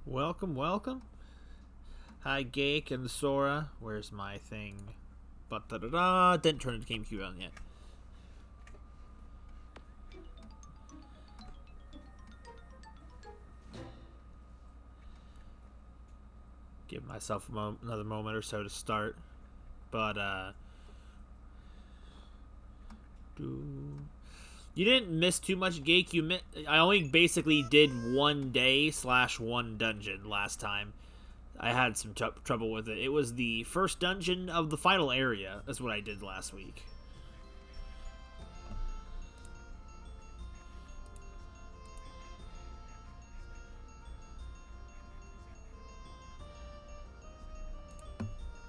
Welcome, welcome. Hi, Gake and Sora. Where's my thing? But da da da. Didn't turn the GameCube on yet. Give myself another moment or so to start. But you didn't miss too much, Gake. I only basically did one day / one dungeon last time. I had some trouble with it. It was the first dungeon of the final area. That's what I did last week.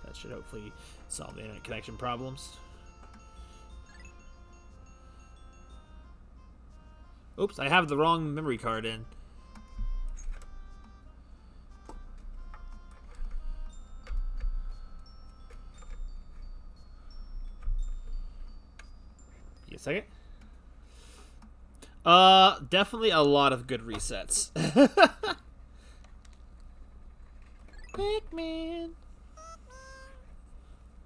That should hopefully solve the internet connection problems. Oops, I have the wrong memory card in. Give me a second. Definitely a lot of good resets. Pikmin.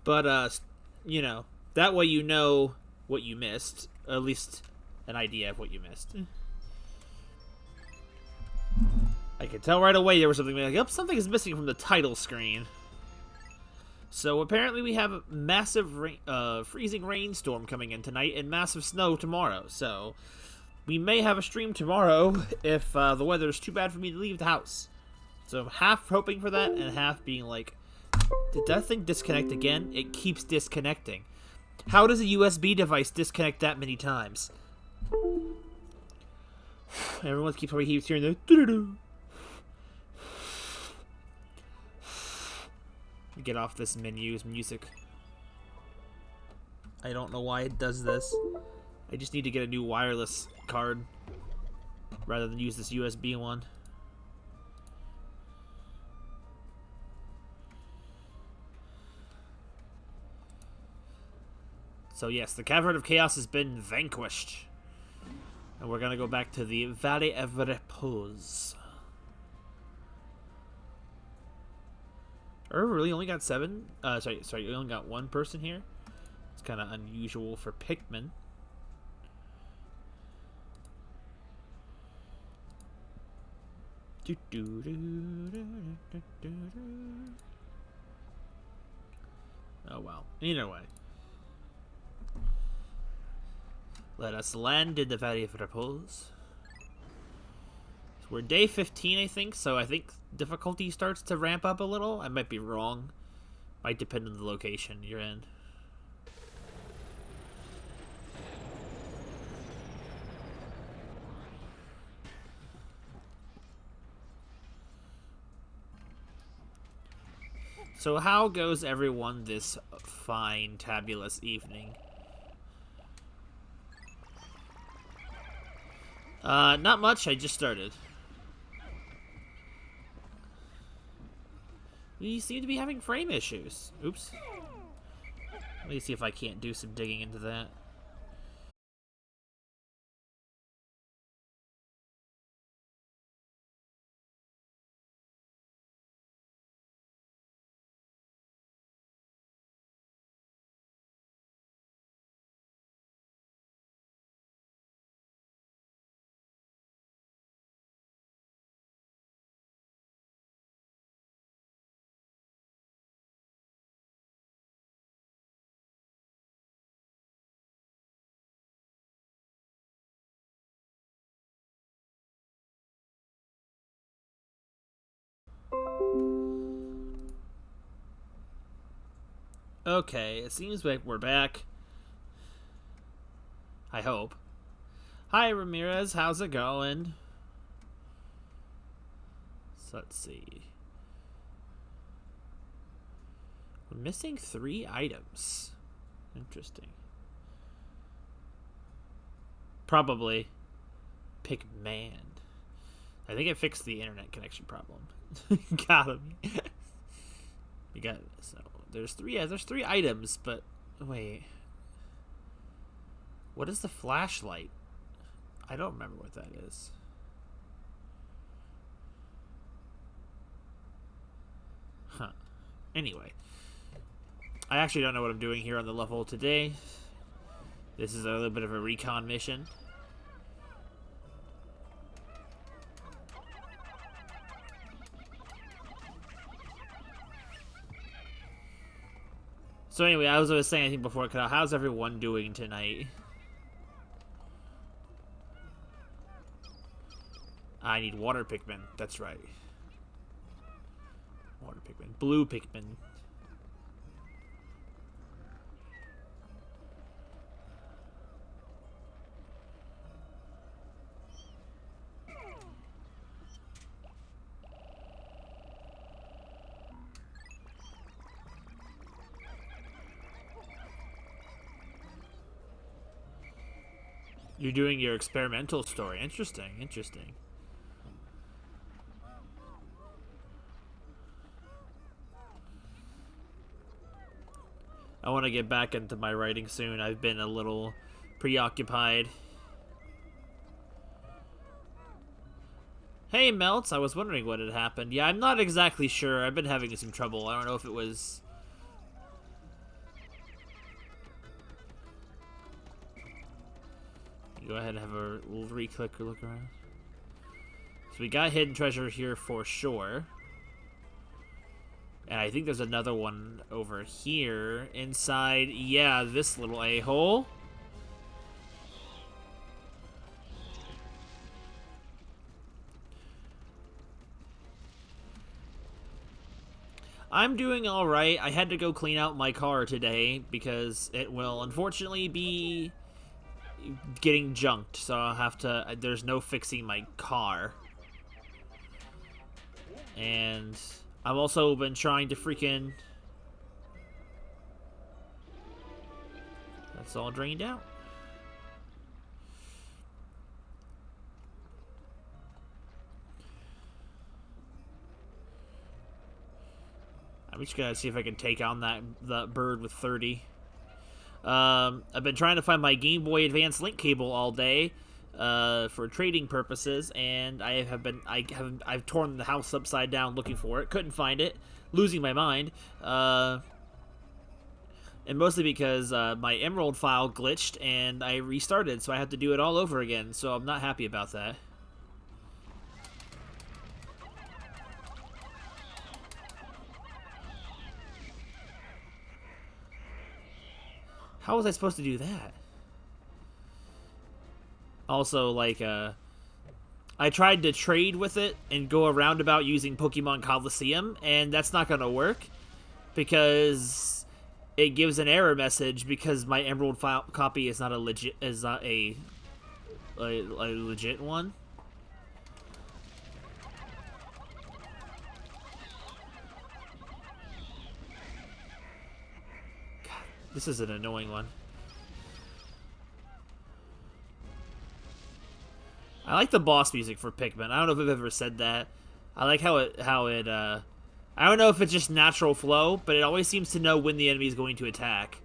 But, you know, that way you know what you missed. At least an idea of what you missed. I could tell right away there was something like, oh, something is missing from the title screen. So apparently we have a massive freezing rainstorm coming in tonight and massive snow tomorrow. So we may have a stream tomorrow if the weather is too bad for me to leave the house. So I'm half hoping for that and half being like, did that thing disconnect again? It keeps disconnecting. How does a USB device disconnect that many times? Everyone keeps hearing the doo-doo-doo. Get off this menu's music. I don't know why it does this. I just need to get a new wireless card rather than use this USB one. So yes, the Cavern of Chaos has been vanquished. And we're gonna go back to the Valley of Repose. Really only got 7? Sorry, you only got 1 person here? It's kind of unusual for Pikmin. Oh well. Either way. Let us land in the Valley of Repose. So we're day 15, I think, so I think difficulty starts to ramp up a little. I might be wrong. Might depend on the location you're in. So how goes everyone this fine, tabulous evening? Not much. I just started. We seem to be having frame issues. Oops. Let me see if I can't do some digging into that. Okay, it seems like we're back. I hope. Hi, Ramirez. How's it going? So let's see. We're missing 3 items. Interesting. Probably Pikmin. I think it fixed the internet connection problem. Got him. We got it. So there's 3. Yeah, there's 3 items, but wait. What is the flashlight? I don't remember what that is. Anyway, I actually don't know what I'm doing here on the level today. This is a little bit of a recon mission. So anyway, I was saying, I think before, how's everyone doing tonight? I need water Pikmin. That's right. Water Pikmin. Blue Pikmin. You're doing your experimental story. Interesting, interesting. I want to get back into my writing soon. I've been a little preoccupied. Hey, Melts. I was wondering what had happened. Yeah, I'm not exactly sure. I've been having some trouble. I don't know if it was... Go ahead and have a little re-click or look around. So we got hidden treasure here for sure. And I think there's another one over here inside, yeah, this little a-hole. I'm doing alright. I had to go clean out my car today because it will unfortunately be getting junked, so I'll have to... There's no fixing my car. And I've also been trying to freaking... That's all drained out. I'm just gonna see if I can take on that bird with 30. I've been trying to find my Game Boy Advance link cable all day for trading purposes, and I've torn the house upside down looking for it. Couldn't find it, losing my mind. And mostly because my Emerald file glitched and I restarted, so I had to do it all over again. So I'm not happy about that. How was I supposed to do that? Also, like, I tried to trade with it and go a roundabout using Pokemon Coliseum, and that's not gonna work because it gives an error message because my Emerald file copy is not a legit one. This is an annoying one. I like the boss music for Pikmin. I don't know if I've ever said that. I like how it I don't know if it's just natural flow, but it always seems to know when the enemy is going to attack.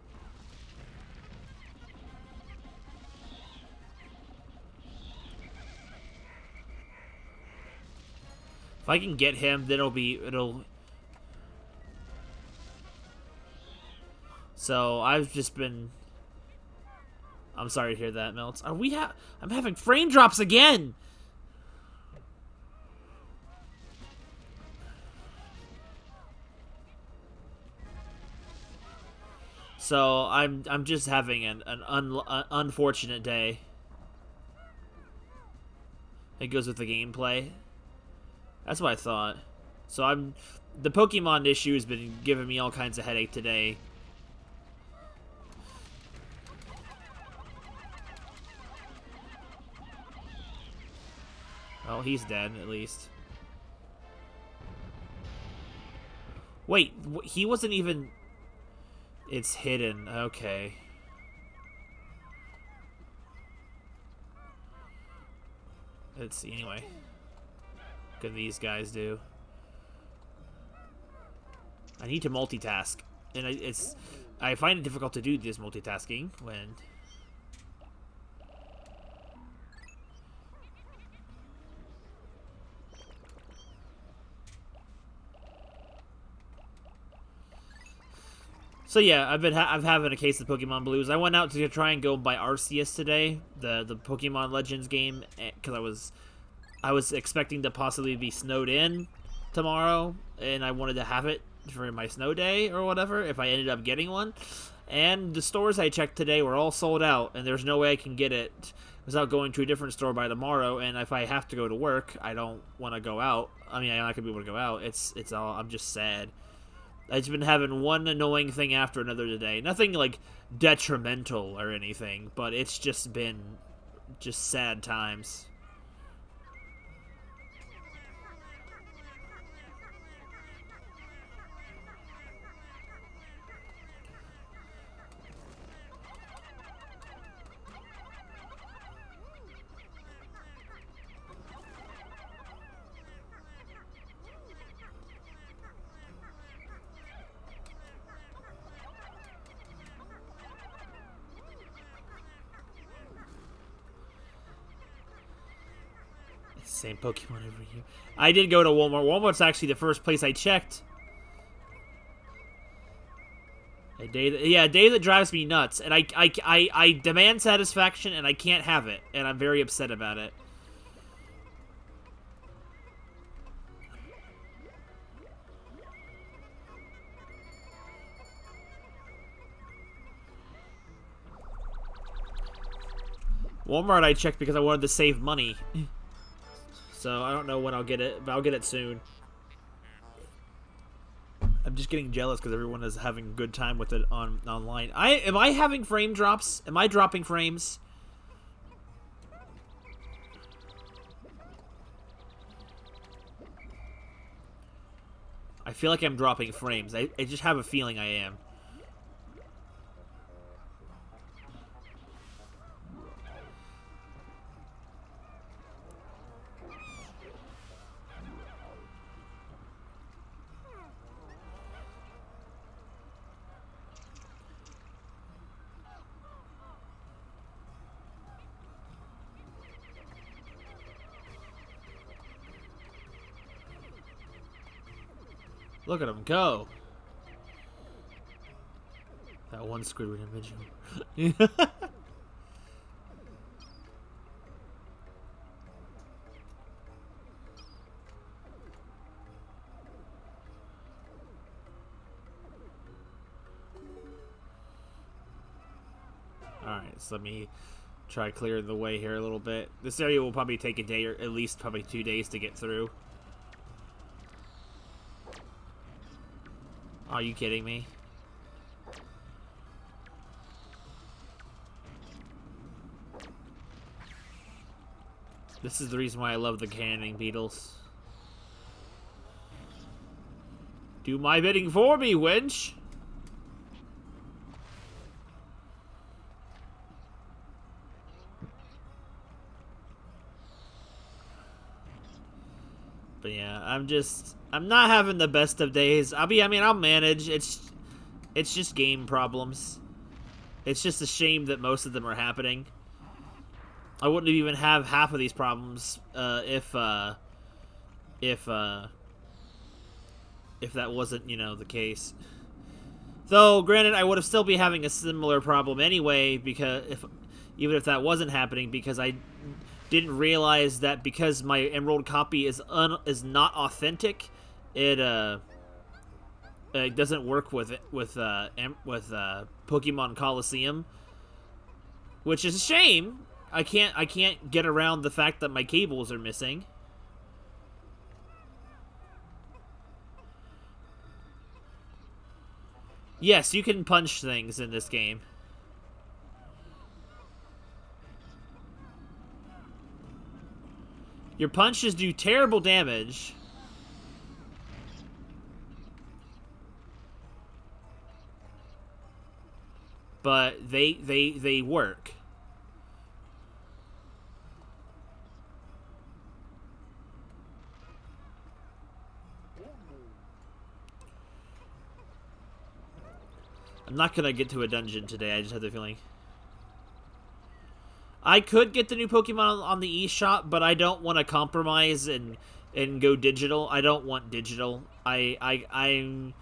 If I can get him, then it'll... So, I've just been... I'm sorry to hear that, Melts. I'm having frame drops again! So, I'm just having an unfortunate day. It goes with the gameplay. That's what I thought. So, the Pokemon issue has been giving me all kinds of headache today. Oh, he's dead, at least. Wait, he wasn't even... It's hidden. Okay. Let's see, anyway. What can these guys do? I need to multitask. And I find it difficult to do this multitasking when... So yeah, I've having a case of Pokemon Blues. I went out to try and go buy Arceus today, the Pokemon Legends game, because I was expecting to possibly be snowed in tomorrow, and I wanted to have it for my snow day or whatever if I ended up getting one. And the stores I checked today were all sold out, and there's no way I can get it without going to a different store by tomorrow. And if I have to go to work, I don't want to go out. I mean, I'm not gonna be able to go out. It's all. I'm just sad. I've been having one annoying thing after another today. Nothing like detrimental or anything, but it's just been just sad times. Same Pokemon every year. I did go to Walmart. Walmart's actually the first place I checked. A day that drives me nuts, and I demand satisfaction, and I can't have it, and I'm very upset about it. Walmart I checked because I wanted to save money. So I don't know when I'll get it, but I'll get it soon. I'm just getting jealous because everyone is having a good time with it online. Am I having frame drops? Am I dropping frames? I feel like I'm dropping frames. I just have a feeling I am. Look at him go. That one Squidward individual. Alright, so let me try clearing the way here a little bit. This area will probably take a day or at least probably 2 days to get through. Are you kidding me? This is the reason why I love the cannoning beetles. Do my bidding for me, wench! But yeah, I'm not having the best of days. I'll manage. It's just game problems. It's just a shame that most of them are happening. I wouldn't even have half of these problems if that wasn't, the case. Though, granted, I would have still be having a similar problem anyway, because even if that wasn't happening, because I didn't realize that because my Emerald copy is not authentic, it doesn't work with Pokemon Coliseum, which is a shame. I can't get around the fact that my cables are missing. Yes, you can punch things in this game. Your punches do terrible damage. But they work. I'm not gonna get to a dungeon today, I just have the feeling. I could get the new Pokemon on the eShop, but I don't want to compromise and go digital. I don't want digital. I'm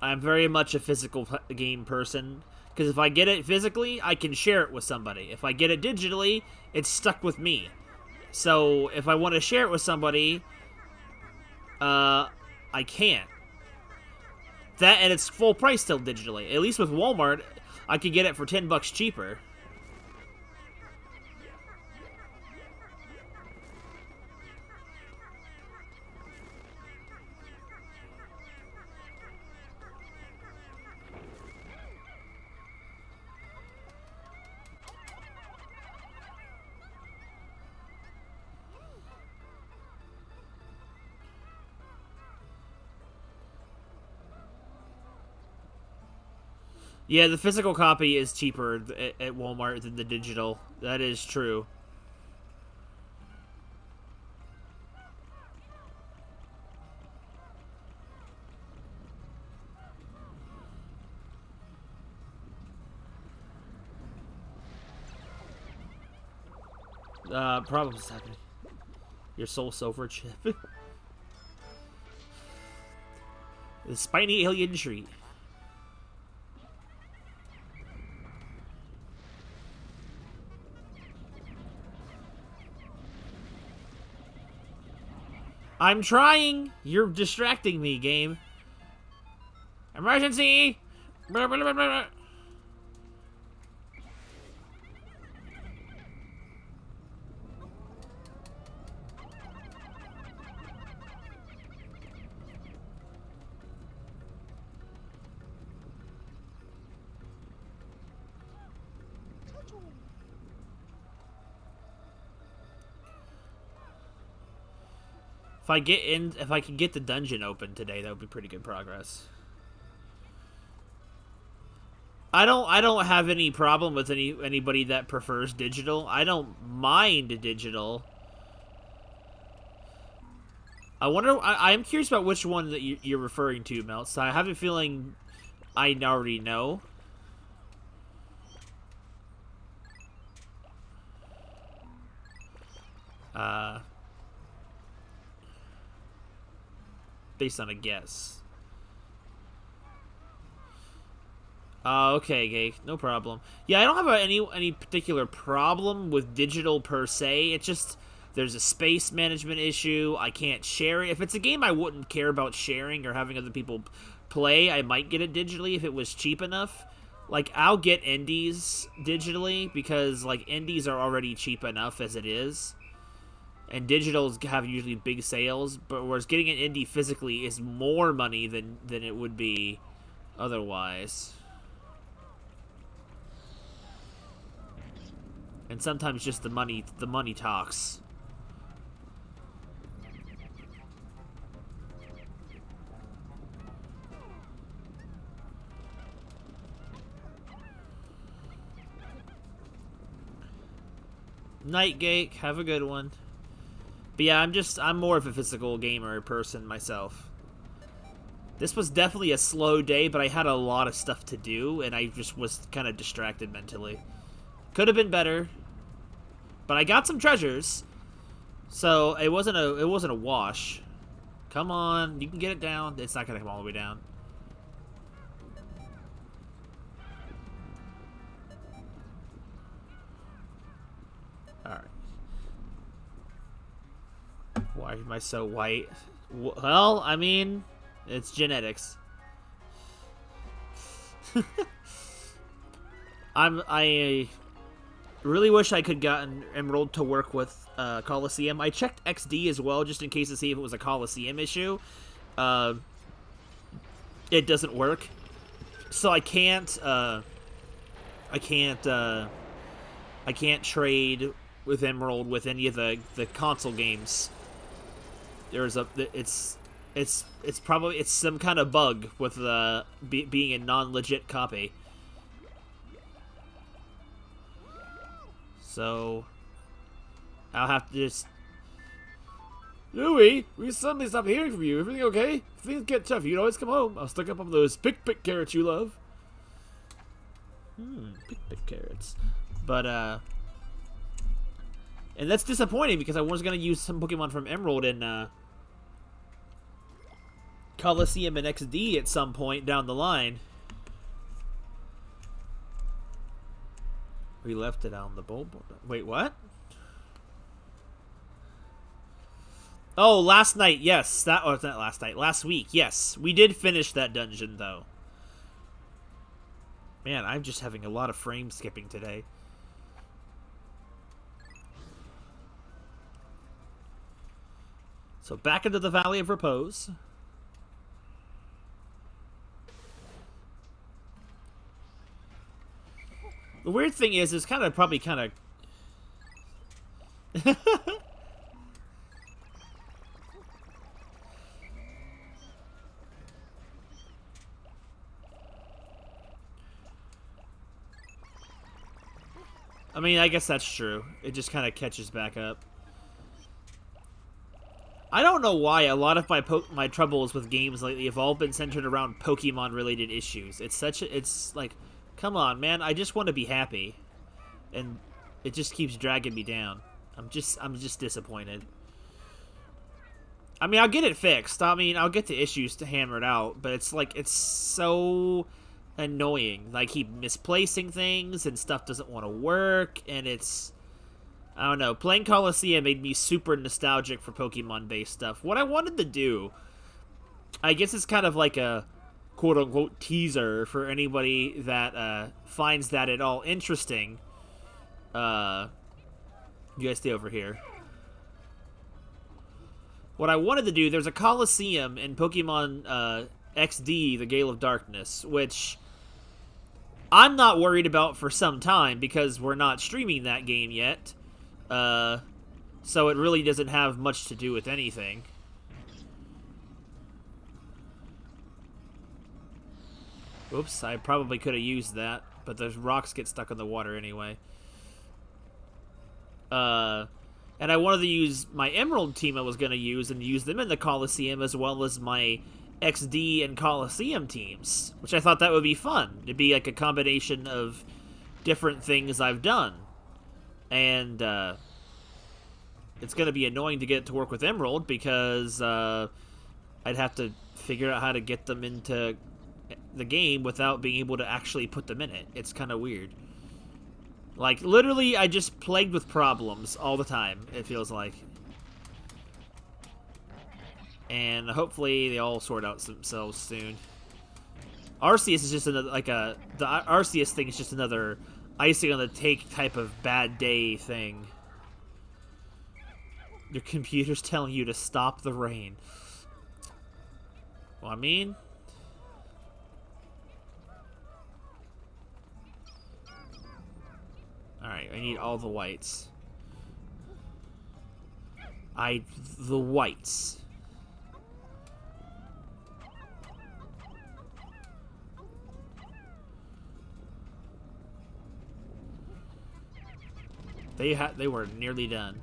I'm very much a physical game person. Because if I get it physically, I can share it with somebody. If I get it digitally, it's stuck with me. So if I want to share it with somebody, I can't. That, and it's full price still digitally. At least with Walmart, I could get it for $10 cheaper. Yeah, the physical copy is cheaper at Walmart than the digital. That is true. Problems happening. Your soul silver chip. The spiny alien treat. I'm trying! You're distracting me, game. Emergency! Blah, blah, blah, blah. If I could get the dungeon open today, that would be pretty good progress. I don't have any problem with anybody that prefers digital. I don't mind digital. I wonder. I'm curious about which one that you're referring to, Melts. I have a feeling I already know. Based on a guess. Okay, Gay. No problem. Yeah, I don't have any particular problem with digital per se. It's just there's a space management issue. I can't share it. If it's a game I wouldn't care about sharing or having other people play, I might get it digitally if it was cheap enough. Like, I'll get indies digitally because, like, indies are already cheap enough as it is. And digitals have usually big sales, but whereas getting an indie physically is more money than it would be otherwise. And sometimes just the money talks. Nightgate, have a good one. But yeah, I'm more of a physical gamer person myself. This was definitely a slow day, but I had a lot of stuff to do, and I just was kind of distracted mentally. Could have been better, but I got some treasures, so it wasn't a wash. Come on, you can get it down. It's not gonna come all the way down. All right. Why am I so white? Well, I mean, it's genetics. I really wish I could gotten Emerald to work with Coliseum. I checked XD as well, just in case to see if it was a Coliseum issue. It doesn't work, so I can't trade with Emerald with any of the console games. It's probably some kind of bug with being a non-legit copy. So I'll have to just. Louie, we suddenly stopped hearing from you. Everything okay? If things get tough, you can always come home. I'll stock up on those pick carrots you love. Pick carrots. But and that's disappointing because I was gonna use some Pokemon from Emerald Coliseum and XD at some point down the line. We left it on the bowl. Wait, what? Oh, last night, yes. That was not last night. Last week, yes. We did finish that dungeon, though. Man, I'm just having a lot of frame skipping today. So back into the Valley of Repose. The weird thing is, it's probably kind of... I mean, I guess that's true. It just kind of catches back up. I don't know why a lot of my troubles with games lately have all been centered around Pokemon-related issues. It's like, come on, man, I just want to be happy. And it just keeps dragging me down. I'm just disappointed. I mean, I'll get it fixed. I mean, I'll get the issues to hammer it out, but it's like, it's so annoying. I keep misplacing things, and stuff doesn't want to work, and it's... I don't know. Playing Coliseum made me super nostalgic for Pokemon-based stuff. What I wanted to do, I guess it's kind of like a quote-unquote teaser for anybody that finds that at all interesting. You guys stay over here. What I wanted to do, there's a Coliseum in Pokemon XD, the Gale of Darkness, which I'm not worried about for some time because we're not streaming that game yet. So it really doesn't have much to do with anything. Oops, I probably could have used that, but those rocks get stuck in the water anyway. And I wanted to use my Emerald team I was going to use and use them in the Coliseum as well as my XD and Coliseum teams, which I thought that would be fun. It'd be like a combination of different things I've done. And it's going to be annoying to get it to work with Emerald because I'd have to figure out how to get them into the game without being able to actually put them in it. It's kind of weird. Like, literally, I just plagued with problems all the time, it feels like. And hopefully they all sort out themselves soon. Arceus is just another, the Arceus thing is just another icing on the cake type of bad day thing. Your computer's telling you to stop the rain. Well, I mean... Alright, I need all the whites. The whites. They were nearly done.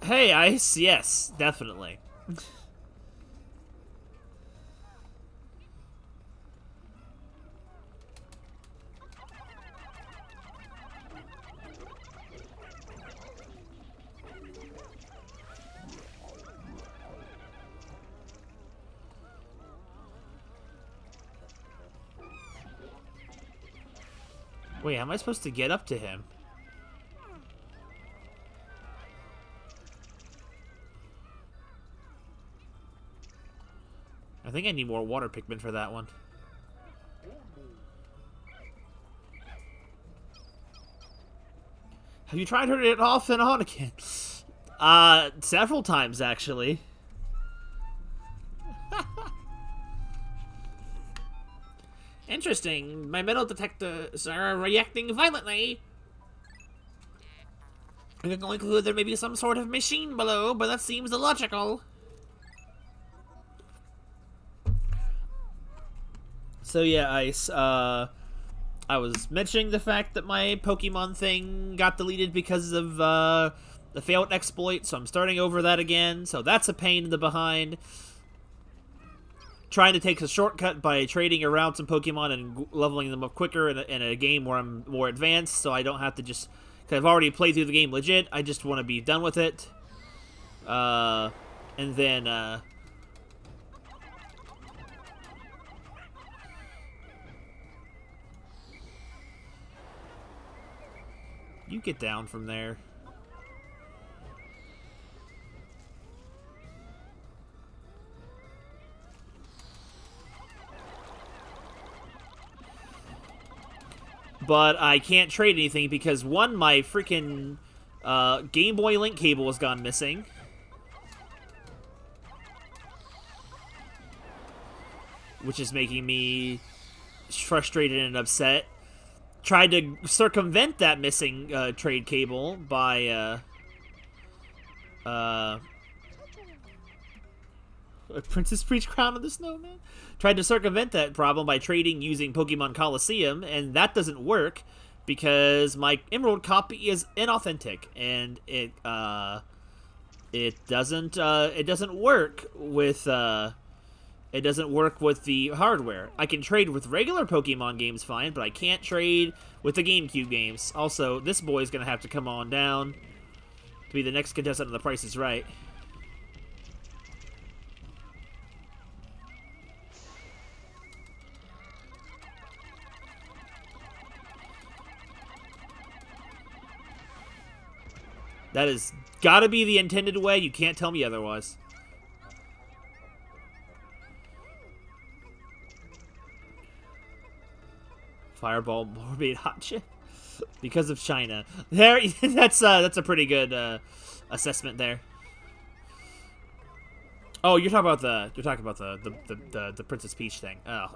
Hey, Ice, yes, definitely. Wait, how am I supposed to get up to him? I think I need more water Pikmin for that one. Have you tried turning it off and on again? Several times, actually. Interesting. My metal detectors are reacting violently. I can only conclude there may be some sort of machine below, but that seems illogical. So yeah, Ice, I was mentioning the fact that my Pokemon thing got deleted because of, the failed exploit, so I'm starting over that again. So that's a pain in the behind. Trying to take a shortcut by trading around some Pokemon and leveling them up quicker in a game where I'm more advanced, so I don't have to just... Because I've already played through the game legit, I just want to be done with it. And then... you get down from there. But I can't trade anything because, one, my freaking Game Boy Link cable has gone missing. Which is making me frustrated and upset. Tried to circumvent that missing trade cable by Princess Peach Crown of the Snowman? Tried to circumvent that problem by trading using Pokemon Coliseum, and that doesn't work because my Emerald copy is inauthentic, and it doesn't work with the hardware. I can trade with regular Pokemon games fine, but I can't trade with the GameCube games. Also, this boy's gonna have to come on down to be the next contestant on The Price is Right. That has gotta be the intended way. You can't tell me otherwise. Fireball Morbid Hot Chip because of China. There, that's a pretty good assessment there. Oh, you're talking about the Princess Peach thing. Oh,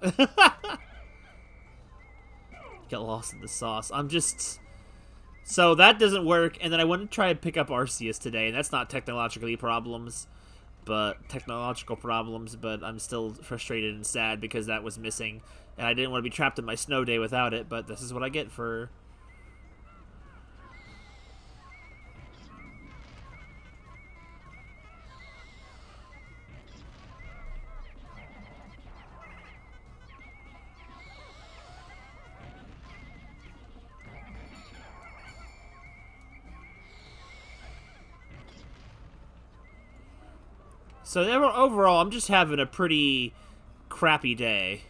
get lost in the sauce. I'm just. So that doesn't work, and then I went to try and pick up Arceus today, and that's not technological problems, but I'm still frustrated and sad because that was missing, and I didn't want to be trapped in my snow day without it, but this is what I get for... So overall, I'm just having a pretty crappy day.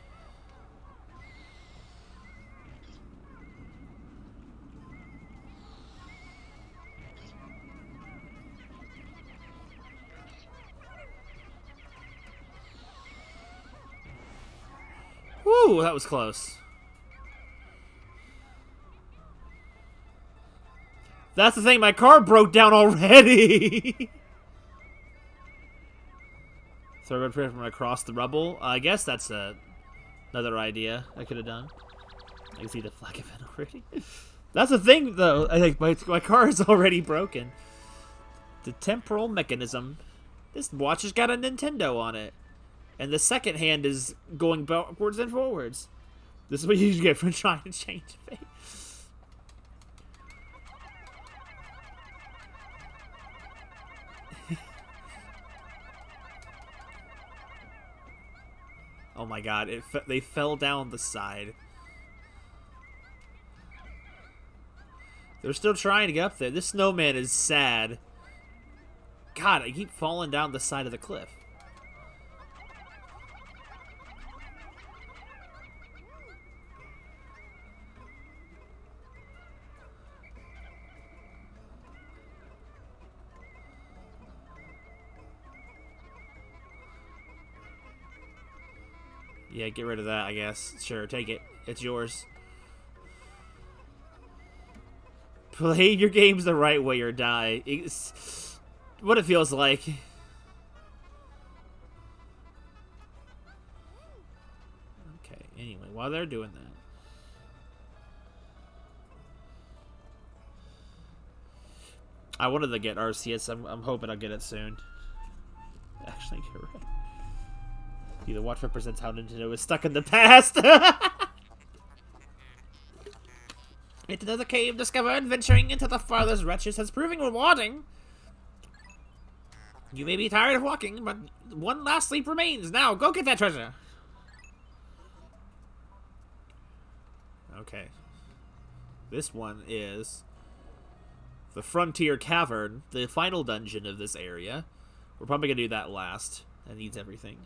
Woo, that was close. That's the thing, my car broke down already! Throw a prayer from across the rubble. I guess that's another idea I could have done. I can see the flag event already. That's the thing, though. I think my car is already broken. The temporal mechanism. This watch has got a Nintendo on it. And the second hand is going backwards and forwards. This is what you get for trying to change fate. Oh my god, they fell down the side. They're still trying to get up there. This snowman is sad. God, I keep falling down the side of the cliff. Yeah, get rid of that, I guess. Sure, take it. It's yours. Play your games the right way or die. It's what it feels like. Okay, anyway, while they're doing that. I wanted to get Arceus. I'm hoping I'll get it soon. Actually, you're right. The watch represents how Nintendo is stuck in the past. Yet another cave discovered. Venturing into the farthest reaches has proven rewarding. You may be tired of walking, but one last sleep remains. Now, go get that treasure. Okay. This one is the Frontier Cavern, the final dungeon of this area. We're probably going to do that last. That needs everything.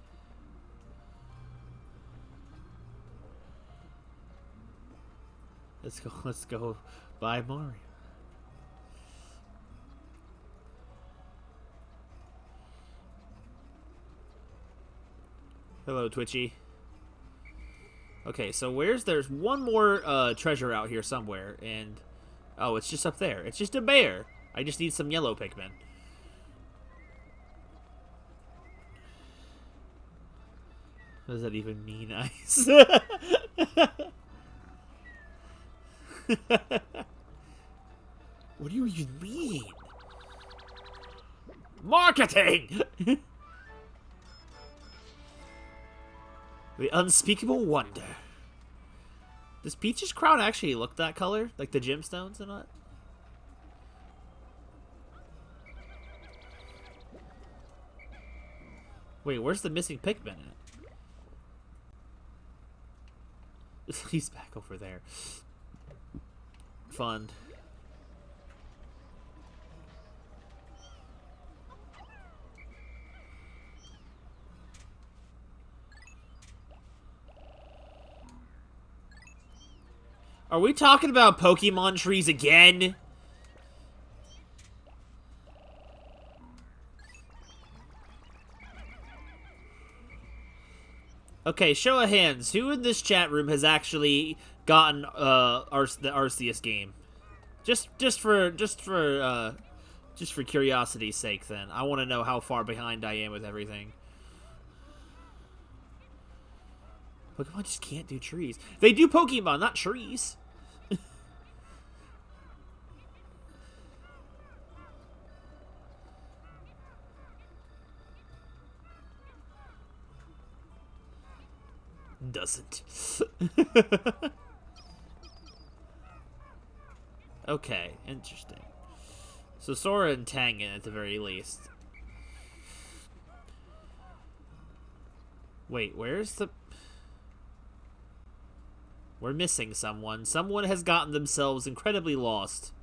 Let's go buy Mario. Hello, Twitchy. Okay, so there's one more treasure out here somewhere, and oh, it's just up there. It's just a bear. I just need some yellow Pikmin. What does that even mean, Ice? What do you even mean? Marketing! The unspeakable wonder. Does Peach's crown actually look that color? Like the gemstones and all? Wait, where's the missing Pikmin at? He's back over there. Fun. Are we talking about Pokemon trees again? Okay, show of hands. Who in this chat room has actually gotten the Arceus game? Just for curiosity's sake, then I want to know how far behind I am with everything. Pokemon just can't do trees. They do Pokemon, not trees. Doesn't. Okay, interesting. So Sora and Tangen at the very least. Wait, where's the... We're missing someone. Someone has gotten themselves incredibly lost.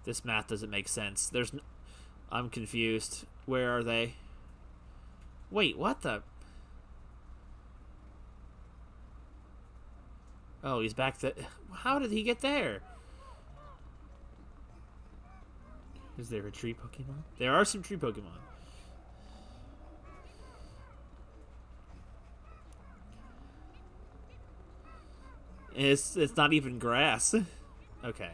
This math doesn't make sense. I'm confused. Where are they? Wait, what the... Oh, he's back there. How did he get there? Is there a tree Pokemon? There are some tree Pokemon. It's not even grass. Okay.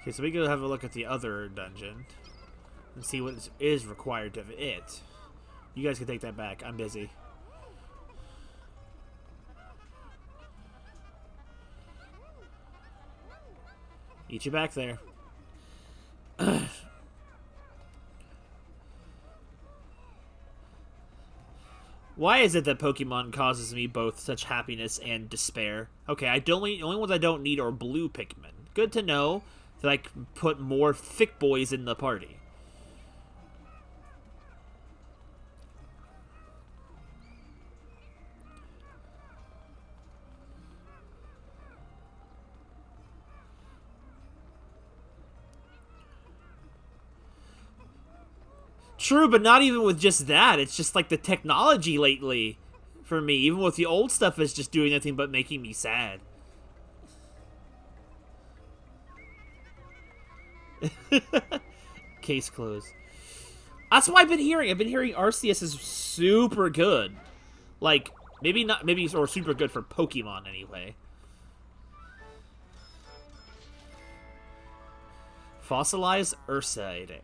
Okay, so we go have a look at the other dungeon and see what is required of it. You guys can take that back. I'm busy. Eat you back there. Why is it that Pokemon causes me both such happiness and despair? Okay, the only ones I don't need are blue Pikmin. Good to know that I can put more thick boys in the party. True, but not even with just that. It's just like the technology lately for me. Even with the old stuff is just doing nothing but making me sad. Case closed. That's what I've been hearing. I've been hearing Arceus is super good. Like, or super good for Pokemon anyway. Fossilized Ursade?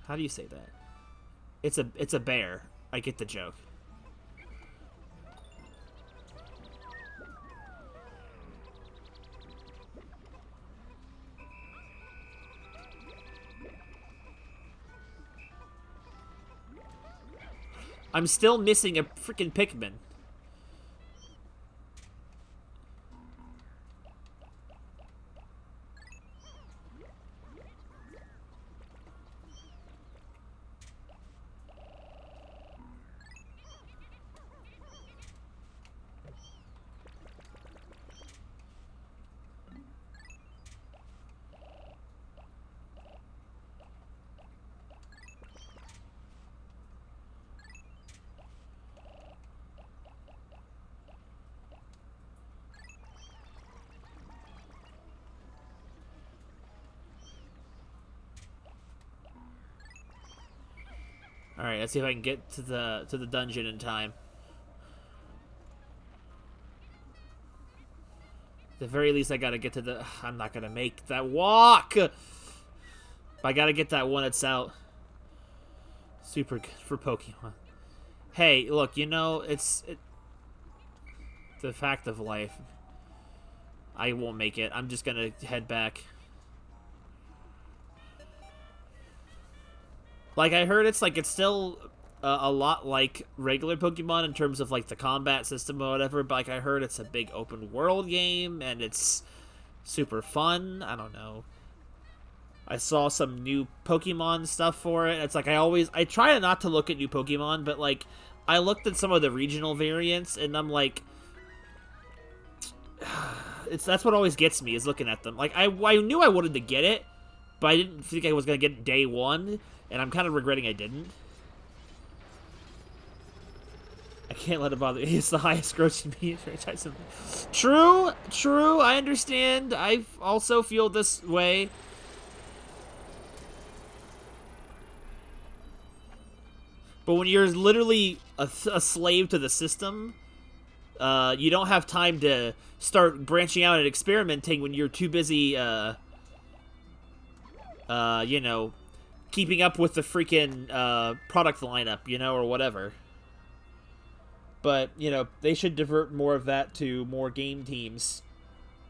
How do you say that? It's a bear. I get the joke. I'm still missing a freaking Pikmin. Alright, let's see if I can get to the dungeon in time. At the very least, I gotta get to the... I'm not gonna make that walk! But I gotta get that one that's out. Super good for Pokemon. Hey, look, you know, it's the fact of life. I won't make it. I'm just gonna head back. Like, I heard it's still a lot like regular Pokemon in terms of, like, the combat system or whatever, but, like, I heard it's a big open world game, and it's super fun. I don't know. I saw some new Pokemon stuff for it. It's like, I try not to look at new Pokemon, but, like, I looked at some of the regional variants, and I'm like, that's what always gets me, is looking at them. Like, I knew I wanted to get it, but I didn't think I was going to get it day one. And I'm kind of regretting I didn't. I can't let it bother me. It's the highest grossing media franchise. True, I understand. I also feel this way. But when you're literally a slave to the system, you don't have time to start branching out and experimenting when you're too busy, you know, keeping up with the freaking product lineup, you know, or whatever. But, you know, they should divert more of that to more game teams.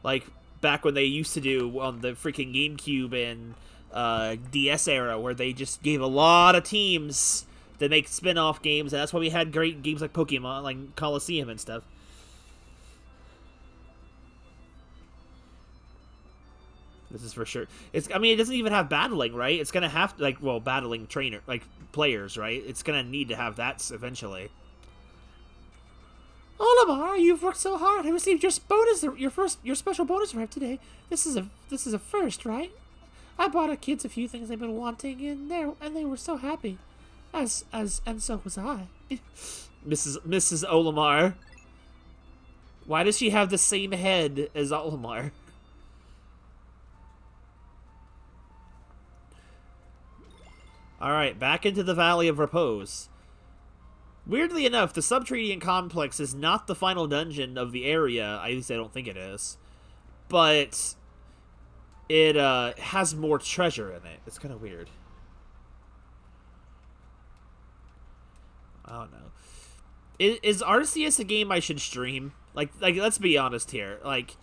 Like, back when they used to do on the freaking GameCube and DS era, where they just gave a lot of teams to make spin-off games, and that's why we had great games like Pokemon, like Coliseum and stuff. This is for sure. I mean, it doesn't even have battling, right? It's gonna have to, like, well, battling trainer, like, players, right? It's gonna need to have that eventually. Olimar, you've worked so hard. I received your bonus, your special bonus rep today. This is a first, right? I bought the kids a few things they've been wanting, and they were so happy, and so was I. Mrs. Olimar. Why does she have the same head as Olimar? Alright, back into the Valley of Repose. Weirdly enough, the Subterranean Complex is not the final dungeon of the area. At least I don't think it is. But it has more treasure in it. It's kind of weird. I don't know. Is Arceus a game I should stream? Like, let's be honest here. Like,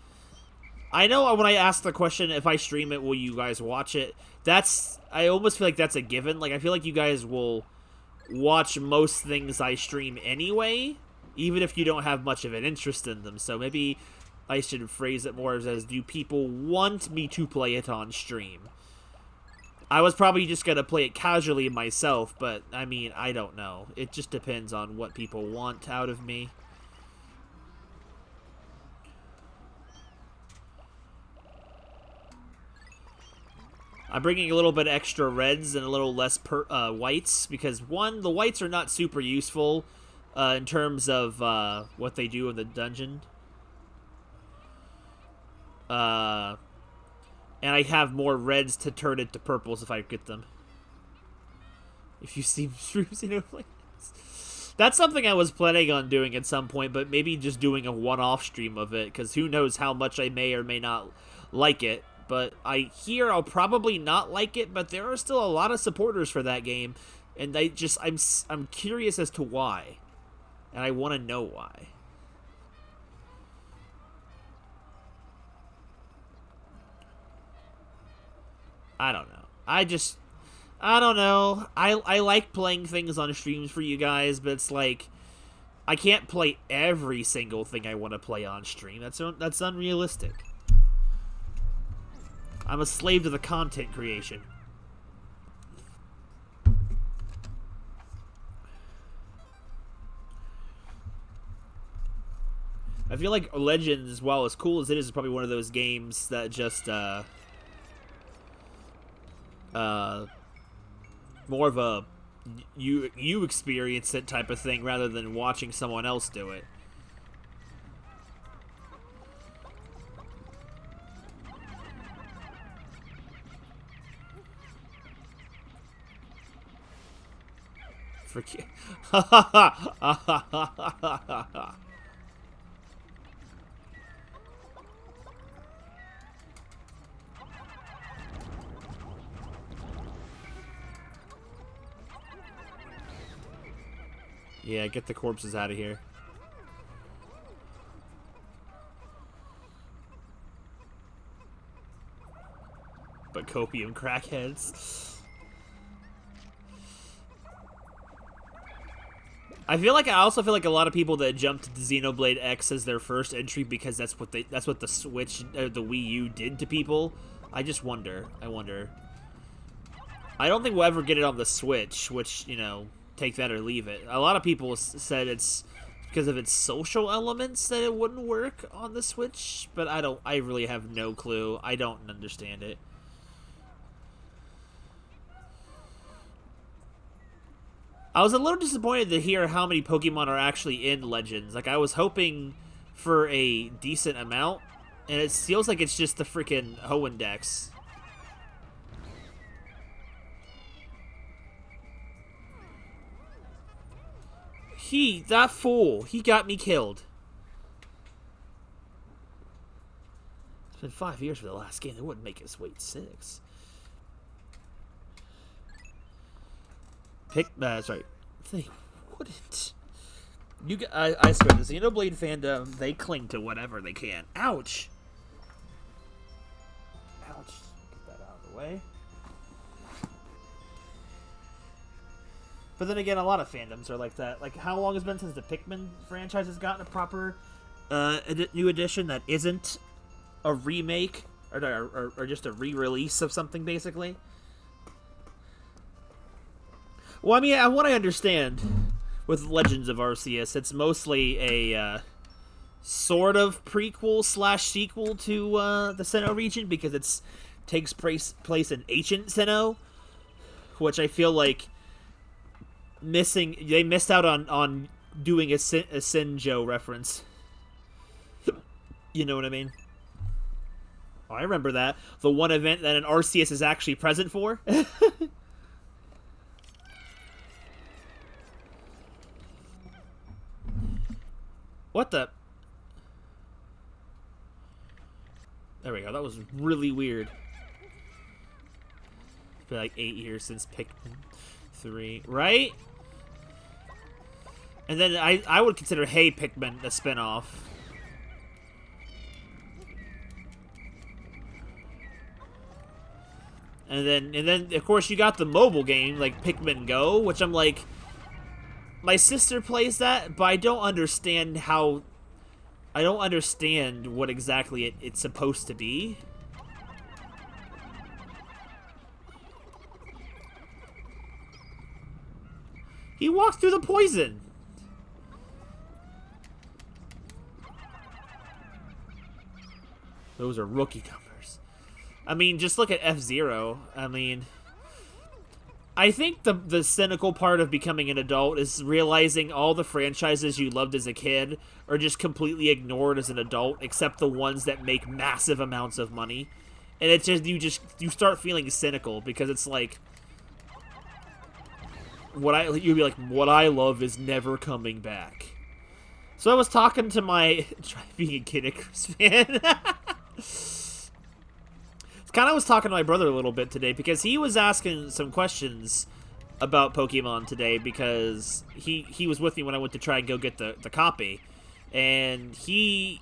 I know when I ask the question, if I stream it, will you guys watch it? I almost feel like that's a given. Like, I feel like you guys will watch most things I stream anyway, even if you don't have much of an interest in them. So maybe I should phrase it more as, do people want me to play it on stream? I was probably just going to play it casually myself, but, I mean, I don't know. It just depends on what people want out of me. I'm bringing a little bit extra reds and a little less whites, because, one, the whites are not super useful in terms of what they do in the dungeon. And I have more reds to turn into purples if I get them. If you see shrooms, you know, like, that's something I was planning on doing at some point, but maybe just doing a one-off stream of it, because who knows how much I may or may not like it. but I hear I'll probably not like it, but there are still a lot of supporters for that game, and I'm curious as to why, and I want to know why. I don't know. I don't know. I like playing things on streams for you guys, but it's like I can't play every single thing I want to play on stream. That's unrealistic. I'm a slave to the content creation. I feel like Legends, as well as cool as it is probably one of those games that just more of a you experience it type of thing rather than watching someone else do it. Forget. Yeah, get the corpses out of here. But copium crackheads. I also feel like a lot of people that jumped to Xenoblade X as their first entry because that's what the Switch, the Wii U did to people. I just wonder. I wonder. I don't think we'll ever get it on the Switch, which, you know, take that or leave it. A lot of people said it's because of its social elements that it wouldn't work on the Switch, but I really have no clue. I don't understand it. I was a little disappointed to hear how many Pokemon are actually in Legends. Like, I was hoping for a decent amount, and it feels like it's just the freaking Hoendex. That fool, he got me killed. It's been 5 years for the last game. They wouldn't make us wait 6. Sorry. They wouldn't. I swear, the Xenoblade fandom, they cling to whatever they can. Ouch! Ouch. Get that out of the way. But then again, a lot of fandoms are like that. Like, how long has it been since the Pikmin franchise has gotten a proper new edition that isn't a remake or just a re-release of something, basically? Well, I mean, what I understand with Legends of Arceus, it's mostly a sort of prequel / sequel to the Sinnoh region because it takes place in ancient Sinnoh, which I feel like they missed out on doing a Sinjo reference. You know what I mean? Oh, I remember that. The one event that an Arceus is actually present for. What the? There we go. That was really weird. It's been like 8 years since Pikmin 3, right? And then I would consider Hey Pikmin a spinoff. And then of course you got the mobile game like Pikmin Go, which I'm like, my sister plays that, but I don't understand what exactly it's supposed to be. He walks through the poison. Those are rookie numbers. I mean, just look at F-Zero. I mean, I think the cynical part of becoming an adult is realizing all the franchises you loved as a kid are just completely ignored as an adult, except the ones that make massive amounts of money. And it's just you start feeling cynical because it's like you'd be like, what I love is never coming back. So I was talking to my being a Kid Icarus fan. kind of was talking to my brother a little bit today because he was asking some questions about Pokemon today because he was with me when I went to try and go get the copy, and he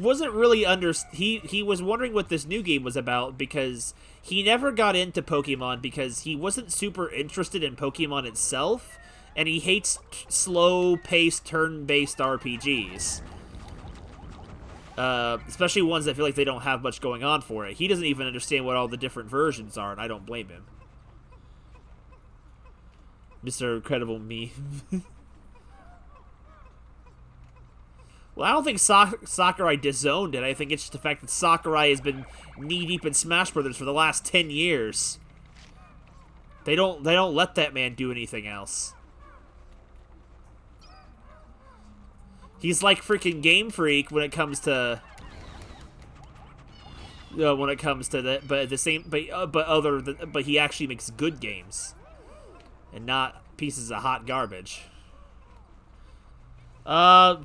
wasn't really he was wondering what this new game was about because he never got into Pokemon because he wasn't super interested in Pokemon itself, and he hates slow-paced, turn-based RPGs. Especially ones that feel like they don't have much going on for it. He doesn't even understand what all the different versions are, and I don't blame him. Mr. Incredible Me. Well, I don't think Sakurai disowned it. I think it's just the fact that Sakurai has been knee-deep in Smash Brothers for the last 10 years. They don't let that man do anything else. He's like freaking Game Freak when it comes to that, but at the same, but he actually makes good games, and not pieces of hot garbage.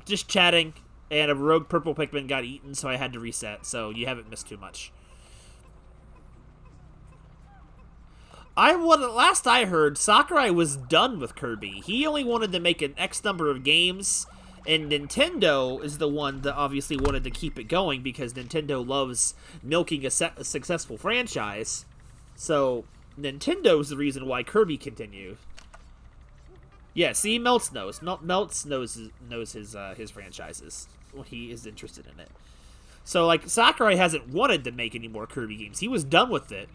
Just chatting, and a rogue purple Pikmin got eaten, so I had to reset. So you haven't missed too much. Last I heard, Sakurai was done with Kirby. He only wanted to make an X number of games. And Nintendo is the one that obviously wanted to keep it going because Nintendo loves milking a successful franchise. So Nintendo's the reason why Kirby continued. Yeah, see, Melts knows. Melts knows his franchises. Well, he is interested in it. So like Sakurai hasn't wanted to make any more Kirby games. He was done with it.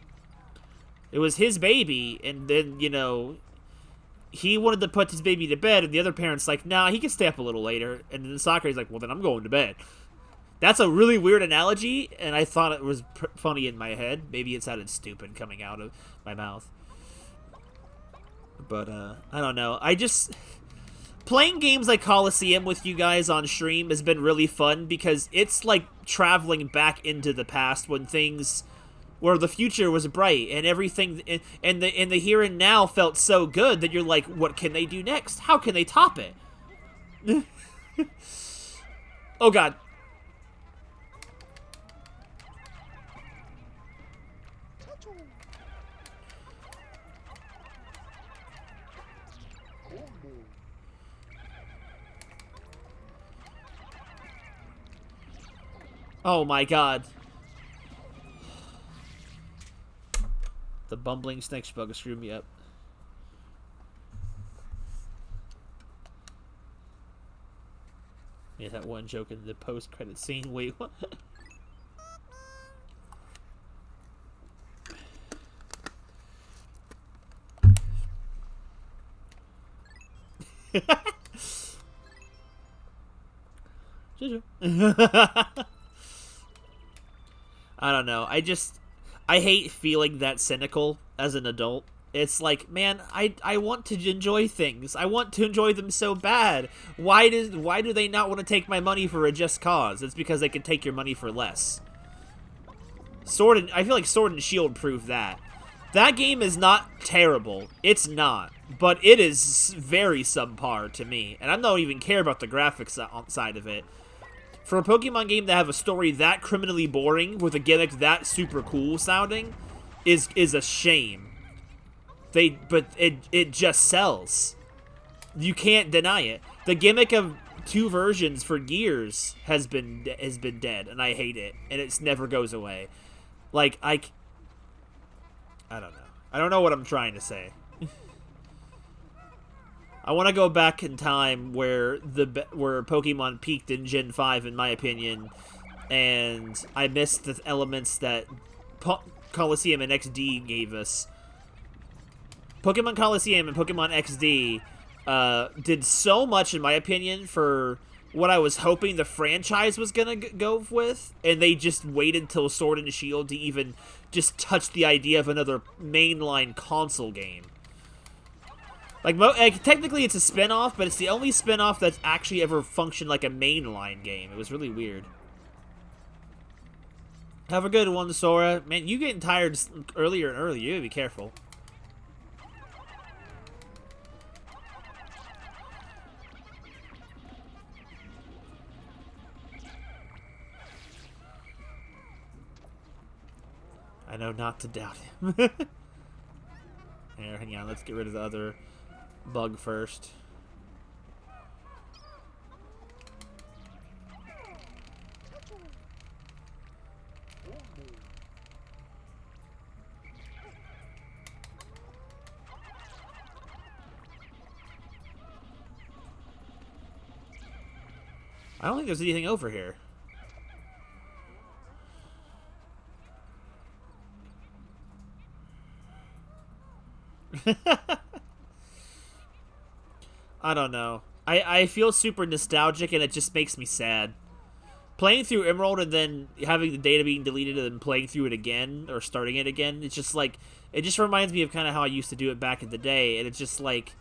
It was his baby, and then he wanted to put his baby to bed, and the other parent's like, nah, he can stay up a little later. And then Sakurai's like, well, then I'm going to bed. That's a really weird analogy, and I thought it was funny in my head. Maybe it sounded stupid coming out of my mouth. But, I don't know. Playing games like Coliseum with you guys on stream has been really fun because it's like traveling back into the past where the future was bright and everything and the here and now felt so good that you're like, what can they do next? How can they top it? Oh god. Oh my god. The bumbling snake bug screwed me up. Yeah, that one joke in the post-credit scene. Wait, what? I don't know. I hate feeling that cynical as an adult. It's like, man, I want to enjoy things. I want to enjoy them so bad. Why do they not want to take my money for a just cause? It's because they can take your money for less. I feel like Sword and Shield proved that. That game is not terrible. It's not. But it is very subpar to me. And I don't even care about the graphics side of it. For a Pokemon game to have a story that criminally boring with a gimmick that super cool sounding is a shame. But it just sells. You can't deny it. The gimmick of two versions for years has been dead, and I hate it, and it never goes away. Like I don't know. I don't know what I'm trying to say. I want to go back in time where Pokemon peaked in Gen 5, in my opinion, and I missed the elements that Coliseum and XD gave us. Pokemon Coliseum and Pokemon XD did so much, in my opinion, for what I was hoping the franchise was going to go with, and they just waited till Sword and Shield to even just touch the idea of another mainline console game. Like, technically it's a spin-off, but it's the only spin-off that's actually ever functioned like a mainline game. It was really weird. Have a good one, Sora. Man, you getting tired earlier and earlier. You gotta be careful. I know not to doubt him. Here, hang on. Let's get rid of the other bug first. I don't think there's anything over here. I don't know. I feel super nostalgic and it just makes me sad. Playing through Emerald and then having the data being deleted and then playing through it again or starting it again, it's just like, it just reminds me of kind of how I used to do it back in the day, and it's just like,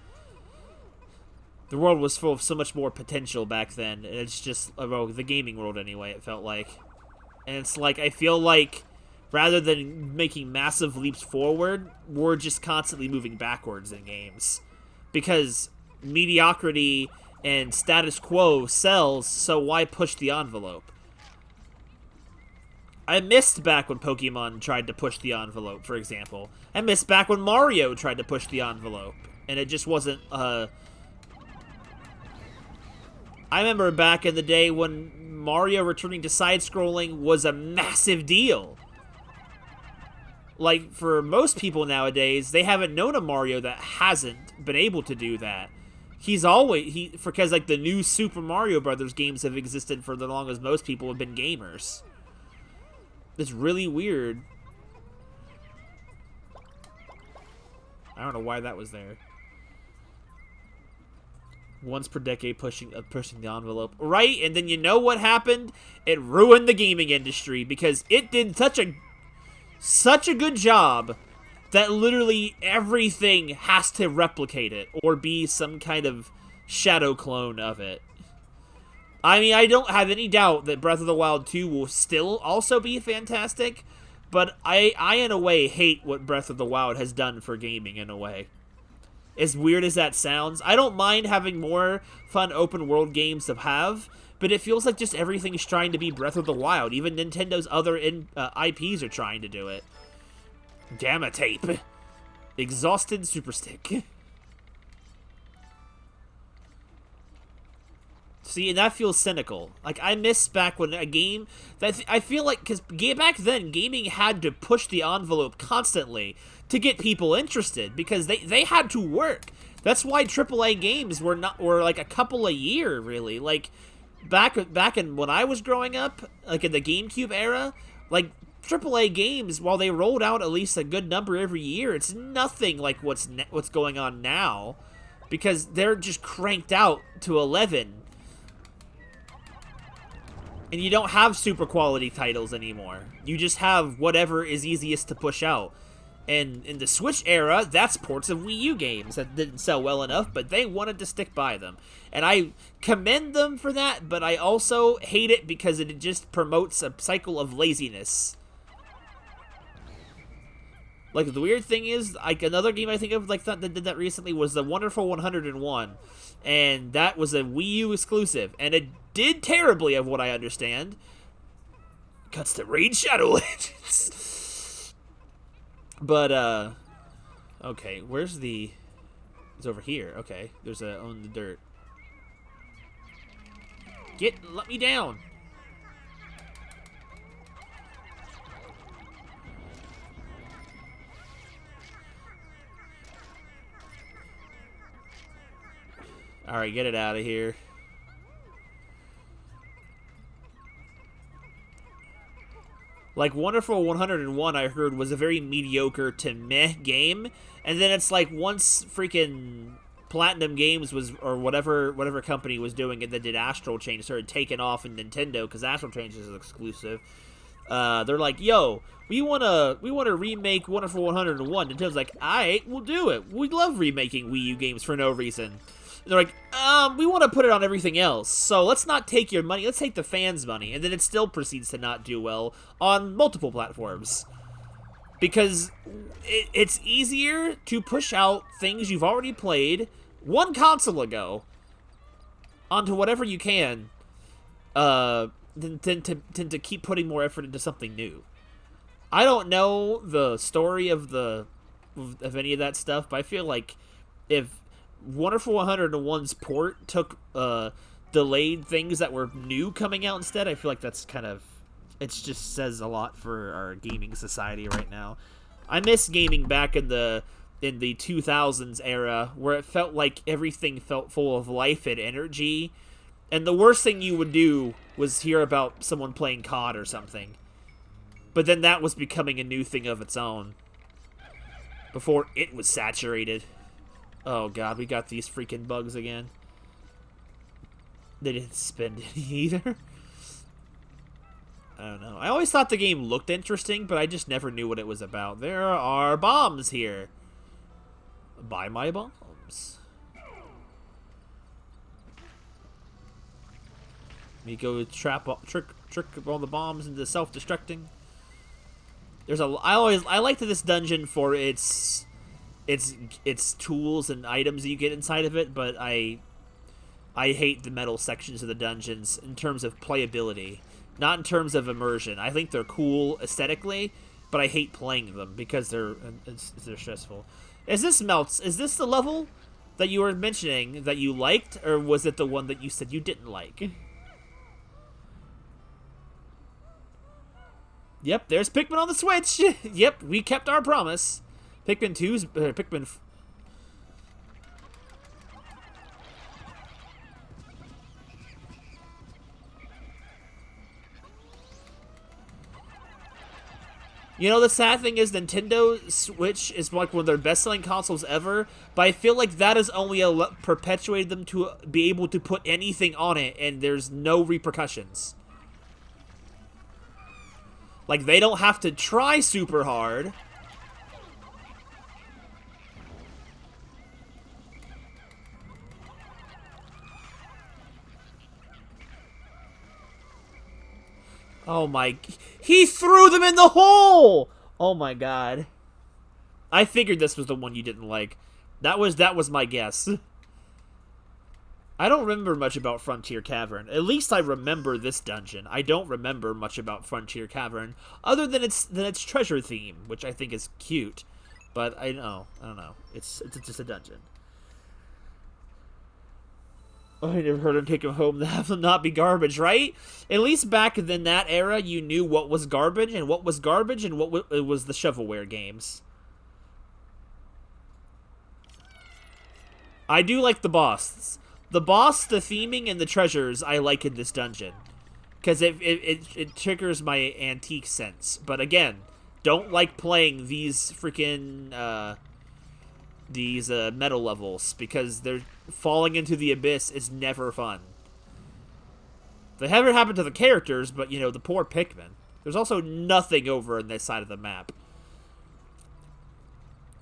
the world was full of so much more potential back then, and it's just, well, the gaming world anyway, it felt like. And it's like, I feel like, rather than making massive leaps forward, we're just constantly moving backwards in games. Because mediocrity and status quo sells, so why push the envelope? I missed back when Pokemon tried to push the envelope, for example. I missed back when Mario tried to push the envelope. And it just wasn't, I remember back in the day when Mario returning to side-scrolling was a massive deal. Like, for most people nowadays, they haven't known a Mario that hasn't been able to do that. He's always, because like the new Super Mario Brothers games have existed for the long as most people have been gamers. It's really weird. I don't know why that was there. Once per decade pushing the envelope. Right, and then you know what happened? It ruined the gaming industry because it did such a good job that literally everything has to replicate it or be some kind of shadow clone of it. I mean, I don't have any doubt that Breath of the Wild 2 will still also be fantastic, but I in a way hate what Breath of the Wild has done for gaming in a way. As weird as that sounds, I don't mind having more fun open world games to have, but it feels like just everything's trying to be Breath of the Wild. Even Nintendo's other IPs are trying to do it. Gamma Tape. Exhausted Super Stick. See, and that feels cynical. Like, I miss back when a game that I feel like, because back then gaming had to push the envelope constantly to get people interested because they had to work. That's why AAA games were like a couple a year, really. Like back in when I was growing up, like in the GameCube era, like AAA games, while they rolled out at least a good number every year, it's nothing like what's going on now, because they're just cranked out to 11. And you don't have super quality titles anymore. You just have whatever is easiest to push out. And in the Switch era, that's ports of Wii U games that didn't sell well enough, but they wanted to stick by them. And I commend them for that, but I also hate it because it just promotes a cycle of laziness. Like, the weird thing is, like, another game I think of like that did that recently was the Wonderful 101. And that was a Wii U exclusive. And it did terribly, of what I understand. Cuts to Raid Shadow Legends. But, okay, where's the... It's over here. Okay, there's a Own the Dirt. Let me down. Alright, get it out of here. Like, Wonderful 101, I heard, was a very mediocre to meh game. And then it's like, once freaking Platinum Games was, or whatever company was doing it that did Astral Chain, started taking off in Nintendo, because Astral Chain is exclusive. They're like, yo, we wanna remake Wonderful 101. Nintendo's like, alright, we'll do it. We love remaking Wii U games for no reason. They're like, we want to put it on everything else, so let's not take your money, let's take the fans' money. And then it still proceeds to not do well on multiple platforms. Because it's easier to push out things you've already played one console ago onto whatever you can, than to keep putting more effort into something new. I don't know the story of any of that stuff, but I feel like if Wonderful 101's port took delayed things that were new coming out instead, I feel like that's kind of, it just says a lot for our gaming society right now. I miss gaming back in the 2000s era, where it felt like everything felt full of life and energy, and the worst thing you would do was hear about someone playing COD or something. But then that was becoming a new thing of its own before it was saturated. Oh god, we got these freaking bugs again. They didn't spend any either. I don't know. I always thought the game looked interesting, but I just never knew what it was about. There are bombs here. Buy my bombs. Let me go trick all the bombs into self-destructing. There's I liked this dungeon for its tools and items that you get inside of it, but I hate the metal sections of the dungeons in terms of playability, not in terms of immersion. I think they're cool aesthetically, but I hate playing them because they're stressful. Is this the level that you were mentioning that you liked, or was it the one that you said you didn't like? Yep, there's Pikmin on the Switch. Yep, we kept our promise. Pikmin 2's Pikmin. You know, the sad thing is Nintendo Switch is like one of their best-selling consoles ever, but I feel like that has only perpetuated them to be able to put anything on it, and there's no repercussions. Like, they don't have to try super hard. Oh my... He threw them in the hole! Oh my god. I figured this was the one you didn't like. That was my guess. I don't remember much about Frontier Cavern. At least I remember this dungeon. I don't remember much about Frontier Cavern, other than its treasure theme, which I think is cute. But I don't know. It's just a dungeon. Oh, I never heard him take him home to have them not be garbage, right? At least back in that era, you knew what was garbage and what was garbage and what was the shovelware games. I do like the boss. The boss, the theming, and the treasures I like in this dungeon. Because it triggers my antique sense. But again, don't like playing these freaking, metal levels. Because they're falling into the abyss is never fun. They haven't happened to the characters, but, you know, the poor Pikmin. There's also nothing over on this side of the map.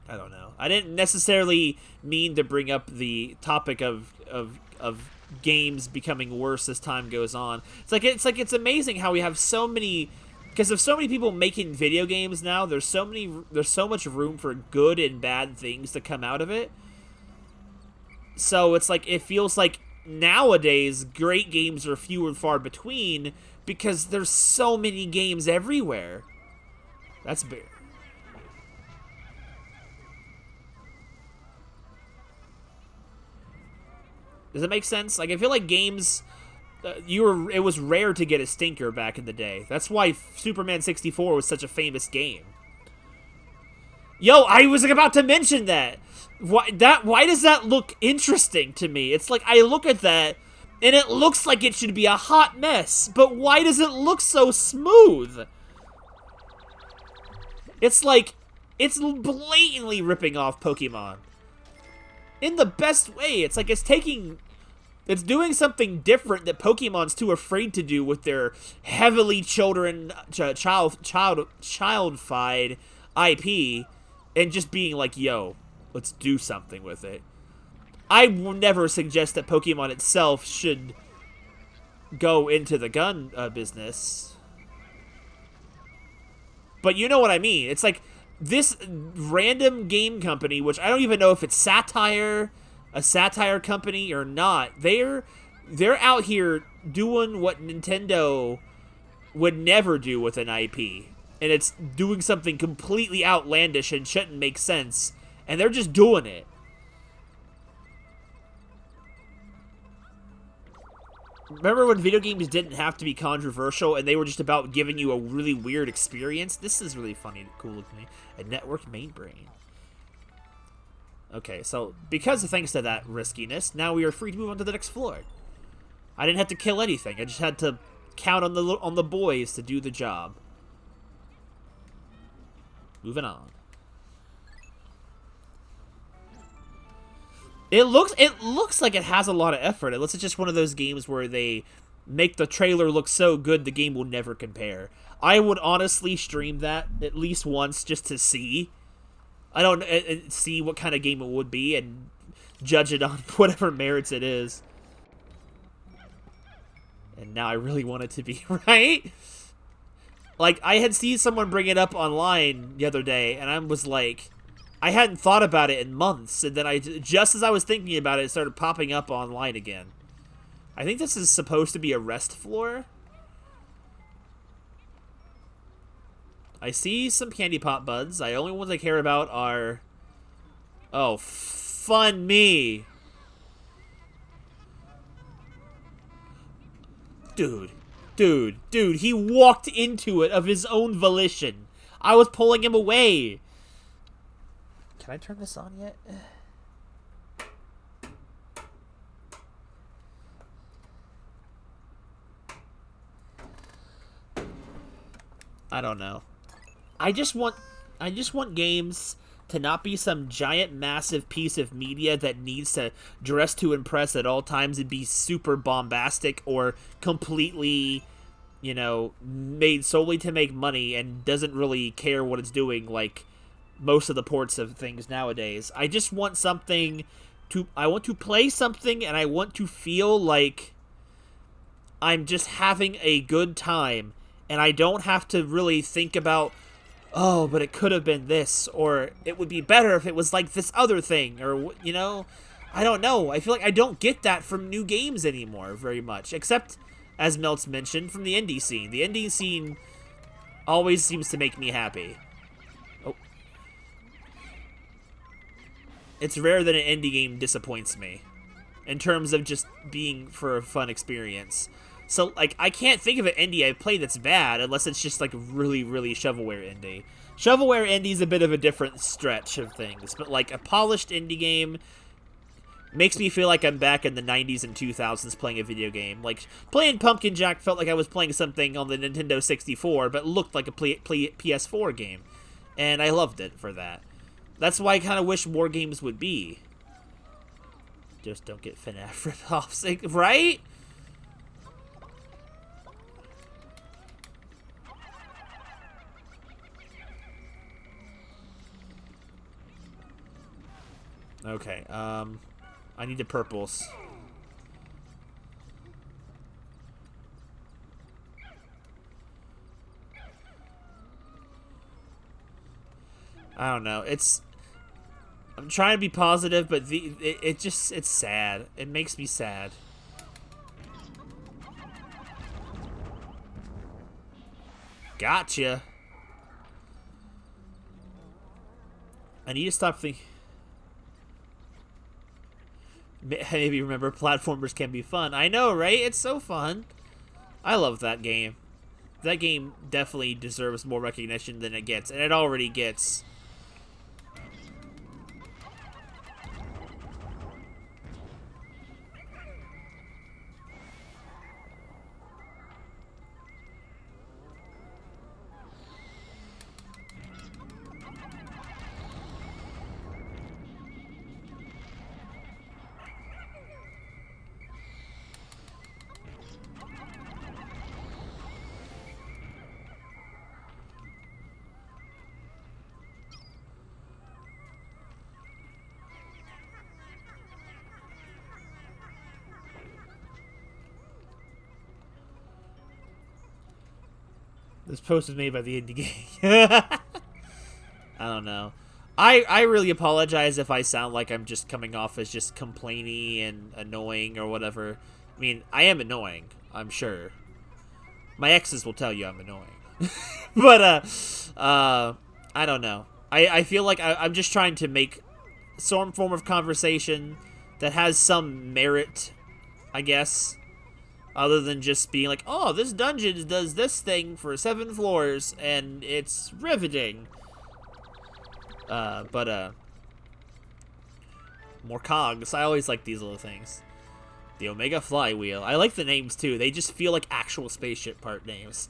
I don't know. I didn't necessarily mean to bring up the topic of games becoming worse as time goes on. It's amazing how we have so many, because of so many people making video games now. There's so much room for good and bad things to come out of it. So it's like it feels like nowadays great games are few and far between because there's so many games everywhere. That's big. Does that make sense? Like, I feel like games, it was rare to get a stinker back in the day. That's why Superman 64 was such a famous game. Yo, I was about to mention that. Why does that look interesting to me? It's like, I look at that, and it looks like it should be a hot mess, but why does it look so smooth? It's like, it's blatantly ripping off Pokemon. In the best way. It's like it's doing something different that Pokemon's too afraid to do with their heavily childified IP, and just being like, yo, let's do something with it. I will never suggest that Pokemon itself should go into the gun business. But you know what I mean. It's like this random game company, which I don't even know if it's a satire company or not. They're out here doing what Nintendo would never do with an IP. and it's doing something completely outlandish and shouldn't make sense, and they're just doing it. Remember when video games didn't have to be controversial and they were just about giving you a really weird experience? This is really funny, cool looking. A networked main brain. Okay, so because of thanks to that riskiness, now we are free to move on to the next floor. I didn't have to kill anything. I just had to count on the boys to do the job. Moving on. It looks like it has a lot of effort. It looks like just one of those games where they make the trailer look so good the game will never compare. I would honestly stream that at least once just to see. I don't see what kind of game it would be and judge it on whatever merits it is. And now I really want it to be, right? Like, I had seen someone bring it up online the other day, and I was like, I hadn't thought about it in months, and then just as I was thinking about it, it started popping up online again. I think this is supposed to be a rest floor. I see some candy pop buds. The only ones I care about are... Oh, fun me! Dude, he walked into it of his own volition. I was pulling him away. Can I turn this on yet? I don't know. I just want games to not be some giant massive piece of media that needs to dress to impress at all times and be super bombastic or completely, you know, made solely to make money and doesn't really care what it's doing like most of the ports of things nowadays. I just want something to... I want to play something and I want to feel like I'm just having a good time and I don't have to really think about, oh, but it could have been this, or it would be better if it was like this other thing, or, you know, I don't know. I feel like I don't get that from new games anymore very much, except, as Melts mentioned, from the indie scene. The indie scene always seems to make me happy. Oh. It's rare that an indie game disappoints me, in terms of just being for a fun experience. So, like, I can't think of an indie I've played that's bad unless it's just, like, really, really shovelware indie. Shovelware indie's a bit of a different stretch of things, but, like, a polished indie game makes me feel like I'm back in the 90s and 2000s playing a video game. Like, playing Pumpkin Jack felt like I was playing something on the Nintendo 64, but looked like a PS4 game. And I loved it for that. That's why I kind of wish more games would be. Just don't get FNAF rip-offs, right? Okay, I need the purples. I don't know, I'm trying to be positive, but it's sad. It makes me sad. Gotcha! I need to stop thinking... Maybe remember, platformers can be fun. I know, right? It's so fun. I love that game. That game definitely deserves more recognition than it gets, and it already gets. This post was made by the indie game. I don't know. I really apologize if I sound like I'm just coming off as just complainy and annoying or whatever. I mean, I am annoying, I'm sure. My exes will tell you I'm annoying. But I don't know. I feel like I'm just trying to make some form of conversation that has some merit, I guess, other than just being like, oh, this dungeon does this thing for 7 floors and it's riveting. More cogs. I always like these little things. The Omega Flywheel. I like the names too. They just feel like actual spaceship part names.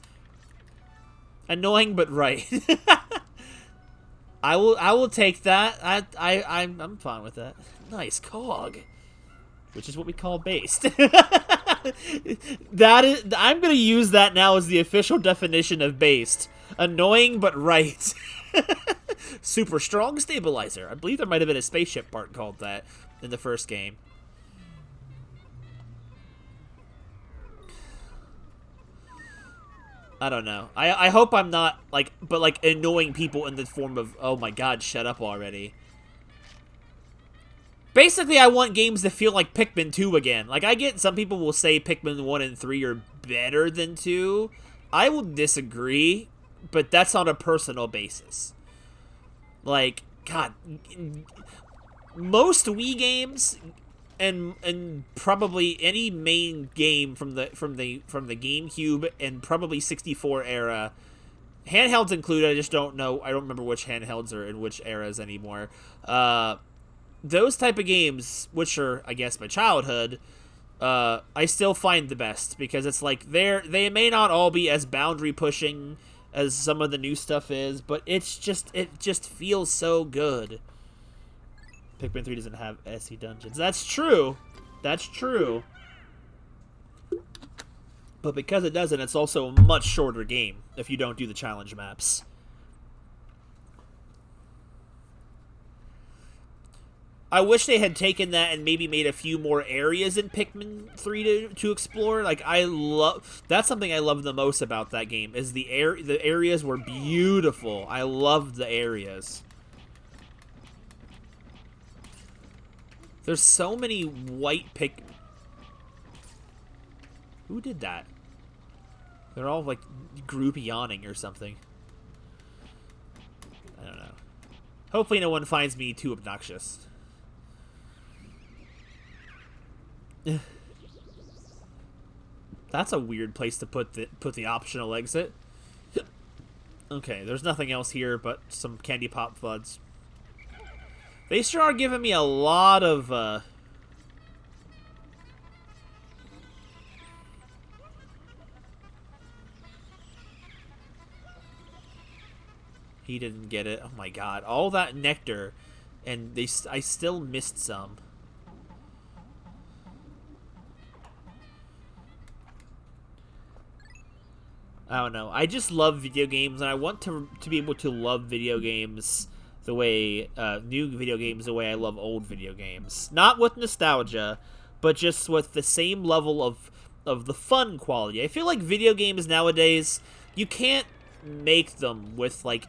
Annoying but right. I will take that. I'm fine with that. Nice cog, which is what we call based. That is, I'm gonna use that now as the official definition of based. Annoying but right. Super strong stabilizer. I believe there might have been a spaceship part called that in the first game. I don't know. I hope I'm not, like, but, like, annoying people in the form of, oh my god, shut up already. Basically, I want games to feel like Pikmin 2 again. Like, I get some people will say Pikmin 1 and 3 are better than 2. I will disagree, but that's on a personal basis. Like, God, most Wii games and probably any main game from the GameCube and probably 64 era, handhelds included. I just don't know. I don't remember which handhelds are in which eras anymore. Those type of games, which are, I guess, my childhood, I still find the best because it's like they may not all be as boundary pushing as some of the new stuff is, but it just feels so good. Pikmin 3 doesn't have SE dungeons. That's true. That's true. But because it doesn't, it's also a much shorter game if you don't do the challenge maps. I wish they had taken that and maybe made a few more areas in Pikmin 3 to explore. Like, that's something I love the most about that game, is the areas were beautiful. I loved the areas. There's so many white Who did that? They're all, like, group yawning or something. I don't know. Hopefully no one finds me too obnoxious. That's a weird place to put the optional exit. Okay, there's nothing else here but some candy pop floods. They sure are giving me a lot of, He didn't get it. Oh my god. All that nectar, and I still missed some. I don't know. I just love video games, and I want to be able to love video games the way, new video games the way I love old video games. Not with nostalgia, but just with the same level of the fun quality. I feel like video games nowadays, you can't make them with, like,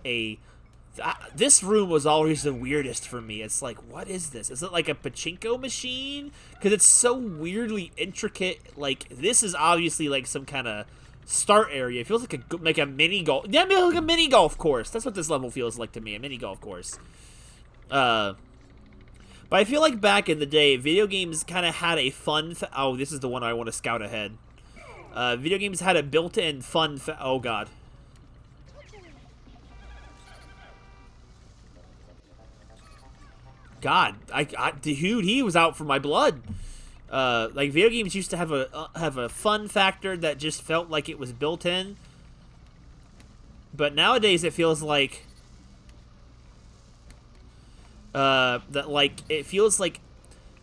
this room was always the weirdest for me. It's like, what is this? Is it like a pachinko machine? Because it's so weirdly intricate. Like, this is obviously like some kind of start area. It feels like a mini golf. Yeah, I mean, like a mini golf course. That's what this level feels like to me, a mini golf course. But I feel like back in the day, video games kind of had a fun. Oh, this is the one I want to scout ahead. Video games had a built-in fun. Oh god. God, dude, he was out for my blood. Like, video games used to have a fun factor that just felt like it was built in. But nowadays it feels like it feels like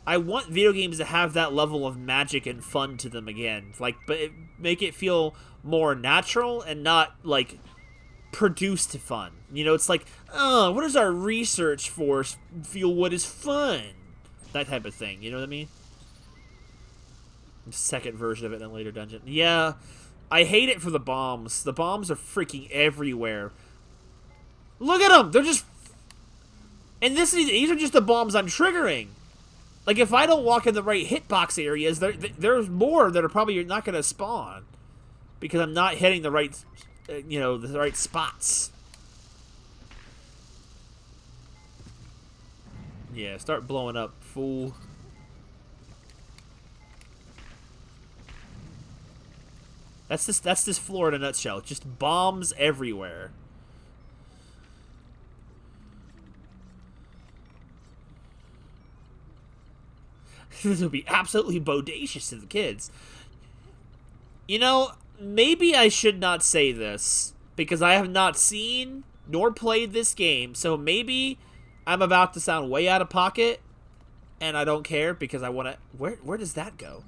I want video games to have that level of magic and fun to them again. Like, but make it feel more natural and not like produced fun. You know, it's like, oh, what does our research force feel what is fun? That type of thing, you know what I mean? Second version of it in a later dungeon. Yeah, I hate it for the bombs. The bombs are freaking everywhere. Look at them! They're just... And these are just the bombs I'm triggering. Like, if I don't walk in the right hitbox areas, there's more that are probably not going to spawn. Because I'm not hitting the right the right spots. Yeah, start blowing up, fool. That's this floor in a nutshell. Just bombs everywhere. This would be absolutely bodacious to the kids. Maybe I should not say this because I have not seen nor played this game, so maybe I'm about to sound way out of pocket, and I don't care because I want to... Where does that go?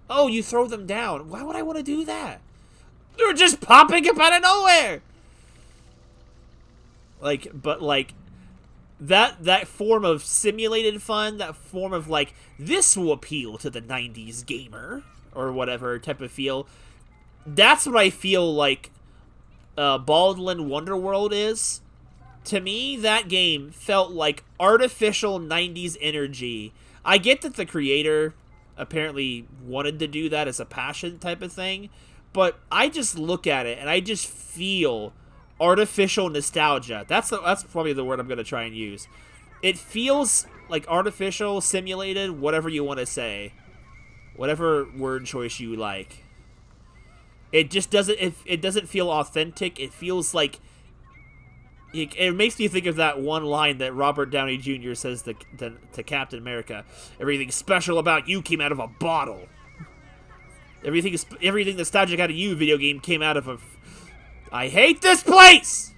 Oh, you throw them down. Why would I want to do that? They're just popping up out of nowhere! That form of simulated fun, that form of, this will appeal to the 90s gamer, or whatever type of feel, that's what I feel like Baldwin Wonderworld is. To me, that game felt like artificial 90s energy. I get that the creator apparently wanted to do that as a passion type of thing, but I just look at it and I just feel artificial nostalgia. That's probably the word I'm going to try and use. It feels like artificial, simulated, whatever you want to say. Whatever word choice you like. It just doesn't it doesn't feel authentic. It feels like it makes me think of that one line that Robert Downey Jr. says to Captain America. Everything special about you came out of a bottle. Everything nostalgic out of you, video game, came out of a... I hate this place!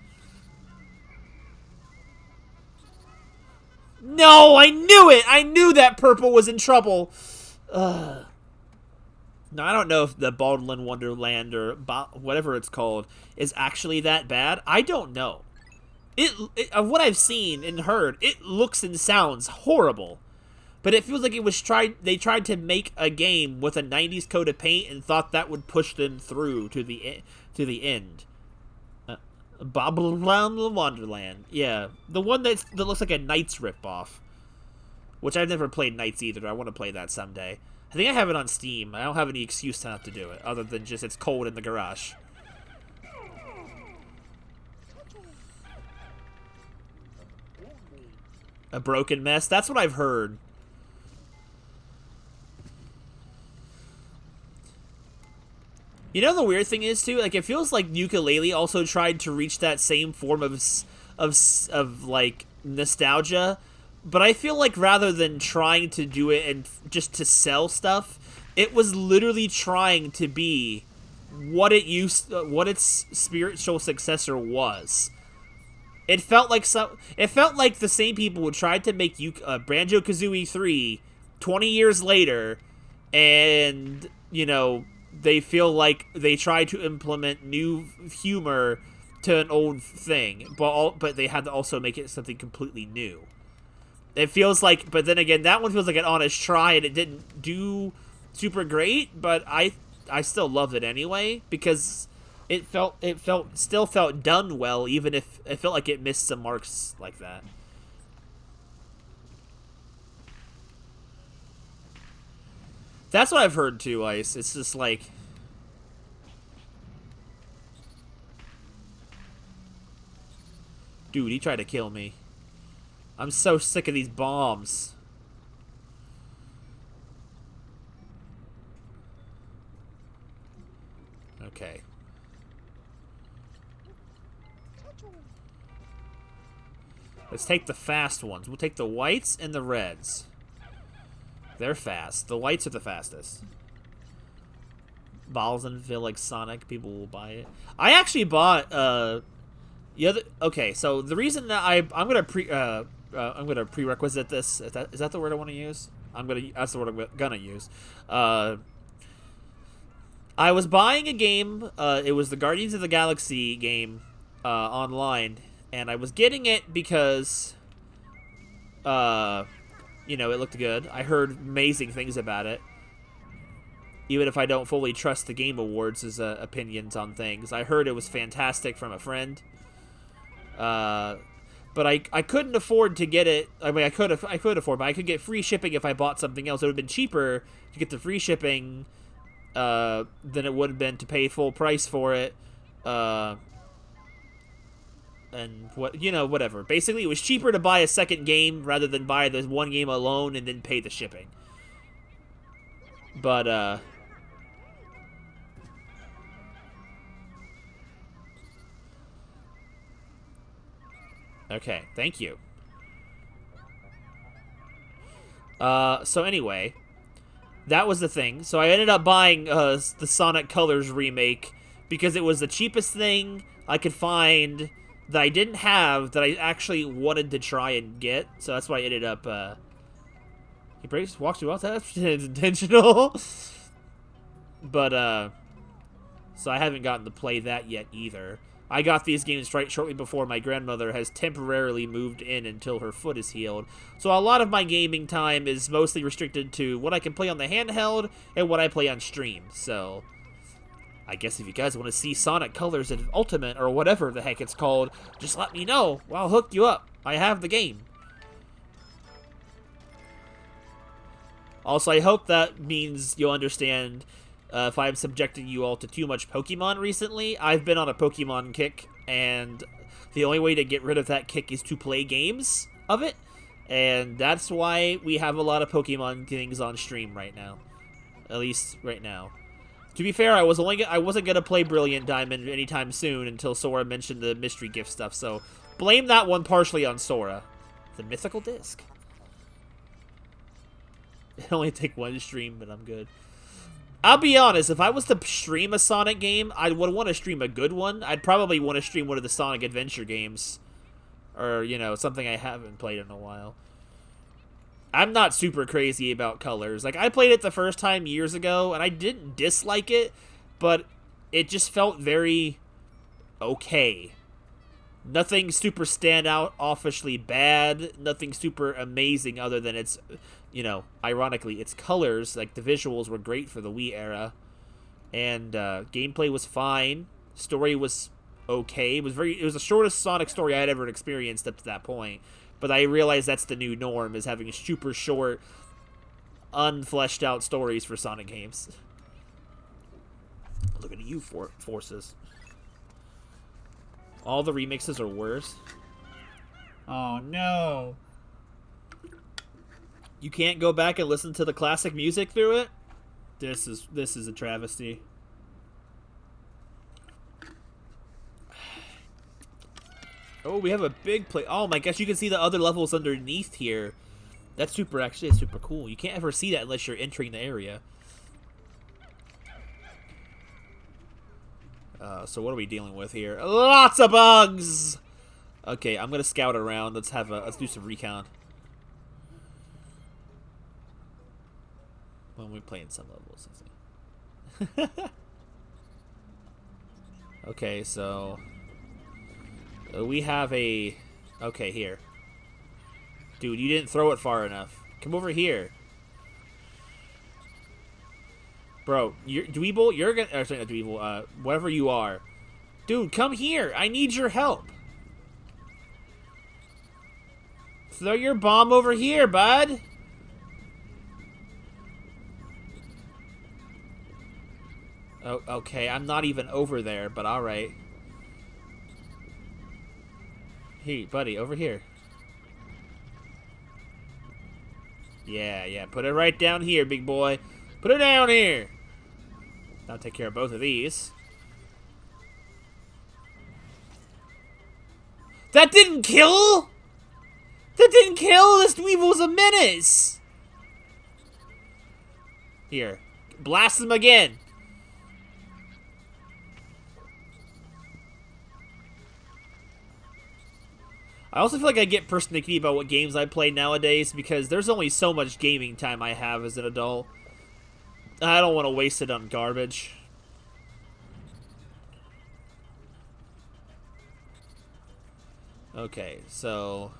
No, I knew it! I knew that purple was in trouble! Ugh. Now, I don't know if the Baldwin Wonderland or whatever it's called is actually that bad. I don't know. Of what I've seen and heard, it looks and sounds horrible. But it feels like they tried to make a game with a 90s coat of paint and thought that would push them through to the end. Baldwin Wonderland. Yeah. The one that looks like a Knights ripoff. Which I've never played Knights either. I want to play that someday. I think I have it on Steam. I don't have any excuse not to do it, other than just it's cold in the garage. A broken mess? That's what I've heard. You know the weird thing is, too? Like, it feels like Yooka-Laylee also tried to reach that same form of like, nostalgia. But I feel like rather than trying to do it and just to sell stuff, it was literally trying to be what its spiritual successor was. It felt like the same people who tried to make Banjo-Kazooie 3 20 years later, and they feel like they tried to implement new humor to an old thing, but they had to also make it something completely new. It feels like, but then again, that one feels like an honest try, and it didn't do super great, but I still loved it anyway, because it still felt done well, even if it felt like it missed some marks like that. That's what I've heard too, Ice. It's just like... Dude, he tried to kill me. I'm so sick of these bombs. Okay. Let's take the fast ones. We'll take the whites and the reds. They're fast. The whites are the fastest. Balsonville, like Sonic, people will buy it. I actually bought okay, so the reason that I'm gonna prerequisite this. Is that the word I want to use? That's the word I'm gonna use. I was buying a game. It was the Guardians of the Galaxy game online, and I was getting it because it looked good. I heard amazing things about it. Even if I don't fully trust the Game Awards' opinions on things, I heard it was fantastic from a friend. But I couldn't afford to get it. I mean, I could afford, but I could get free shipping if I bought something else. It would have been cheaper to get the free shipping than it would have been to pay full price for it Uh, and whatever. Basically, it was cheaper to buy a second game rather than buy the one game alone and then pay the shipping. But, okay, thank you. So anyway, that was the thing. So I ended up buying, the Sonic Colors remake because it was the cheapest thing I could find that I didn't have that I actually wanted to try and get. So that's why I ended up, he breaks, walks through all that. It's intentional. But, so I haven't gotten to play that yet either. I got these games right shortly before my grandmother has temporarily moved in until her foot is healed. So a lot of my gaming time is mostly restricted to what I can play on the handheld and what I play on stream. So I guess if you guys want to see Sonic Colors and Ultimate or whatever the heck it's called, just let me know. I'll hook you up. I have the game. Also, I hope that means you'll understand if I'm subjecting you all to too much Pokemon recently. I've been on a Pokemon kick, and the only way to get rid of that kick is to play games of it. And that's why we have a lot of Pokemon things on stream right now. At least right now. To be fair, I wasn't gonna play Brilliant Diamond anytime soon until Sora mentioned the mystery gift stuff, so blame that one partially on Sora. The mythical disc. It only take one stream, but I'm good. I'll be honest, if I was to stream a Sonic game, I would want to stream a good one. I'd probably want to stream one of the Sonic Adventure games. Or, something I haven't played in a while. I'm not super crazy about Colors. Like, I played it the first time years ago, and I didn't dislike it, but it just felt very okay. Nothing super standout, offishly bad. Nothing super amazing other than its, ironically, its colors. Like, the visuals were great for the Wii era. And gameplay was fine. Story was okay. It was the shortest Sonic story I had ever experienced up to that point. But I realized that's the new norm, is having super short, unfleshed out stories for Sonic games. Look at you, Forces. All the remixes are worse. Oh no. You can't go back and listen to the classic music through it? This is a travesty. Oh, we have a big play. Oh my gosh, you can see the other levels underneath here. That's super cool. You can't ever see that unless you're entering the area. So what are we dealing with here? Lots of bugs! Okay, I'm gonna scout around. Let's do some recon. When we're playing some levels, I think. Okay, so we have a... Okay, here. Dude, you didn't throw it far enough. Come over here. Bro, Dweeble, you're gonna... Or, sorry, not Dweeble, whatever you are. Dude, come here. I need your help. Throw your bomb over here, bud. Oh, okay, I'm not even over there, but alright. Hey, buddy, over here. Yeah, put it right down here, big boy. Put it down here. I'll take care of both of these. That didn't kill? That didn't kill? This Dweeble was a menace. Here, blast him again. I also feel like I get persnickety about what games I play nowadays because there's only so much gaming time I have as an adult. I don't want to waste it on garbage. Okay, so...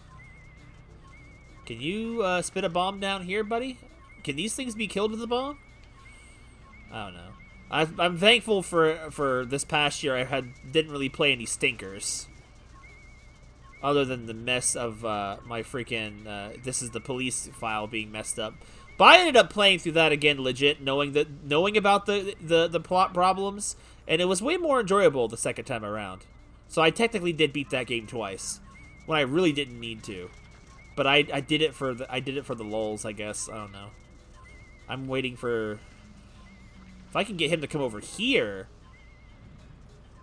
Can you spit a bomb down here, buddy? Can these things be killed with a bomb? I don't know. I'm thankful for this past year I didn't really play any stinkers. Other than the mess of my freaking This Is the Police file being messed up. But I ended up playing through that again legit, knowing about the plot problems, and it was way more enjoyable the second time around. So I technically did beat that game twice, when I really didn't need to. But I did it for the lulz, I guess. I don't know. I'm waiting for... If I can get him to come over here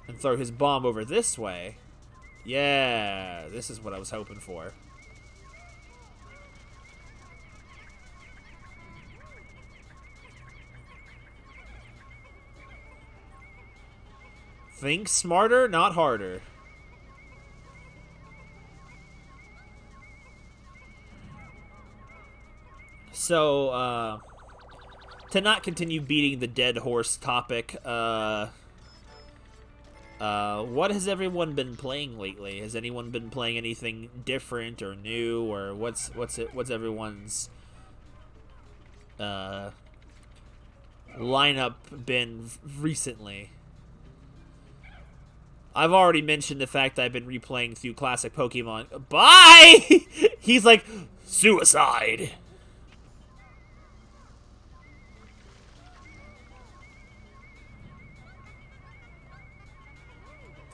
and throw his bomb over this way. Yeah, this is what I was hoping for. Think smarter, not harder. So, to not continue beating the dead horse topic, what has everyone been playing lately? Has anyone been playing anything different or new, or what's everyone's lineup been recently? I've already mentioned the fact that I've been replaying through classic Pokemon. Bye! He's like, suicide.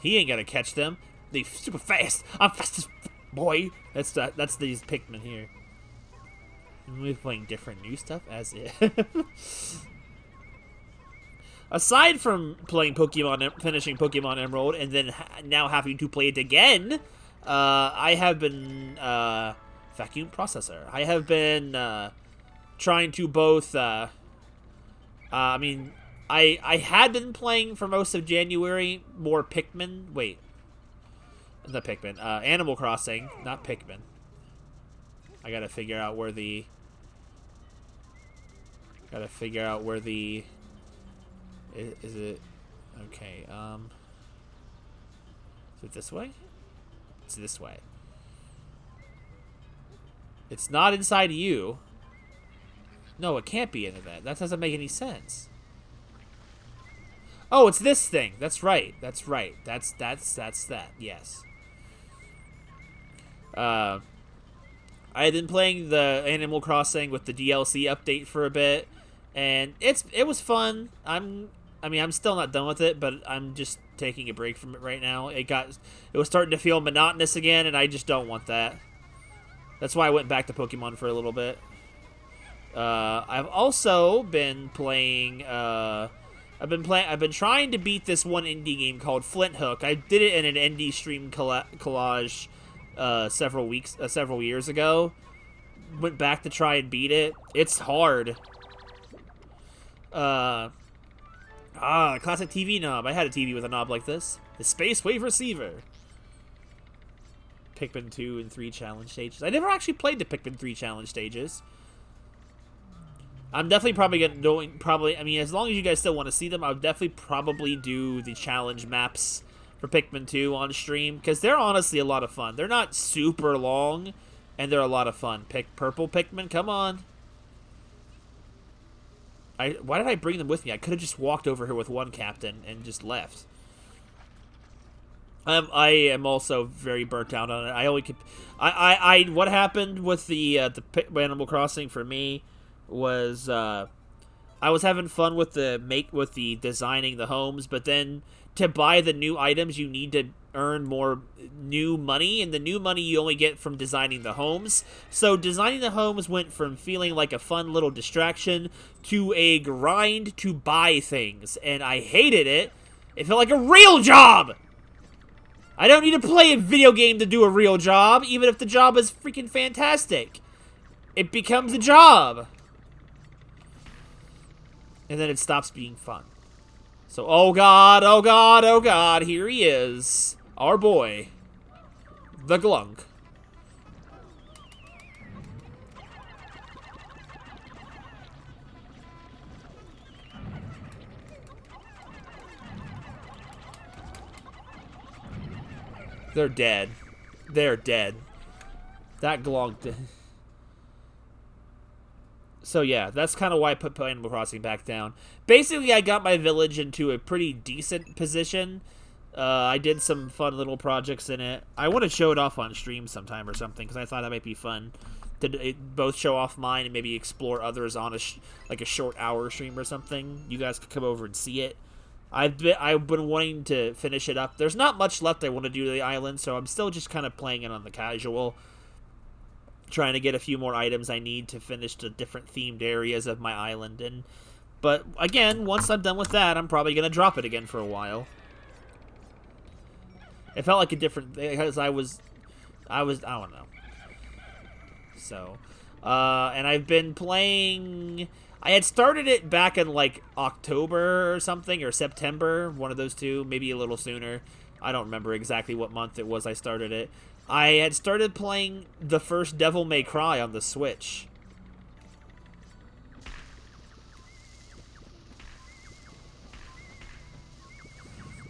He ain't gonna catch them. They super fast. I'm fast as boy. That's these Pikmin here. We're playing different new stuff as it. Aside from playing Pokemon, finishing Pokemon Emerald, and then now having to play it again, I have been vacuum processor. I have been trying to both. I mean. I had been playing for most of January more Pikmin. Wait. Not Pikmin. Animal Crossing, not Pikmin. I gotta figure out where the... Is it... Okay, Is it this way? It's this way. It's not inside of you. No, it can't be into that. That doesn't make any sense. Oh, it's this thing. That's right. That's right. That's that. Yes. I had been playing the Animal Crossing with the DLC update for a bit, and it was fun. I'm still not done with it, but I'm just taking a break from it right now. It was starting to feel monotonous again, and I just don't want that. That's why I went back to Pokemon for a little bit. I've also been playing. I've been trying to beat this one indie game called Flint Hook. I did it in an indie stream collage several years ago. Went back to try and beat it. It's hard. Classic TV knob. I had a TV with a knob like this. The Space Wave Receiver. Pikmin 2 and 3 challenge stages. I never actually played the Pikmin 3 challenge stages. I'm definitely probably I mean, as long as you guys still want to see them, I'll definitely probably do the challenge maps for Pikmin 2 on stream, because they're honestly a lot of fun. They're not super long, and they're a lot of fun. Purple Pikmin, come on. Why did I bring them with me? I could have just walked over here with one captain and just left. I am also very burnt out on it. What happened with the Animal Crossing for me was I was having fun with the designing the homes, but then to buy the new items you need to earn more new money, and the new money you only get from designing the homes. So designing the homes went from feeling like a fun little distraction to a grind to buy things, and I hated it. It felt like a real job. I don't need to play a video game to do a real job, even if the job is freaking fantastic. It becomes a job. And then it stops being fun. So, oh god, oh god, oh god, here he is. Our boy. The Glunk. They're dead. They're dead. That Glunk did. So yeah, that's kind of why I put Animal Crossing back down. Basically, I got my village into a pretty decent position. I did some fun little projects in it. I want to show it off on stream sometime or something, because I thought that might be fun to both show off mine and maybe explore others on like a short hour stream or something. You guys could come over and see it. I've been wanting to finish it up. There's not much left I want to do to the island, so I'm still just kind of playing it on the casual, trying to get a few more items I need to finish the different themed areas of my island. But again, once I'm done with that, I'm probably gonna drop it again for a while. It felt like a different, because I don't know. So, and I've been playing. I had started it back in like October or something, or September, one of those two, maybe a little sooner. I don't remember exactly what month it was I started it. I had started playing the first Devil May Cry on the Switch.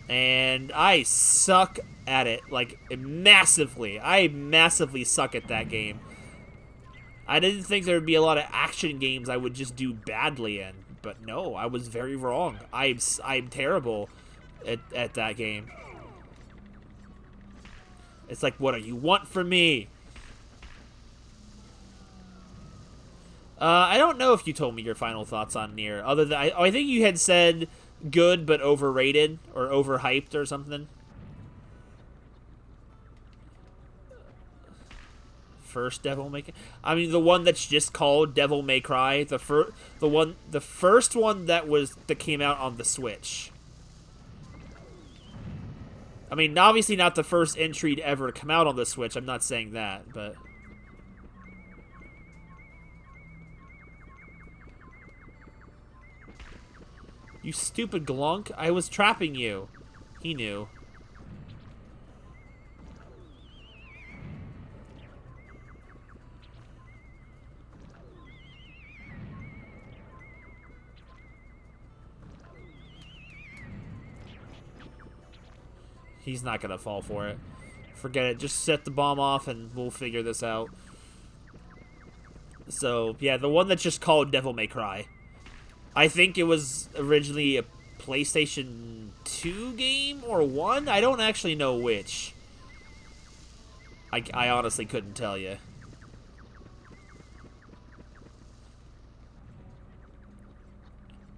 And I suck at it, like, massively. I massively suck at that game. I didn't think there would be a lot of action games I would just do badly in. But no, I was very wrong. I'm terrible at that game. It's like, what do you want from me? I don't know if you told me your final thoughts on Nier. Other than, I think you had said good but overrated or overhyped or something. First Devil May Cry. I mean, the one that's just called Devil May Cry. The first one that came out on the Switch. I mean, obviously not the first entry to ever come out on the Switch. I'm not saying that, but you stupid glunk! I was trapping you. He knew. He's not gonna fall for it. Forget it. Just set the bomb off and we'll figure this out. So, yeah, the one that's just called Devil May Cry. I think it was originally a PlayStation 2 game or 1? I don't actually know which. I honestly couldn't tell you.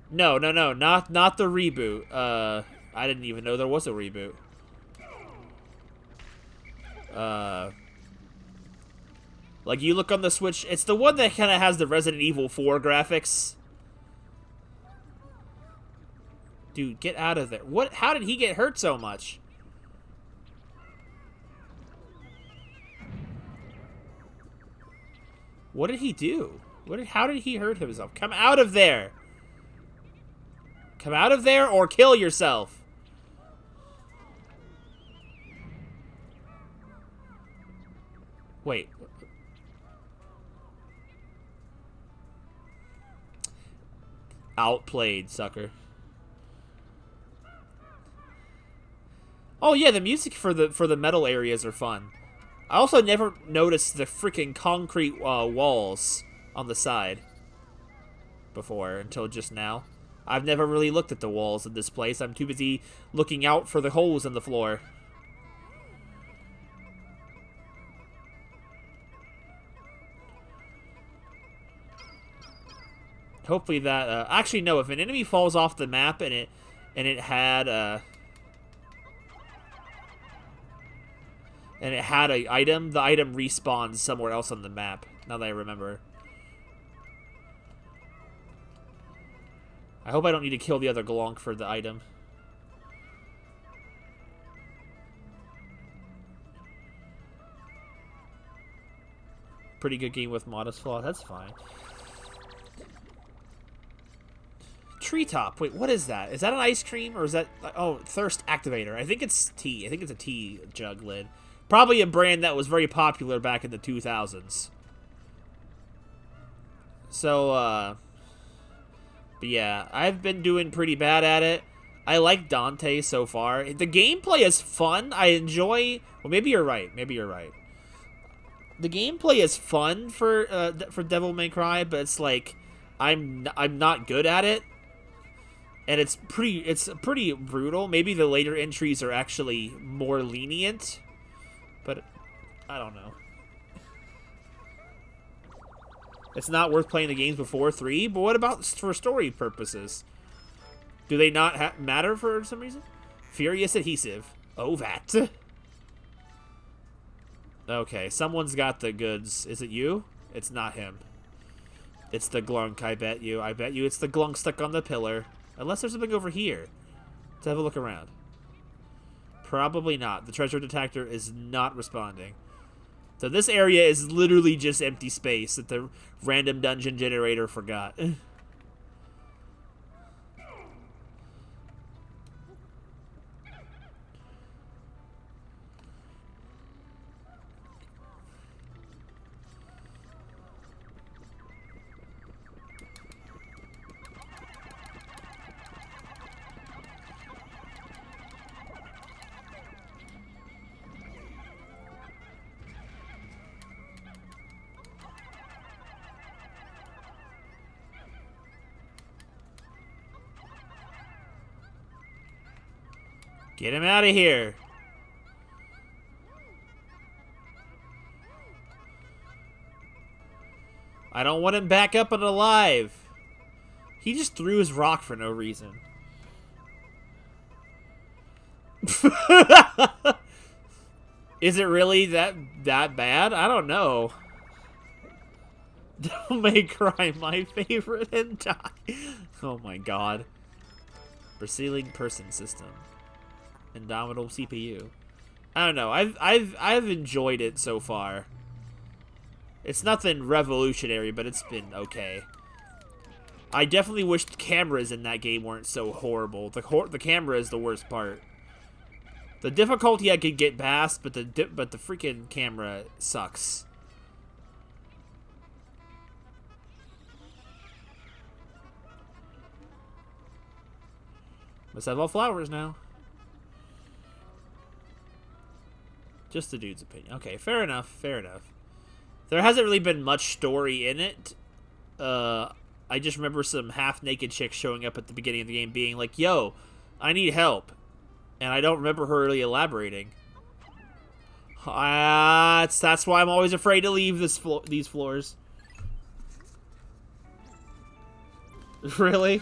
No, not the reboot. I didn't even know there was a reboot. Like, you look on the Switch, it's the one that kind of has the Resident Evil 4 graphics. Dude, get out of there. What? How did he get hurt so much? What did he do? How did he hurt himself? Come out of there! Come out of there or kill yourself! Wait. Outplayed, sucker. Oh yeah, the music for the metal areas are fun. I also never noticed the freaking concrete walls on the side before until just now. I've never really looked at the walls in this place. I'm too busy looking out for the holes in the floor. Hopefully that actually no, if an enemy falls off the map and it had a item, the item respawns somewhere else on the map, now that I remember. I hope I don't need to kill the other glonk for the item. Pretty good game with modest flaws, that's fine. Treetop. Wait, what is that? Is that an ice cream or is that... Oh, thirst activator. I think it's tea. I think it's a tea jug lid. Probably a brand that was very popular back in the 2000s. So, but yeah, I've been doing pretty bad at it. I like Dante so far. The gameplay is fun. I enjoy... Well, maybe you're right. Maybe you're right. The gameplay is fun for Devil May Cry, but it's like... I'm not good at it. And it's pretty brutal. Maybe the later entries are actually more lenient, but I don't know. It's not worth playing the games before 3, but what about for story purposes? Do they not matter for some reason? Furious adhesive. Oh, that. Okay, someone's got the goods. Is it you? It's not him. It's the glunk, I bet you. I bet you it's the glunk stuck on the pillar. Unless there's something over here. Let's have a look around. Probably not. The treasure detector is not responding. So this area is literally just empty space that the random dungeon generator forgot. Get him out of here. I don't want him back up and alive. He just threw his rock for no reason. Is it really that bad? I don't know. Devil May Cry, my favorite hentai. Oh my god. Brazilian person system. Indomitable CPU. I don't know. I've enjoyed it so far. It's nothing revolutionary, but it's been okay. I definitely wish the cameras in that game weren't so horrible. The camera is the worst part. The difficulty I could get past, but the freaking camera sucks. Must have all flowers now. Just the dude's opinion. Okay, fair enough, fair enough. There hasn't really been much story in it. I just remember some half-naked chicks showing up at the beginning of the game being like, yo, I need help. And I don't remember her really elaborating. That's why I'm always afraid to leave these floors. Really?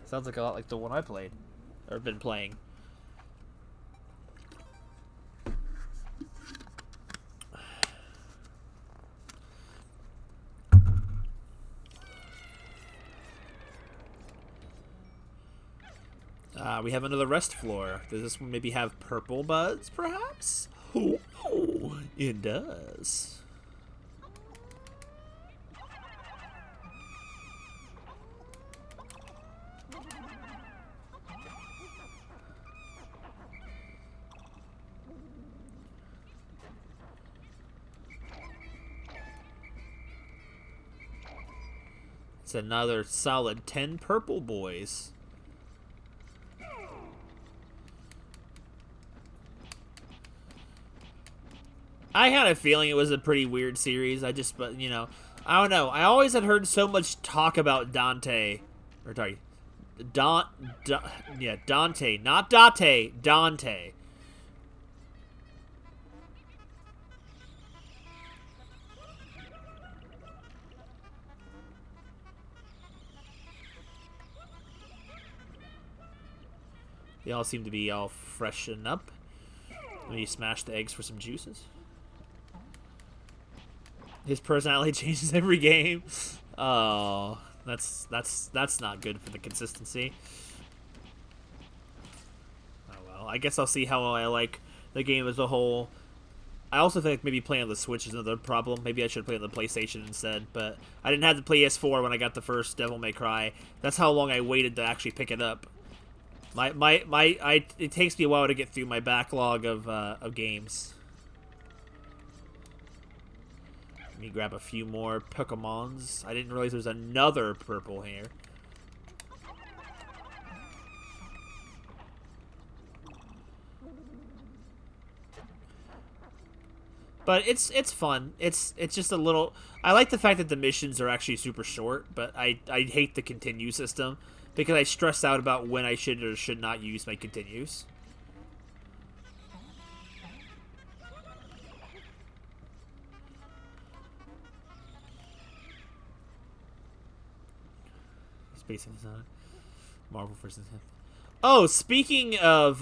Sounds like a lot like the one I played. Or been playing. We have another rest floor. Does this one maybe have purple buds, perhaps? Oh, it does. It's another solid 10 purple boys. I had a feeling it was a pretty weird series. But you know, I don't know. I always had heard so much talk about Dante, or sorry, yeah, Dante, not Date, Dante. They all seem to be all freshen up. Maybe smash the eggs for some juices. His personality changes every game. Oh, that's not good for the consistency. Oh well, I guess I'll see how I like the game as a whole. I also think maybe playing on the Switch is another problem. Maybe I should play on the PlayStation instead. But I didn't have the PS4 when I got the first Devil May Cry. That's how long I waited to actually pick it up. It takes me a while to get through my backlog of games. Let me grab a few more Pokemons. I didn't realize there's another purple here. But it's fun. It's just a little. I like the fact that the missions are actually super short, but I hate the continue system because I stress out about when I should or should not use my continues. Spacing is on. Marvel vs. Oh, speaking of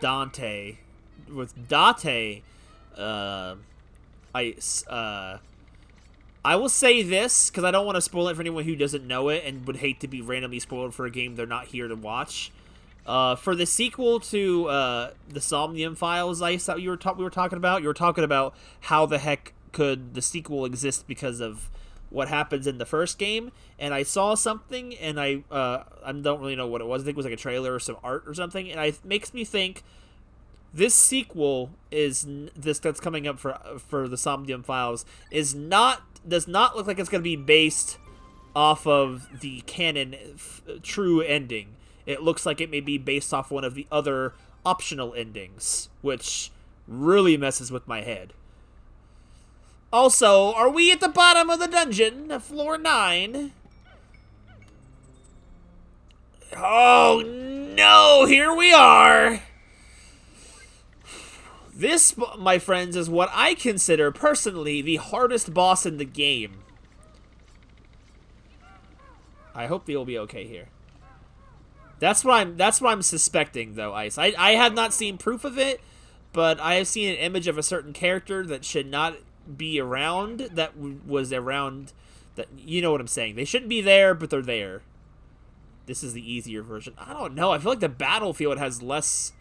Dante, with Date, uh, I I will say this because I don't want to spoil it for anyone who doesn't know it and would hate to be randomly spoiled for a game they're not here to watch. For the sequel to the Somnium Files, Ice, that we were talking about, you were talking about how the heck could the sequel exist because of what happens in the first game, and I saw something, and I don't really know what it was. I think it was like a trailer or some art or something, and it makes me think this sequel that's coming up for the Somnium Files does not look like it's going to be based off of the canon true ending. It looks like it may be based off one of the other optional endings, which really messes with my head. Also, are we at the bottom of the dungeon? Floor 9? Oh, no! Here we are! This, my friends, is what I consider, personally, the hardest boss in the game. I hope they'll be okay here. That's what I'm suspecting, though, Ice. I have not seen proof of it, but I have seen an image of a certain character that should not be around, that was around, that, you know what I'm saying. They shouldn't be there, but they're there. This is the easier version. I don't know. I feel like the battlefield has less...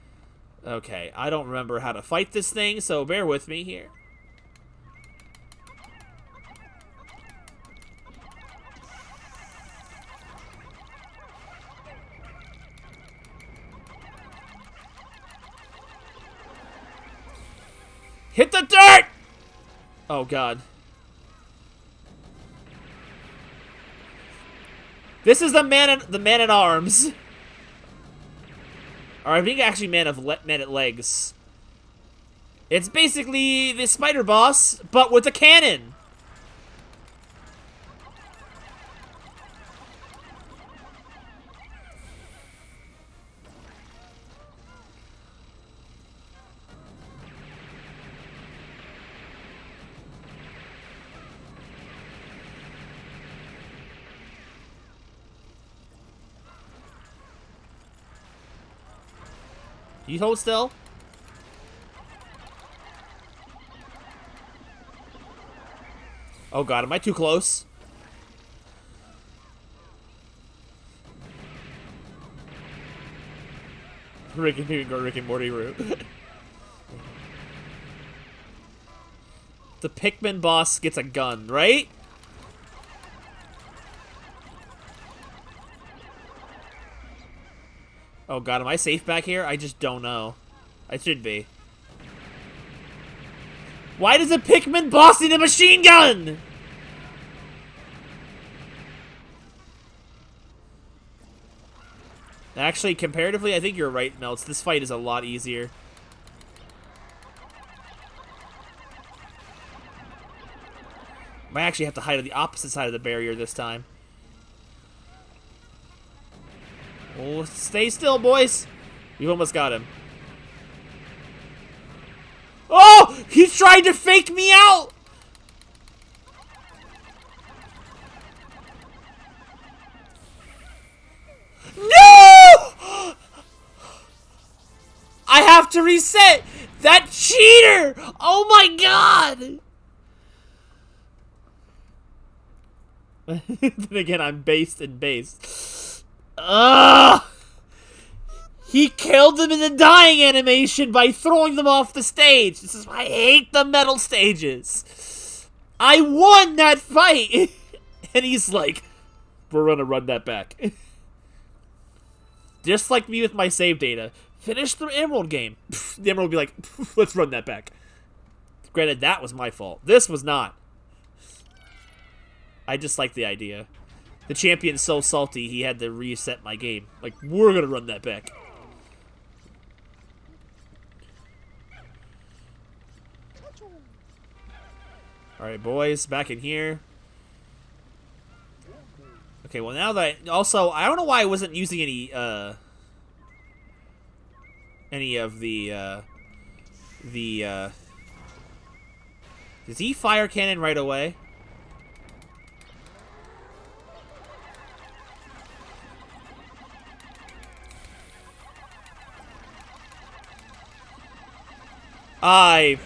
Okay, I don't remember how to fight this thing, so bear with me here. Hit the dirt! Oh, God. This is the man at arms. Or I think actually man at legs. It's basically the spider boss, but with a cannon. You hold still. Oh, God, am I too close? Rick and Morty route. The Pikmin boss gets a gun, right? Oh, God, am I safe back here? I just don't know. I should be. Why does a Pikmin boss need a machine gun? Actually, comparatively, I think you're right, Melts. This fight is a lot easier. Might actually have to hide on the opposite side of the barrier this time. Oh, stay still, boys. We've almost got him. Oh! He's trying to fake me out! No! I have to reset! That cheater! Oh my God! Then again, I'm based and based. Ugh! He killed them in the dying animation by throwing them off the stage. This is why I hate the metal stages. I won that fight! And he's like, we're gonna run that back. Just like me with my save data. Finish the Emerald game. The Emerald will be like, let's run that back. Granted, that was my fault. This was not. I just like the idea. The champion's so salty, he had to reset my game. Like, we're gonna run that back. Alright, boys, back in here. Okay, well now that also, I don't know why I wasn't using any of the does he fire cannon right away? I...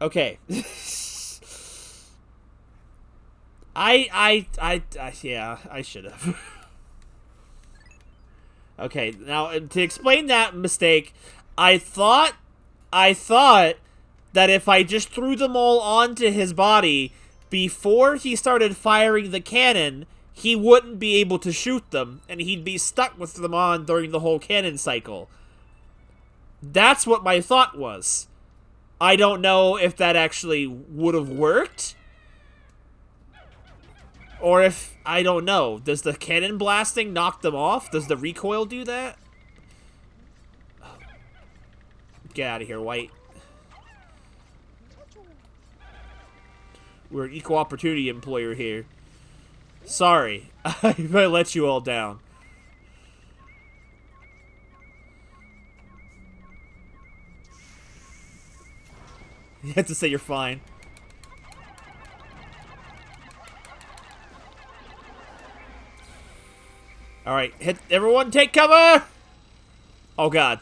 Okay. Yeah, I should have. Okay, now to explain that mistake, I thought that if I just threw them all onto his body before he started firing the cannon, he wouldn't be able to shoot them, and he'd be stuck with them on during the whole cannon cycle. That's what my thought was. I don't know if that actually would have worked. Or if, I don't know. Does the cannon blasting knock them off? Does the recoil do that? Get out of here, White. We're an equal opportunity employer here. Sorry. I let you all down. You have to say you're fine. Alright, hit everyone, take cover! Oh god.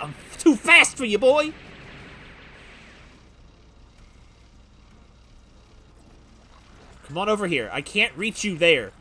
I'm too fast for you, boy! Come on over here. I can't reach you there.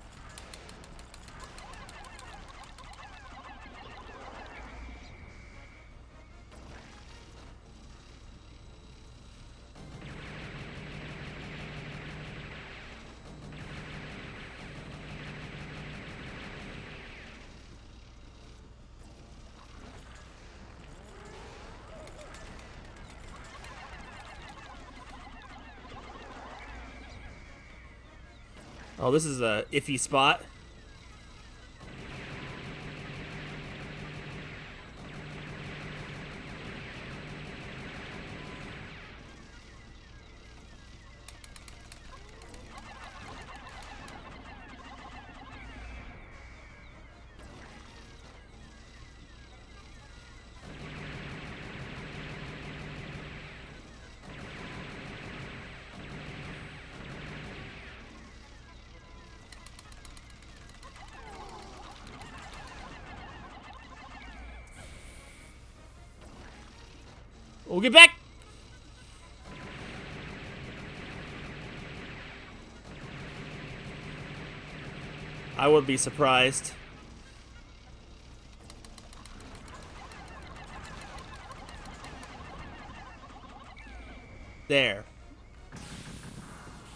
Oh, this is a iffy spot. We'll get back! I would be surprised. There.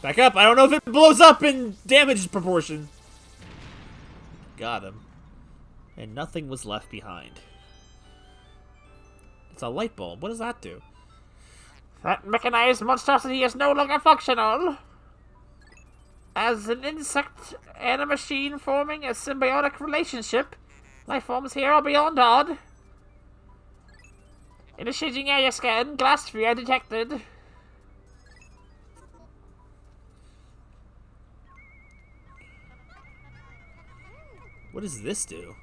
Back up! I don't know if it blows up in damage proportion. Got him. And nothing was left behind. It's a light bulb. What does that do? That mechanized monstrosity is no longer functional. As an insect and a machine forming a symbiotic relationship, life forms here are beyond odd. Initiating area scan, glass sphere detected. What does this do?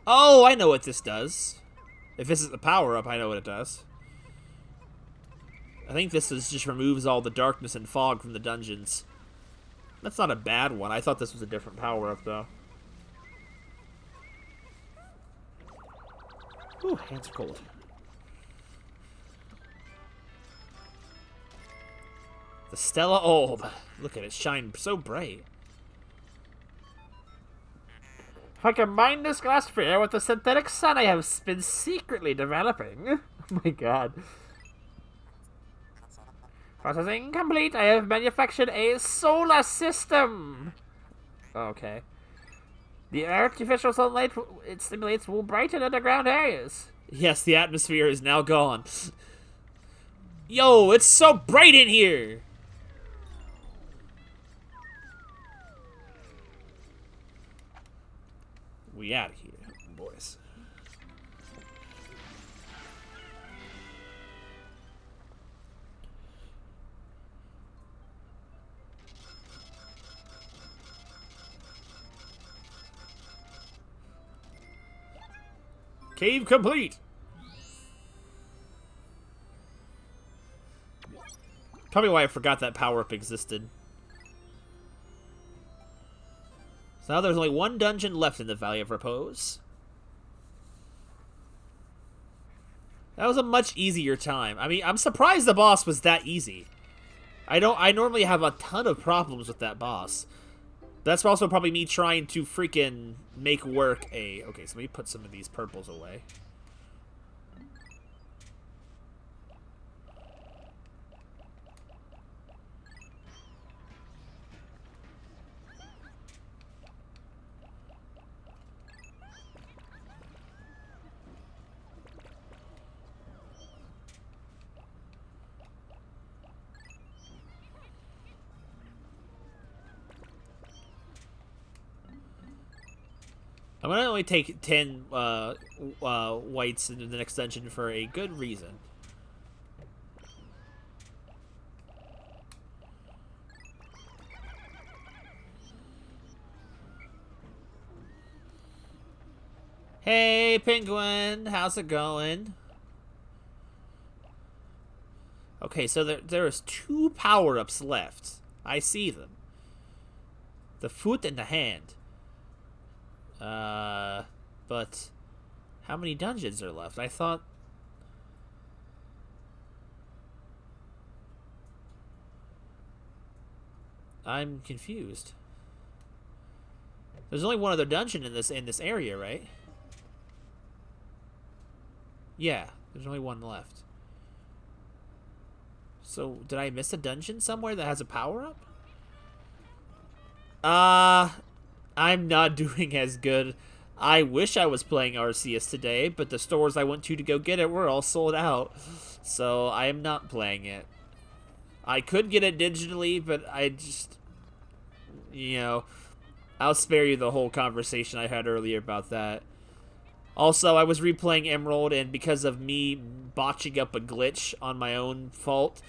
Oh, I know what this does. If this is the power-up, I know what it does. I think this just removes all the darkness and fog from the dungeons. That's not a bad one. I thought this was a different power-up, though. Ooh, hands are cold. The Stella Orb. Look at it shine so bright. If I combine this glass sphere with the synthetic sun I have been secretly developing. Oh my god. Processing complete. I have manufactured a solar system. Okay. The artificial sunlight it stimulates will brighten underground areas. Yes, the atmosphere is now gone. Yo, it's so bright in here. We out of here, boys. Cave complete. Probably why I forgot that power-up existed. So now there's only one dungeon left in the Valley of Repose. That was a much easier time. I mean, I'm surprised the boss was that easy. I normally have a ton of problems with that boss. That's also probably me trying to freaking make work a... Okay, so let me put some of these purples away. I'm gonna only take 10 whites into the next dungeon for a good reason. Hey, Penguin, how's it going? Okay, so there is 2 power-ups left. I see them. The foot and the hand. But how many dungeons are left? I thought... I'm confused. There's only one other dungeon in this area, right? Yeah, there's only one left. So, did I miss a dungeon somewhere that has a power-up? I'm not doing as good. I wish I was playing Arceus today, but the stores I went to go get it were all sold out. So, I am not playing it. I could get it digitally, but I just... You know, I'll spare you the whole conversation I had earlier about that. Also, I was replaying Emerald, and because of me botching up a glitch on my own fault,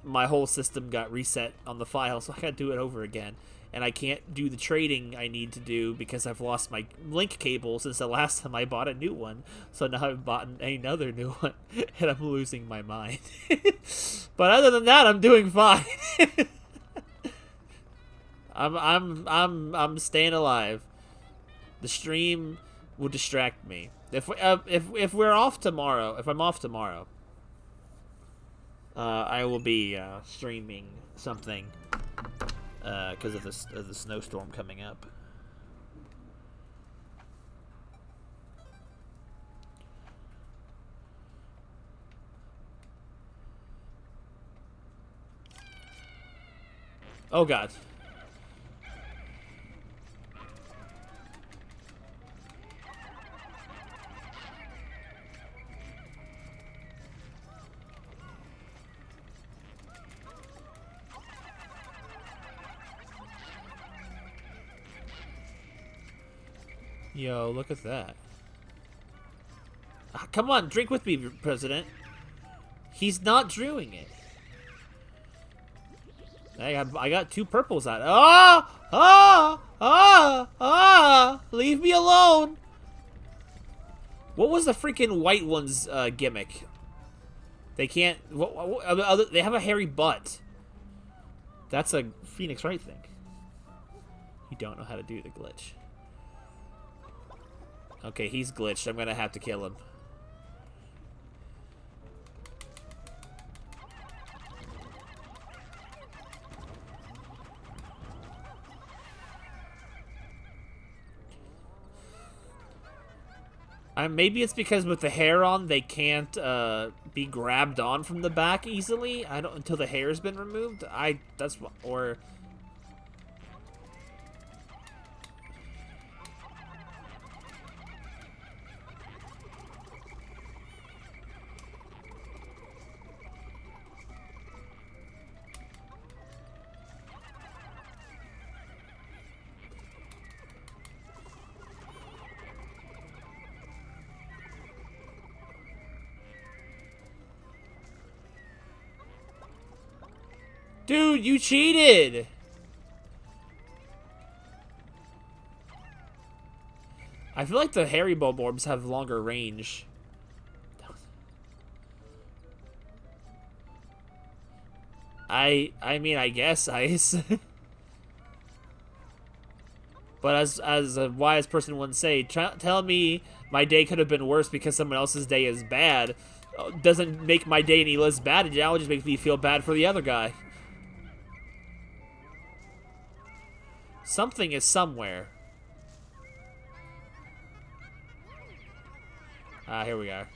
my whole system got reset on the file, so I gotta do it over again. And I can't do the trading I need to do because I've lost my link cable since the last time I bought a new one. So now I've bought another new one, and I'm losing my mind. But other than that, I'm doing fine. I'm staying alive. The stream will distract me. If we're off tomorrow, if I'm off tomorrow, I will be streaming something because of the snowstorm coming up. Oh God. Yo, look at that. Come on, drink with me, President. He's not doing it. I got 2 purples out. Leave me alone. What was the freaking white one's gimmick? They can't... they have a hairy butt. That's a Phoenix Wright thing. You don't know how to do the glitch. Okay, he's glitched. I'm gonna have to kill him. Maybe it's because with the hair on, they can't be grabbed on from the back easily. I don't until the hair's been removed. That's what, or. Dude, you cheated! I feel like the hairy bulb orbs have longer range. I mean, I guess but But as a wise person would say, tell me my day could have been worse because someone else's day is bad doesn't make my day any less bad. It now just makes me feel bad for the other guy. Something is somewhere. Ah, here we are.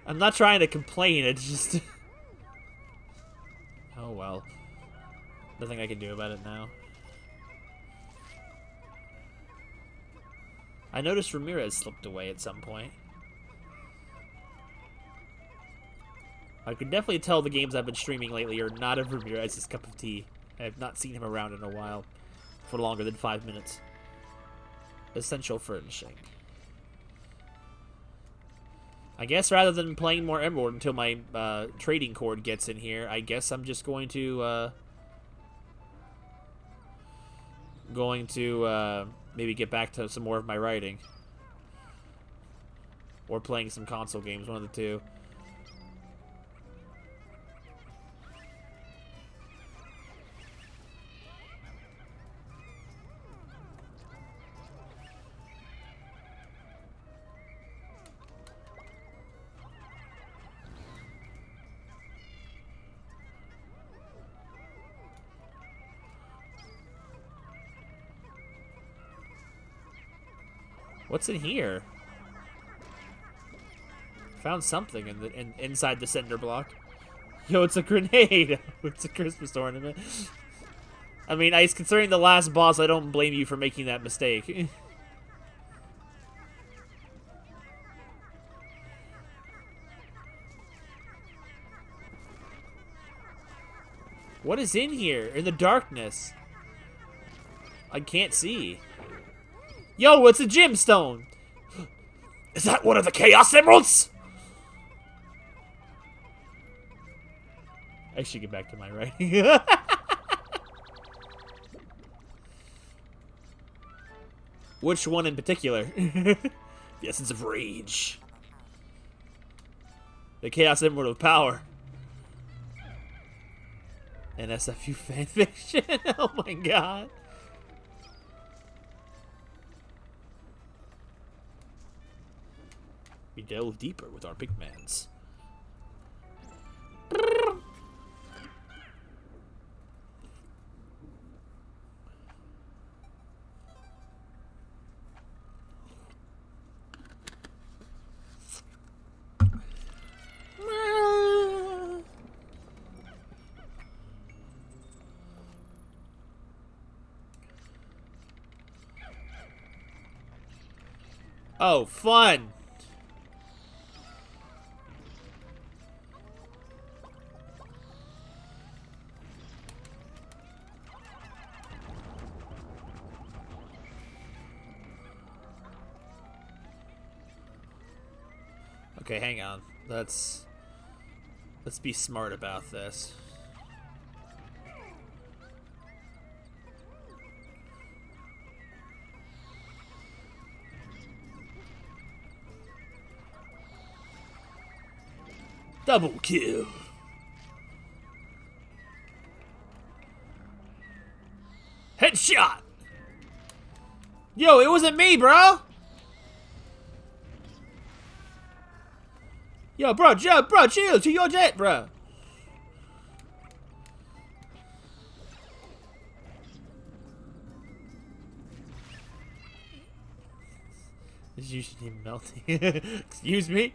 I'm not trying to complain, it's just... Oh well. Nothing I can do about it now. I noticed Ramirez slipped away at some point. I can definitely tell the games I've been streaming lately are not of Ramirez's cup of tea. I have not seen him around in a while. For longer than 5 minutes. Essential furnishing. I guess rather than playing more Emerald until my trading cord gets in here, I guess I'm just going to maybe get back to some more of my writing. Or playing some console games, one of the two. What's in here? Found something inside the cinder block. Yo, it's a grenade. It's a Christmas ornament. I mean, considering the last boss, I don't blame you for making that mistake. What is in here? In the darkness? I can't see. Yo, it's a gemstone! Is that one of the Chaos Emeralds? I should get back to my writing. Which one in particular? The essence of rage. The Chaos Emerald of power. An SFU fanfiction? Oh my god. We delve deeper with our Pikmins. Oh, fun! Okay, hang on. Let's be smart about this. Double kill. Headshot. Yo, it wasn't me, bro. Yo, bro, chill, to your jet, bro. This usually melting. Excuse me?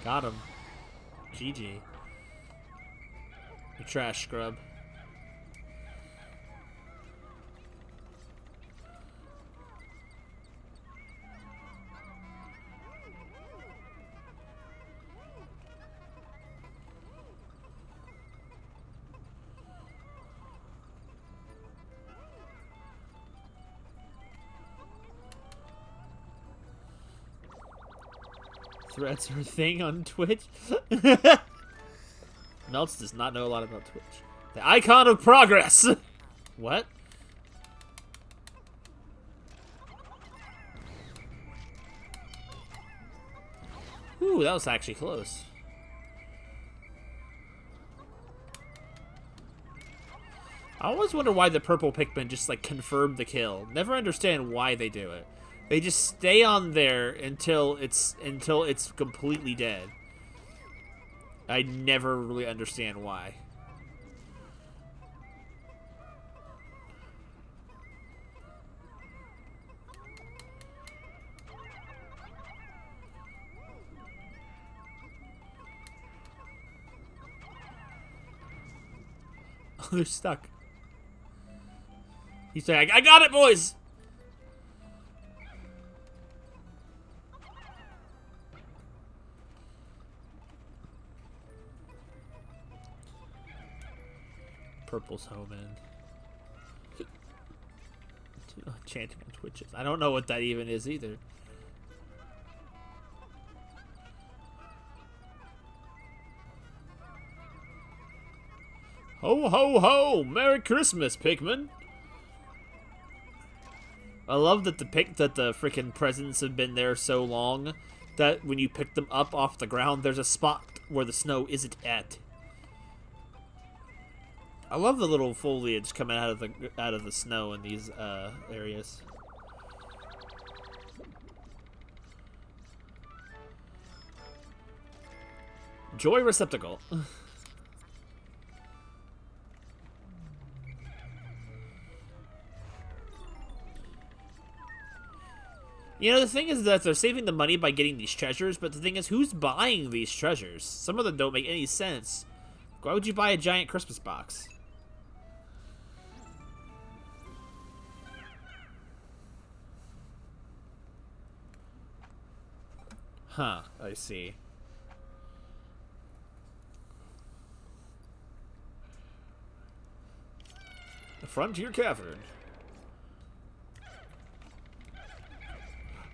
Got him. GG. You trash scrub. threads are a thing on Twitch. Melts does not know a lot about Twitch. The icon of progress! What? Ooh, that was actually close. I always wonder why the purple Pikmin just, like, confirmed the kill. Never understand why they do it. They just stay on there until it's completely dead. I never really understand why. Oh, they're stuck. He's saying, I got it, boys! Purple's home in. Chanting on Twitches. I don't know what that even is either. Ho ho ho! Merry Christmas, Pikmin! I love that the freaking presents have been there so long that when you pick them up off the ground, there's a spot where the snow isn't at. I love the little foliage coming out of the snow in these areas. Joy receptacle. You know, the thing is that they're saving the money by getting these treasures, but the thing is, who's buying these treasures? Some of them don't make any sense. Why would you buy a giant Christmas box? Huh, I see. The Frontier Cavern.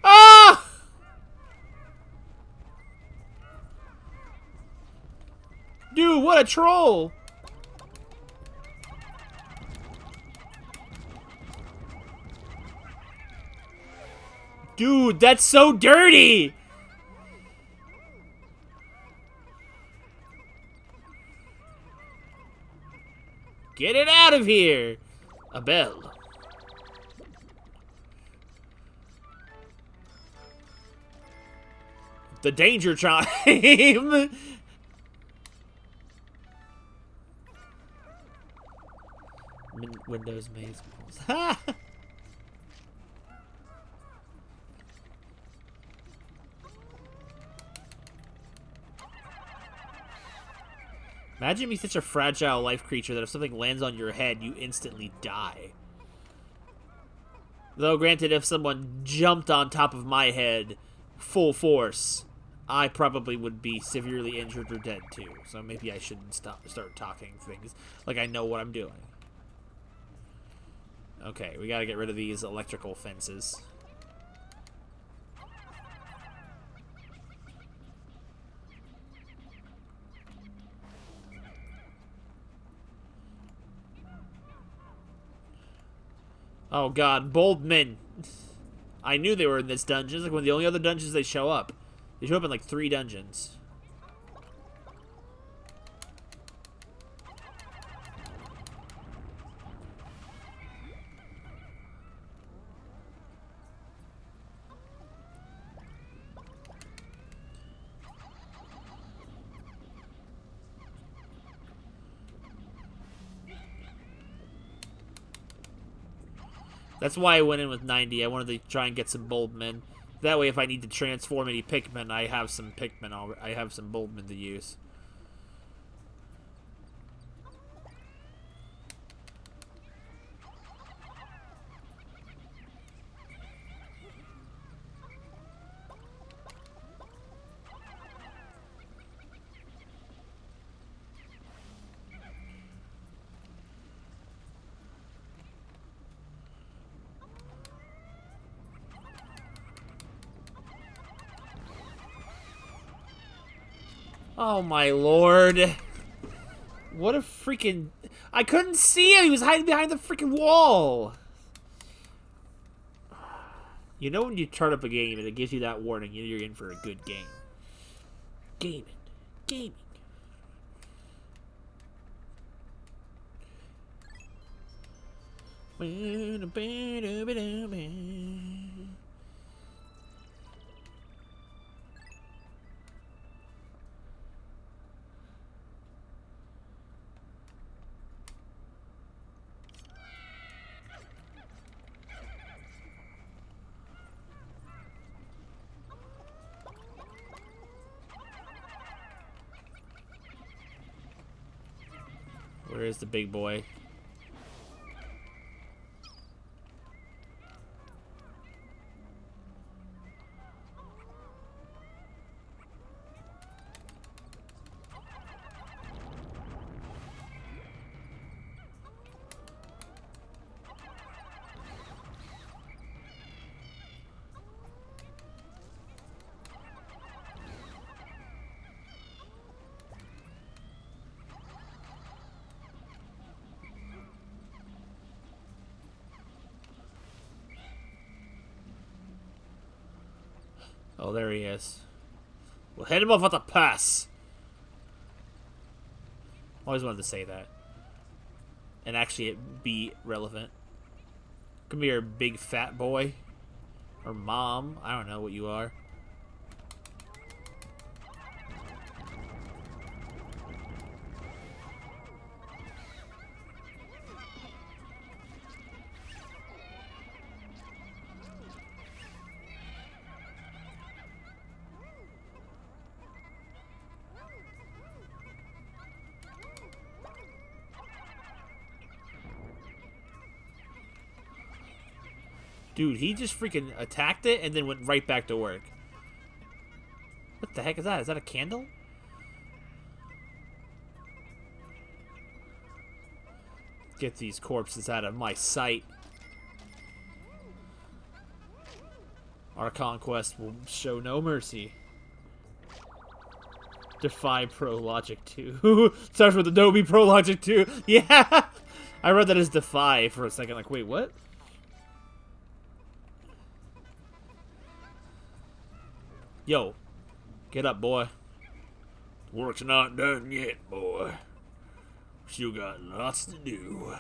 Ah! Dude, what a troll! Dude, that's so dirty! Get it out of here! A bell. The danger chime! Windows maze balls. Imagine being such a fragile life creature that if something lands on your head, you instantly die. Though, granted, if someone jumped on top of my head full force, I probably would be severely injured or dead too. So maybe I shouldn't start talking things like I know what I'm doing. Okay, we gotta get rid of these electrical fences. Oh god, bold men. I knew they were in this dungeon. It's like one of the only other dungeons they show up. They show up in like 3 dungeons. That's why I went in with 90. I wanted to try and get some Boldmen. That way, if I need to transform any Pikmin, I have some Pikmin. I have some Boldmen to use. Oh my lord. What a freaking... I couldn't see him! He was hiding behind the freaking wall! You know when you start up a game and it gives you that warning, you know you're in for a good game. Gaming. Gaming. Where is the big boy? Oh, there he is. We'll hit him off with a pass. Always wanted to say that. And actually it be relevant. Come here, big fat boy. Or mom. I don't know what you are. Dude, he just freaking attacked it and then went right back to work. What the heck is that? Is that a candle? Get these corpses out of my sight. Our conquest will show no mercy. Defy Pro Logic 2. Starts with Adobe Pro Logic 2. Yeah! I read that as Defy for a second. Like, wait, what? Yo, get up, boy. Work's not done yet, boy. Still got lots to do.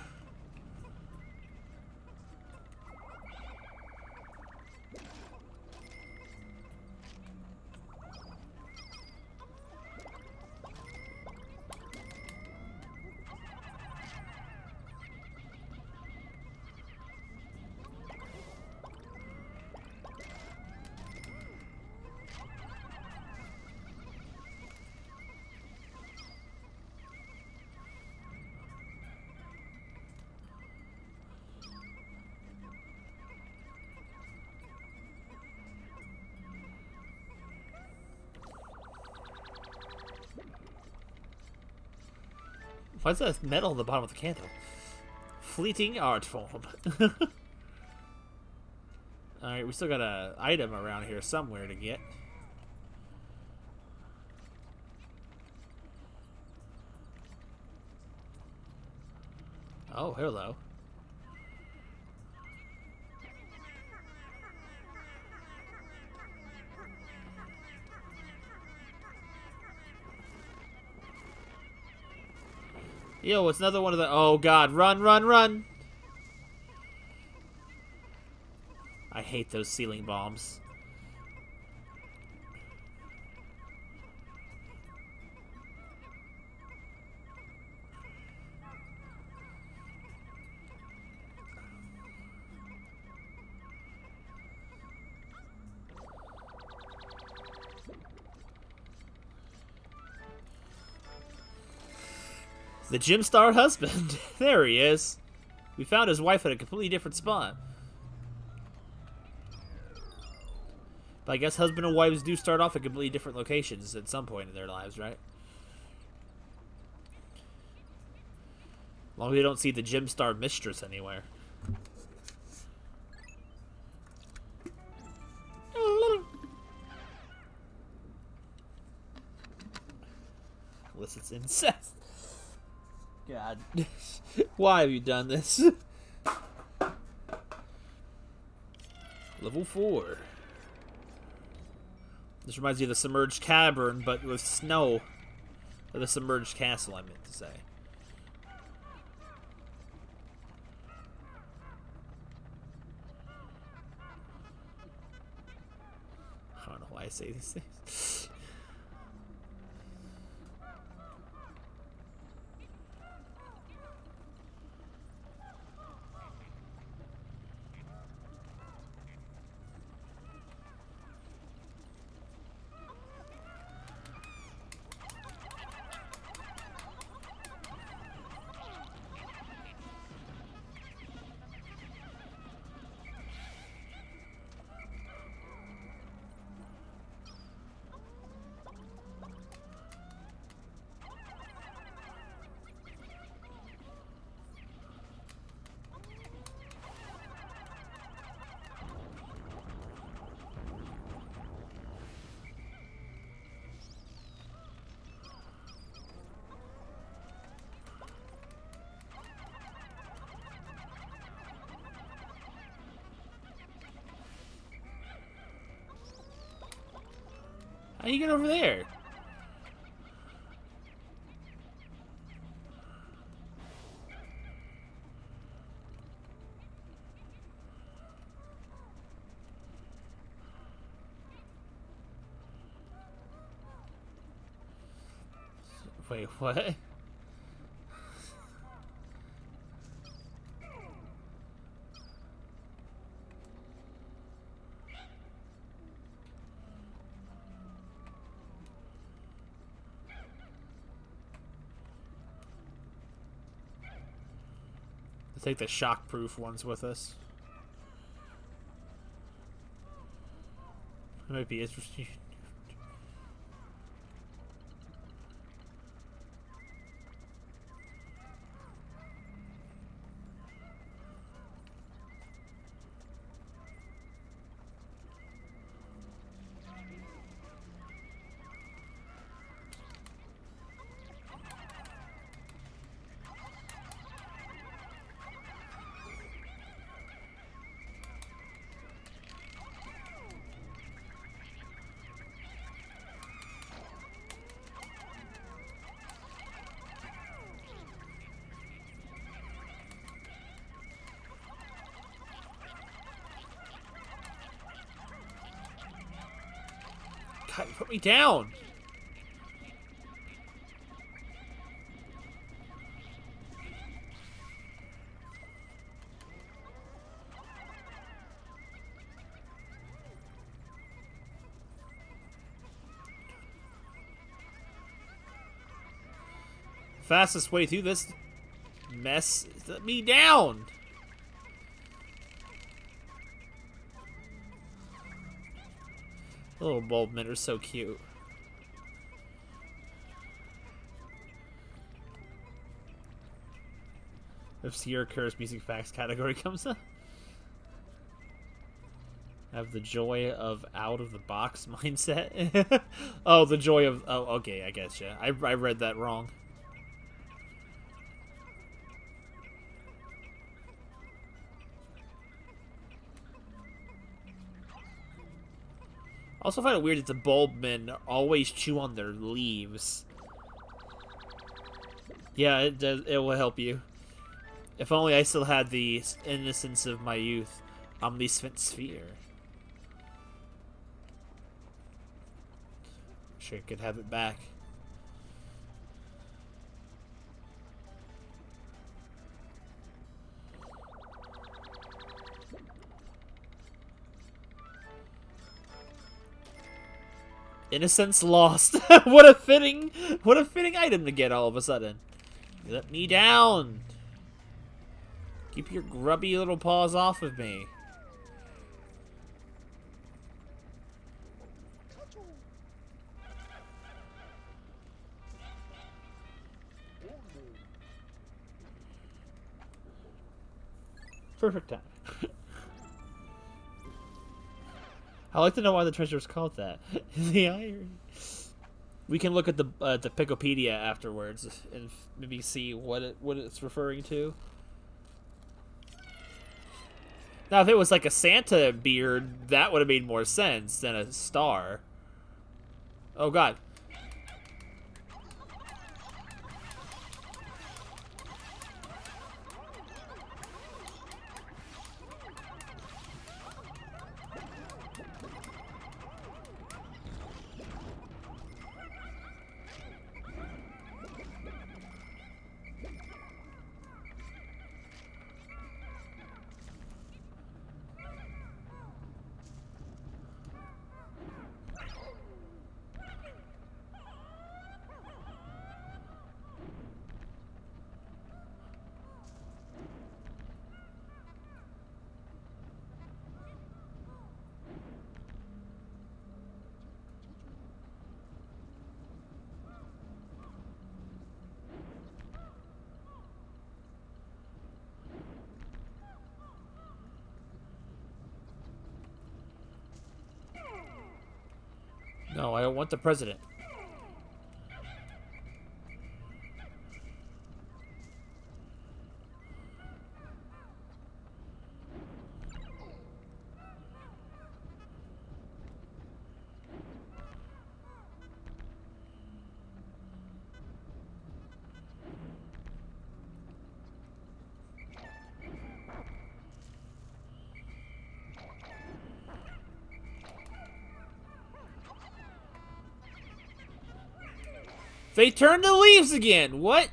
Why's that metal at the bottom of the candle? Fleeting art form. Alright, we still got an item around here somewhere to get. Oh, hello. Yo, it's another one of the... Oh, God. Run, run, run! I hate those ceiling bombs. The gym star husband. There he is. We found his wife at a completely different spot. But I guess husband and wives do start off at completely different locations at some point in their lives, right? As long as we don't see the gym star mistress anywhere. elicits incest. God. Why have you done this? Level 4. This reminds me of the submerged cavern, but with snow. Or the submerged castle, I meant to say. I don't know why I say these things. How do you get over there? Wait, what? Let's take the shock-proof ones with us. It might be interesting. God, put me down! Fastest way through this mess is let me down! Little bulb men are so cute. If Sierra Kerr's music facts category comes up. I have the joy of out of the box mindset. Oh, the joy of. Oh, okay, I guess, yeah. I read that wrong. I also find it weird that the bulb men always chew on their leaves. Yeah, it does. It will help you. If only I still had the innocence of my youth. Omniscient sphere. Sure, could have it back. Innocence lost. What a fitting item to get all of a sudden. Let me down. Keep your grubby little paws off of me. Perfect time. I'd like to know why the treasure is called that. The irony. We can look at the Picopedia afterwards and maybe see what it's referring to. Now, if it was like a Santa beard, that would have made more sense than a star. Oh God. No, I don't want the president. They turned the leaves again. What?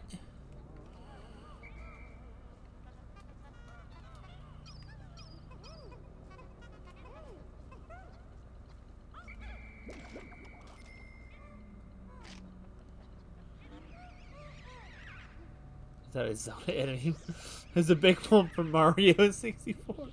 That is not an enemy. There's a big one from Mario 64.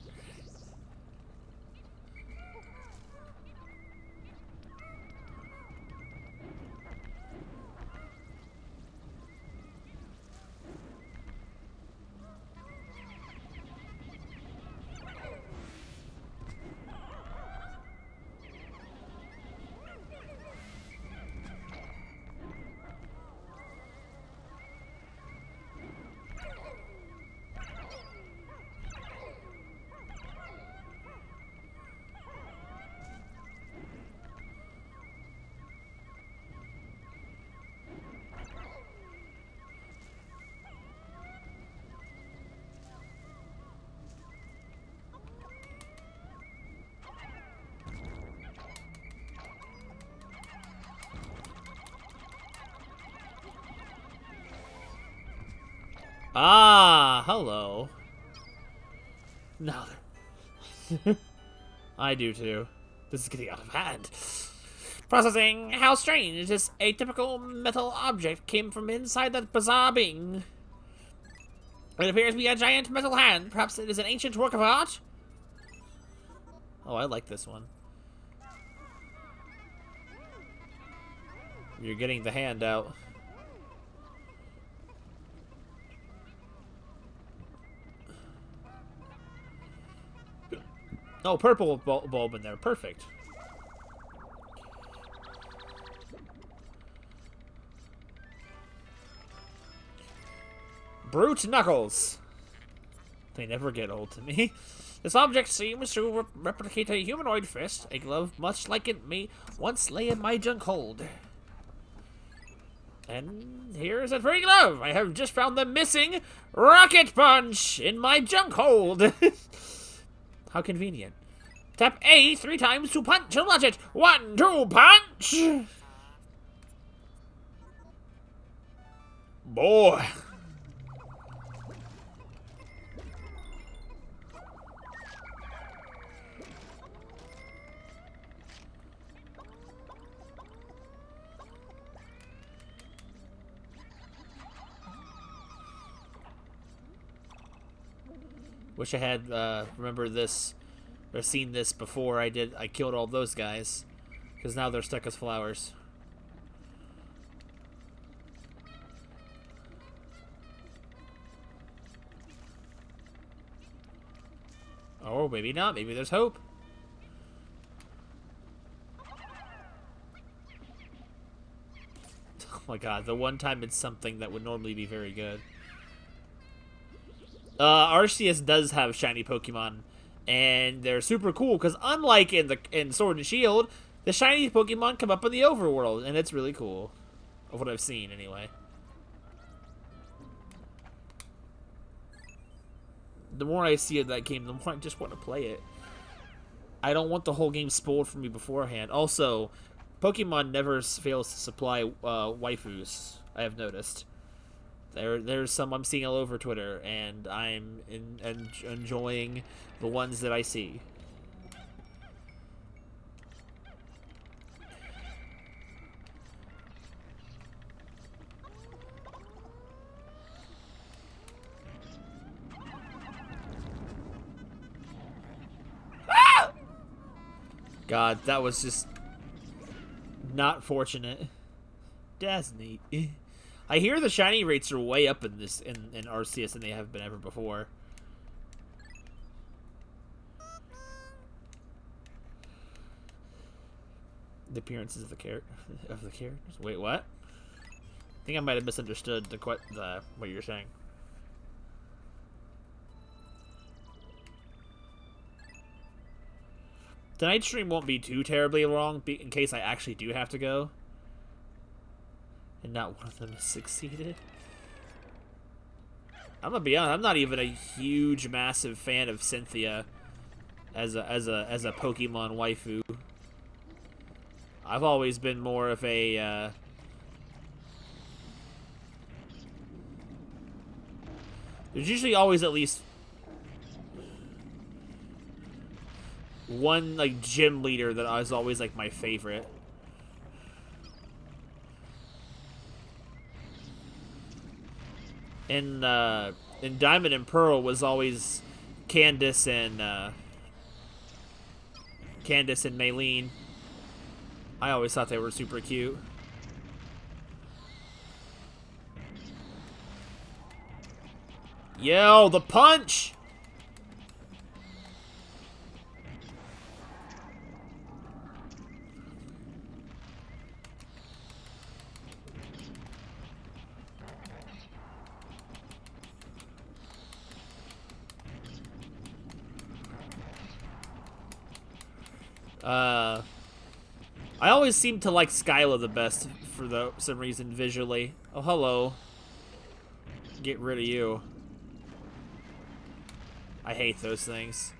Ah, hello. No. I do too. This is getting out of hand. Processing. How strange. This atypical metal object came from inside that bizarre being. It appears to be a giant metal hand. Perhaps it is an ancient work of art? Oh, I like this one. You're getting the hand out. Oh, purple bulb in there. Perfect. Brute Knuckles. They never get old to me. This object seems to replicate a humanoid fist. A glove much like it may once lay in my junk hold. And here's a free glove. I have just found the missing rocket punch in my junk hold. How convenient. Tap A 3 times to punch a lodge it. 1, 2, punch! Boy. Wish I had remembered this or seen this before I killed all those guys, because now they're stuck as flowers. Oh, maybe not. Maybe there's hope. my god, the one time it's something that would normally be very good. Arceus does have shiny Pokemon, and they're super cool because unlike in Sword and Shield, the shiny Pokemon come up in the overworld, and it's really cool. Of what I've seen, anyway. The more I see of that game, the more I just want to play it. I don't want the whole game spoiled for me beforehand. Also, Pokemon never fails to supply waifus, I have noticed. There's some I'm seeing all over Twitter, and I'm enjoying the ones that I see. God, that was just not fortunate. That's neat. I hear the shiny rates are way up in this in Arceus than they have been ever before. The appearances of the characters. Wait, what? I think I might have misunderstood what you're saying. Tonight's stream won't be too terribly long, in case I actually do have to go. And not one of them has succeeded. I'm gonna be honest, I'm not even a huge, massive fan of Cynthia as a Pokemon waifu. I've always been more of a there's usually always at least one like gym leader that is always like my favorite. In Diamond and Pearl was always Candace and Maylene. I always thought they were super cute. Yo, the punch! I always seem to like Skyla the best for some reason visually. Oh, hello. Get rid of you. I hate those things.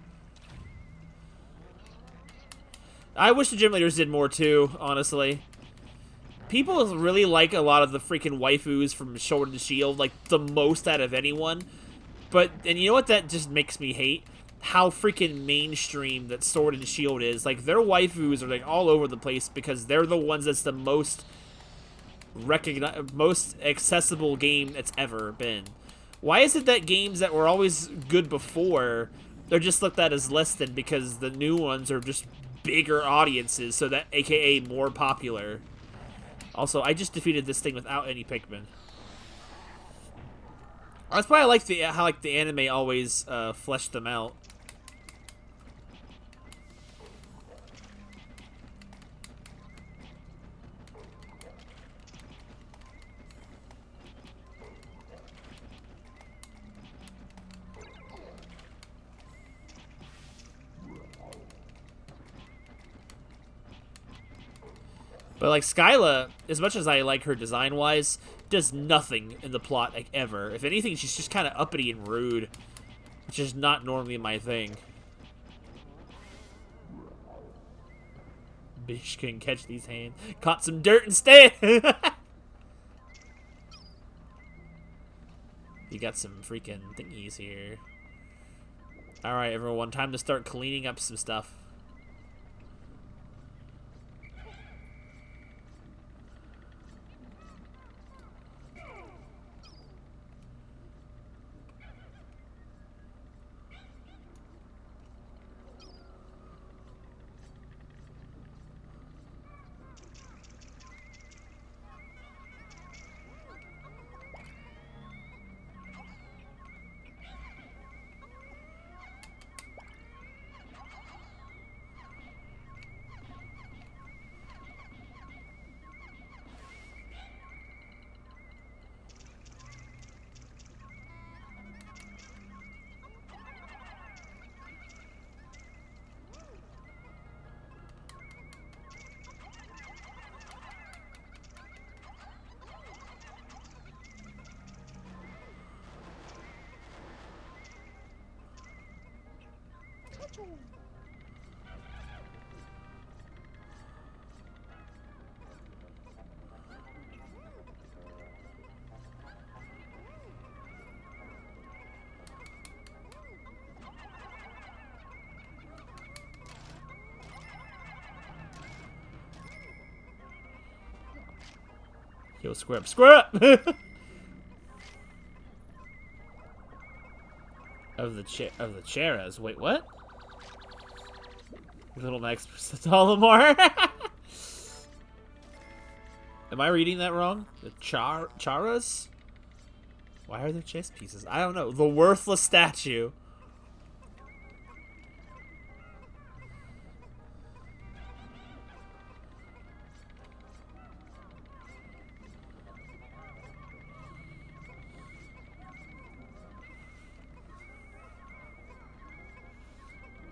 I wish the gym leaders did more too, honestly. People really like a lot of the freaking waifus from Sword and Shield, like the most out of anyone. And you know what that just makes me hate? How freaking mainstream that Sword and Shield is. Like, their waifus are like all over the place because they're the ones that's the most accessible game that's ever been. Why is it that games that were always good before, they're just looked at as less than because the new ones are just bigger audiences, so that aka more popular. Also, I just defeated this thing without any Pikmin. That's why I like how the anime always fleshed them out. But like Skyla, as much as I like her design-wise, does nothing in the plot like ever. If anything, she's just kind of uppity and rude, which is not normally my thing. Bitch couldn't catch these hands. Caught some dirt instead. You got some freaking thingies here. All right, everyone, time to start cleaning up some stuff. Yo, square up, square up! of the Cheras. Wait, what? Little Max Talamar. Am I reading that wrong? The Charas? Why are there chess pieces? I don't know. The worthless statue.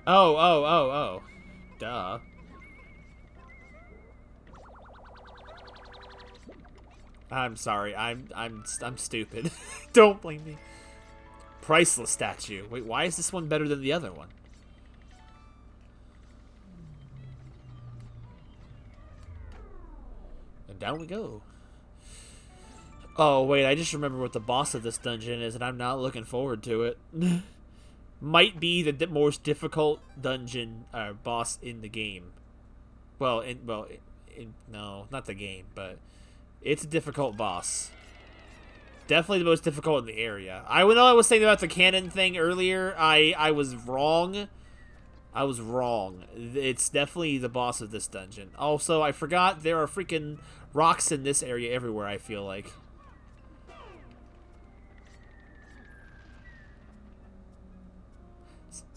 Oh. Duh. I'm sorry. I'm stupid. Don't blame me. Priceless statue. Wait, why is this one better than the other one? And down we go. Oh, wait, I just remember what the boss of this dungeon is, and I'm not looking forward to it. Might be the most difficult dungeon boss in the game. Well, no, not the game, but it's a difficult boss. Definitely the most difficult in the area. I know I was saying about the cannon thing earlier. I was wrong. I was wrong. It's definitely the boss of this dungeon. Also, I forgot there are freaking rocks in this area everywhere, I feel like.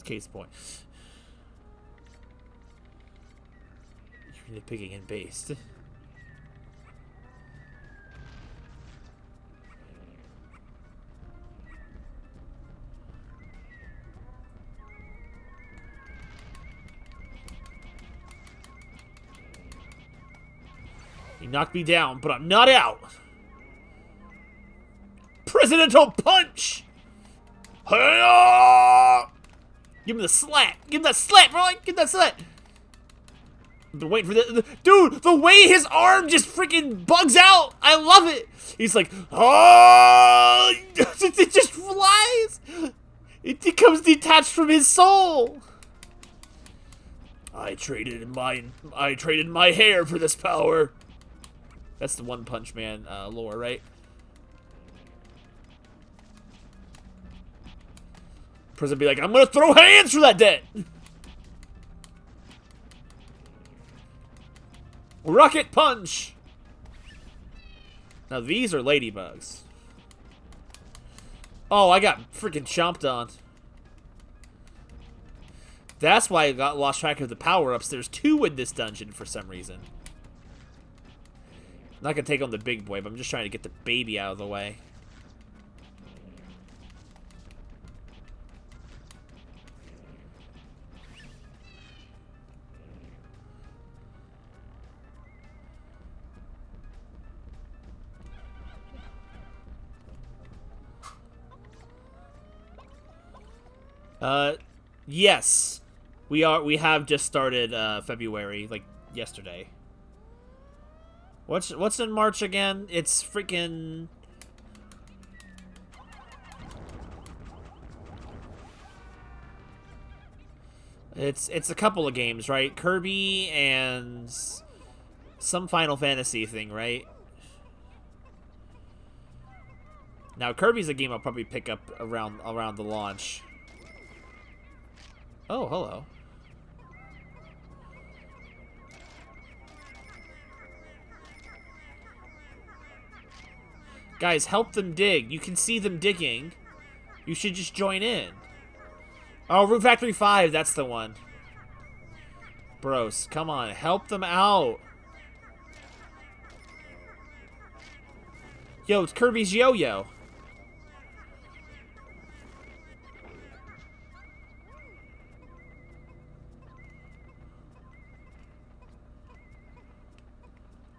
Case point. You're nitpicking and based. You knocked me down, but I'm not out. Presidential punch! Hi-ya! Give him the slap! Give him that slap, bro! Give that slap! I've been waiting for this. Dude, the way his arm just freaking bugs out! I love it! He's like, oh! It just flies! It becomes detached from his soul! I traded my hair for this power. That's the One Punch Man lore, right? Prison be like, I'm gonna throw hands for that debt! Rocket punch! Now these are ladybugs. Oh, I got freaking chomped on. That's why I lost track of the power-ups. There's 2 in this dungeon for some reason. I'm not gonna take on the big boy, but I'm just trying to get the baby out of the way. Yes. We have just started, February, like, yesterday. What's in March again? It's freaking... It's a couple of games, right? Kirby and some Final Fantasy thing, right? Now, Kirby's a game I'll probably pick up around the launch. Oh, hello. Guys, help them dig. You can see them digging. You should just join in. Oh, Room Factory 5, that's the one. Bros, come on, help them out. Yo, it's Kirby's Yo-Yo.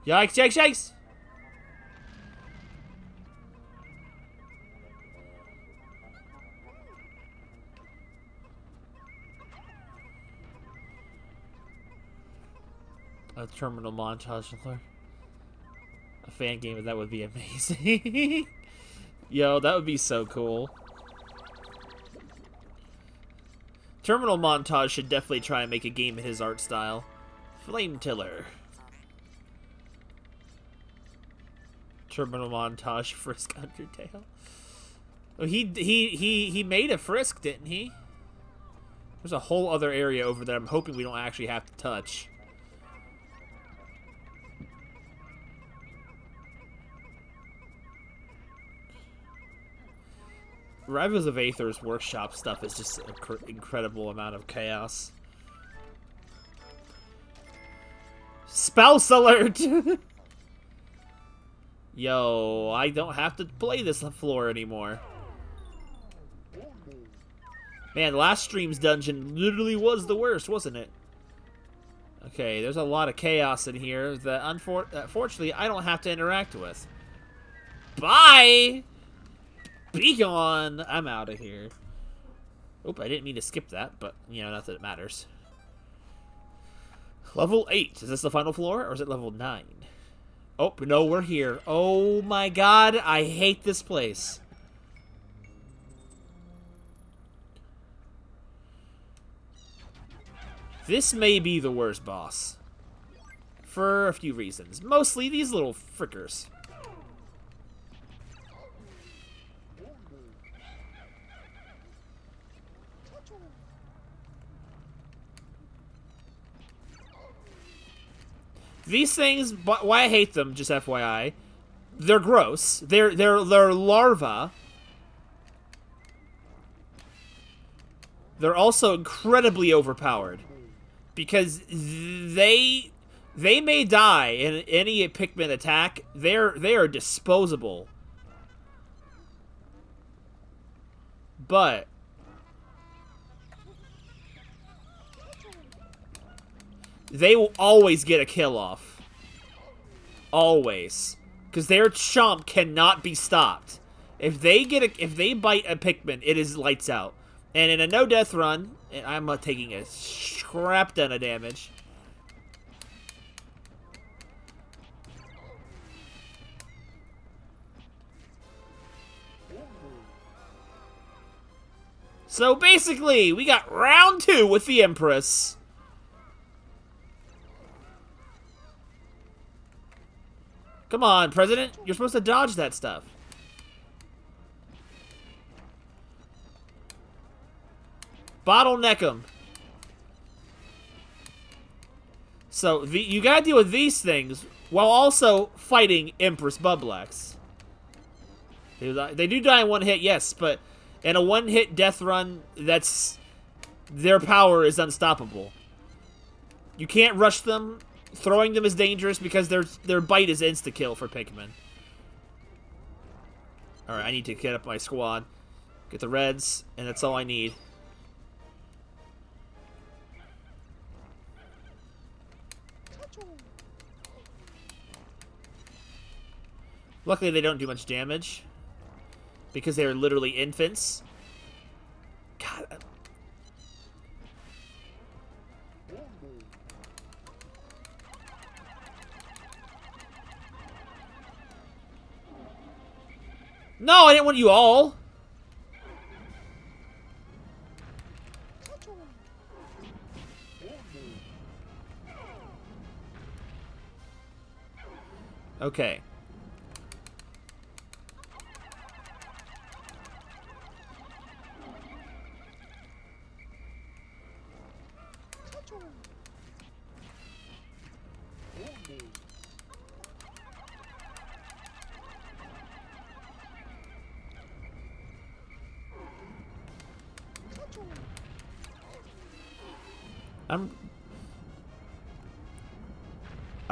Yikes, yikes, yikes! A terminal montage. A fan game, that would be amazing. Yo, that would be so cool. Terminal montage should definitely try and make a game in his art style. Flame Tiller. Terminal montage Frisk Undertale. Oh, he made a Frisk, didn't he? There's a whole other area over there I'm hoping we don't actually have to touch. Rivals of Aether's workshop stuff is just an incredible amount of chaos. Spouse alert! Yo, I don't have to play this floor anymore. Man, last stream's dungeon literally was the worst, wasn't it? Okay, there's a lot of chaos in here that unfortunately I don't have to interact with. Bye! Be gone! I'm out of here. Oop, I didn't mean to skip that, but, you know, not that it matters. Level 8. Is this the final floor, or is it level 9? Oh, no, we're here. Oh my god, I hate this place. This may be the worst boss. For a few reasons. Mostly these little frickers. These things, why I hate them, just FYI, they're gross. They're larvae. They're also incredibly overpowered. Because they may die in any Pikmin attack. They are disposable. But they will always get a kill off. Always. Because their chomp cannot be stopped. If they bite a Pikmin, it is lights out. And in a no-death run, I'm taking a crap ton of damage. So basically, we got round 2 with the Empress. Come on, President. You're supposed to dodge that stuff. Bottleneck them. So, you gotta deal with these things while also fighting Empress Bublax. They do die in one hit, yes, but in a one-hit death run, their power is unstoppable. You can't rush them. Throwing them is dangerous because their bite is insta-kill for Pikmin. Alright, I need to get up my squad. Get the reds, and that's all I need. Luckily, they don't do much damage. Because they are literally infants. God. No, I didn't want you all. Okay.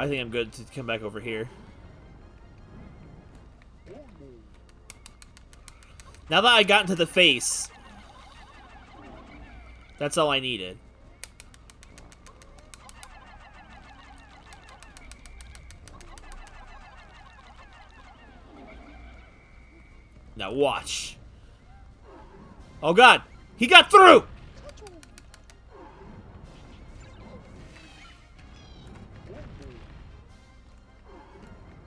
I think I'm good to come back over here. Now that I got into the face, that's all I needed. Now watch. Oh god, he got through!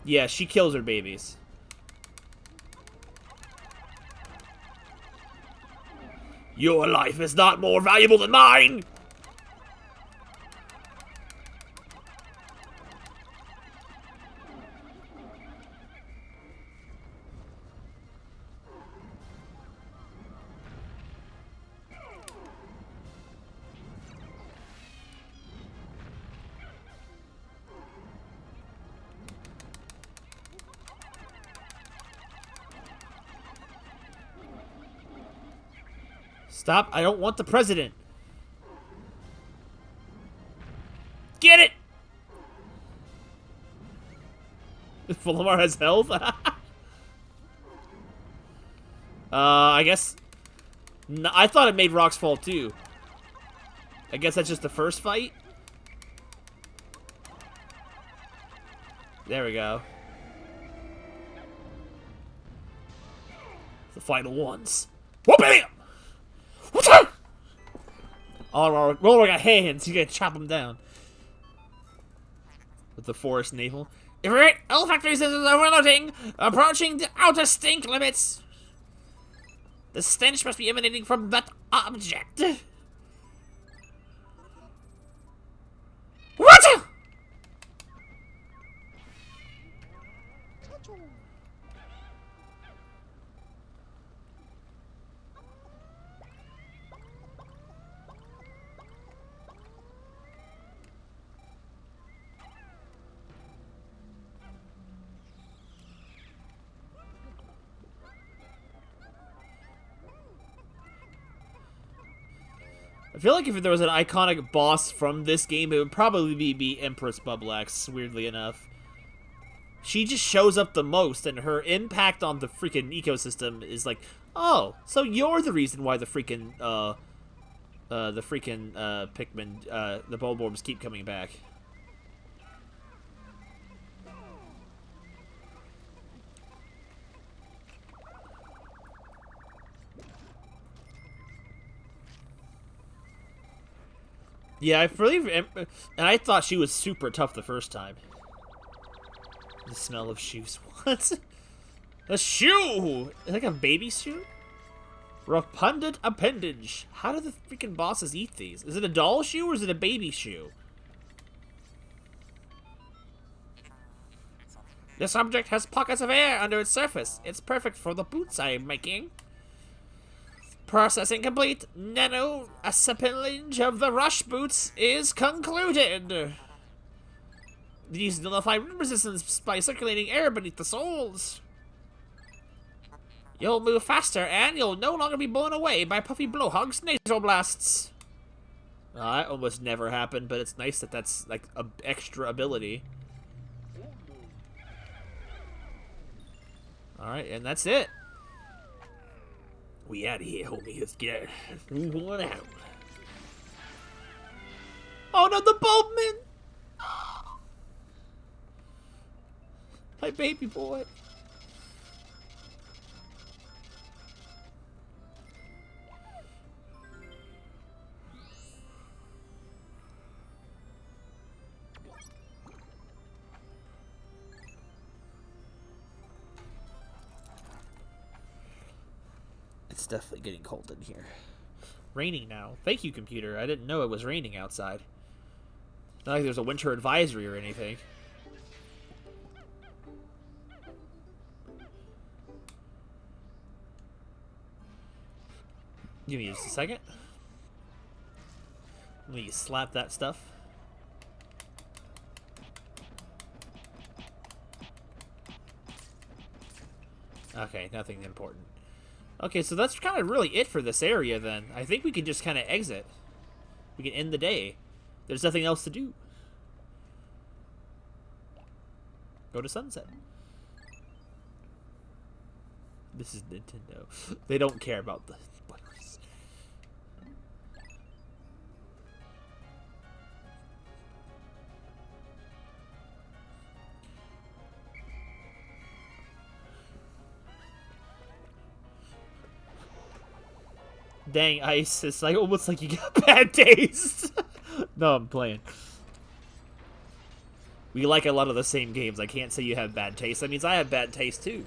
Yeah, she kills her babies. Your life is not more valuable than mine! Stop, I don't want the president. Get it! Volamar has health? I guess... No, I thought it made rocks fall too. I guess that's just the first fight? There we go. The final ones. Whoop-bam! Oh, Roller got hands. He's gonna chop him down. With the forest navel. Everett, all factories is overloading, approaching the outer stink limits. The stench must be emanating from that object. What? I feel like if there was an iconic boss from this game, it would probably be Empress Bublax, weirdly enough. She just shows up the most, and her impact on the freaking ecosystem is like, oh, so you're the reason why the freaking, Pikmin, the Bulborbs keep coming back. Yeah, I believe, and I thought she was super tough the first time. The smell of shoes. What? A shoe! Like a baby shoe? Repugnant appendage. How do the freaking bosses eat these? Is it a doll shoe or is it a baby shoe? This object has pockets of air under its surface. It's perfect for the boots I am making. Processing complete. Nano assemblage of the rush boots is concluded. These nullify wind resistance by circulating air beneath the soles. You'll move faster, and you'll no longer be blown away by Puffy Blowhog's nasal blasts. That almost never happened, but it's nice that that's like an extra ability. Alright, and that's it. We out of here, homie. Let's get one out. Oh no, the Bulbman! My baby boy. It's definitely getting cold in here. Raining now. Thank you, computer. I didn't know it was raining outside. Not like there's a winter advisory or anything. Give me just a second. Let me slap that stuff. Okay, nothing important. Okay, so that's kind of really it for this area then. I think we can just kind of exit. We can end the day. There's nothing else to do. Go to sunset. This is Nintendo. They don't care about the spoilers. Dang, Ice. It's like almost like you got bad taste. No, I'm playing. We like a lot of the same games. I can't say you have bad taste. That means I have bad taste, too.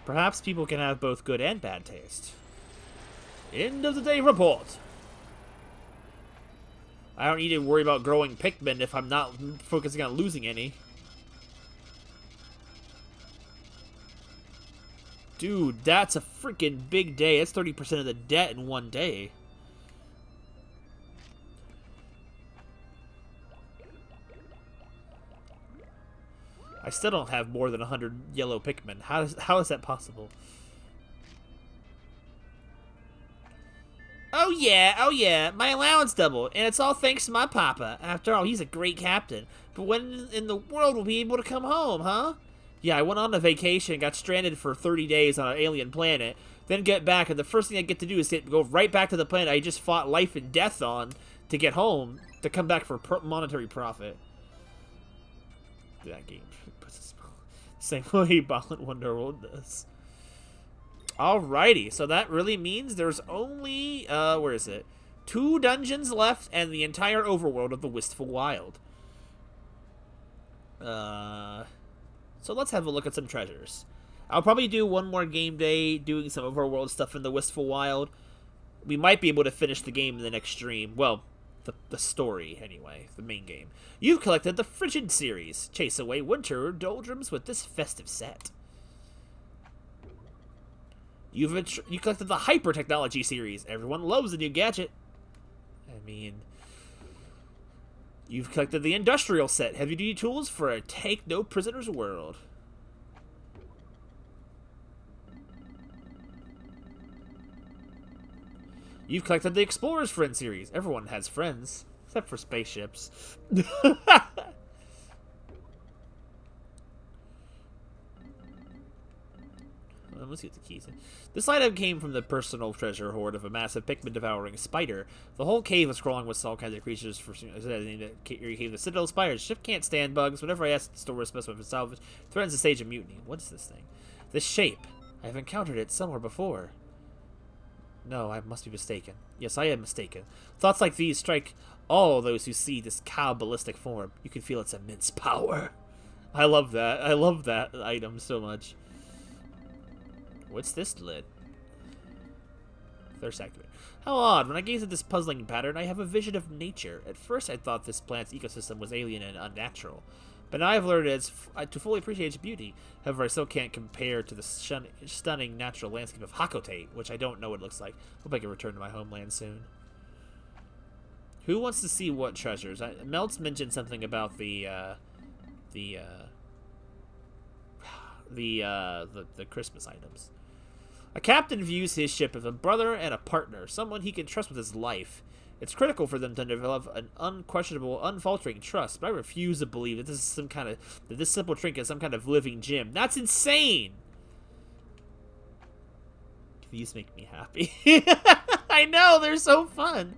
Perhaps people can have both good and bad taste. End of the day report. I don't need to worry about growing Pikmin if I'm not focusing on losing any. Dude, that's a freaking big day. That's 30% of the debt in one day. I still don't have more than 100 yellow Pikmin. How is that possible? Oh yeah, my allowance doubled, and it's all thanks to my papa. After all, he's a great captain. But when in the world will we be able to come home, huh? Yeah, I went on a vacation, got stranded for 30 days on an alien planet, then get back, and the first thing I get to do is go right back to the planet I just fought life and death on to get home, to come back for monetary profit. That game puts a smile. Same way Balan Wonderworld does. Alrighty, so that really means there's only, where is it? 2 dungeons left and the entire overworld of the Wistful Wild. So let's have a look at some treasures. I'll probably do one more game day doing some overworld stuff in the Wistful Wild. We might be able to finish the game in the next stream. Well, the story, anyway. The main game. You've collected the Frigid series. Chase away winter doldrums with this festive set. You collected the Hyper Technology series. Everyone loves the new gadget. I mean... You've collected the Industrial set. Heavy-duty tools for a take-no-prisoners world. You've collected the Explorer's Friend series. Everyone has friends. Except for spaceships. Let's get the keys. This item came from the personal treasure hoard of a massive Pikmin-devouring spider. The whole cave was crawling with all kinds of creatures. For the Citadel spiders. Ship can't stand bugs. Whenever I ask the store a specimen for salvage, threatens to stage a mutiny. What is this thing? This shape. I have encountered it somewhere before. No, I must be mistaken. Yes, I am mistaken. Thoughts like these strike all those who see this cow-ballistic form. You can feel its immense power. I love that. I love that item so much. What's this lid? Thirst activated. How odd. When I gaze at this puzzling pattern, I have a vision of nature. At first, I thought this plant's ecosystem was alien and unnatural. But now I've learned to fully appreciate its beauty. However, I still can't compare to the stunning natural landscape of Hakote, which I don't know what it looks like. Hope I can return to my homeland soon. Who wants to see what treasures? Melt's mentioned something about the Christmas items. A captain views his ship as a brother and a partner, someone he can trust with his life. It's critical for them to develop an unquestionable, unfaltering trust, but I refuse to believe that this simple trinket is some kind of living gem. That's insane! These make me happy. I know, they're so fun!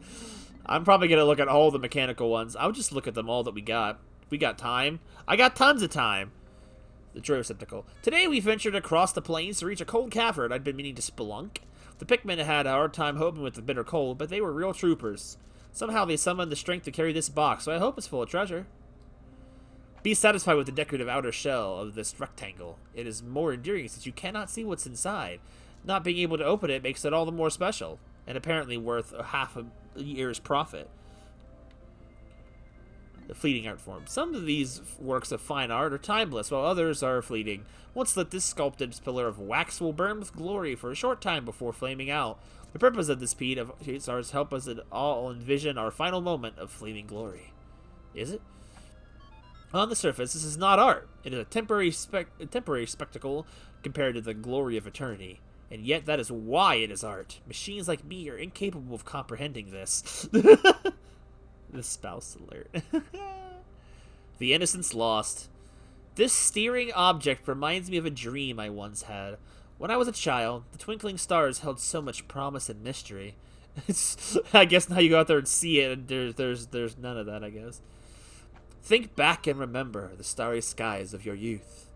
I'm probably gonna look at all the mechanical ones. I'll just look at them all that we got. We got time. I got tons of time. The Drow Receptacle. Today we ventured across the plains to reach a cold cavern I'd been meaning to spelunk. The Pikmin had a hard time coping with the bitter cold, but they were real troopers. Somehow they summoned the strength to carry this box, so I hope it's full of treasure. Be satisfied with the decorative outer shell of this rectangle. It is more endearing since you cannot see what's inside. Not being able to open it makes it all the more special, and apparently worth half a year's profit. The fleeting art form. Some of these works of fine art are timeless, while others are fleeting. Once lit, this sculpted pillar of wax will burn with glory for a short time before flaming out. The purpose of this piece of art is to help us all envision our final moment of flaming glory. Is it? On the surface, this is not art. It is a temporary spectacle compared to the glory of eternity. And yet that is why it is art. Machines like me are incapable of comprehending this. The spouse alert. The innocence lost. This steering object reminds me of a dream I once had. When I was a child, the twinkling stars held so much promise and mystery. I guess now you go out there and see it, and there's none of that, I guess. Think back and remember the starry skies of your youth.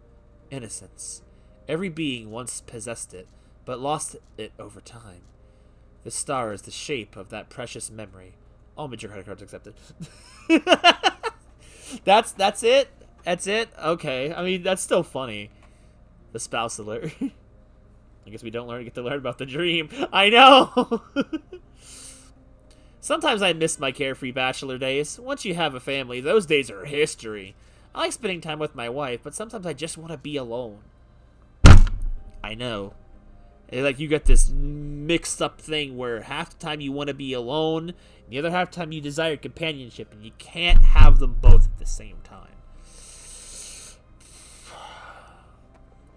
Innocence. Every being once possessed it, but lost it over time. The star is the shape of that precious memory. All major credit cards accepted. That's it? That's it? Okay. I mean, that's still funny. The spouse alert. I guess we don't get to learn about the dream. I know! Sometimes I miss my carefree bachelor days. Once you have a family, those days are history. I like spending time with my wife, but sometimes I just want to be alone. I know. Like, you got this mixed up thing where half the time you want to be alone, and the other half the time you desire companionship, and you can't have them both at the same time.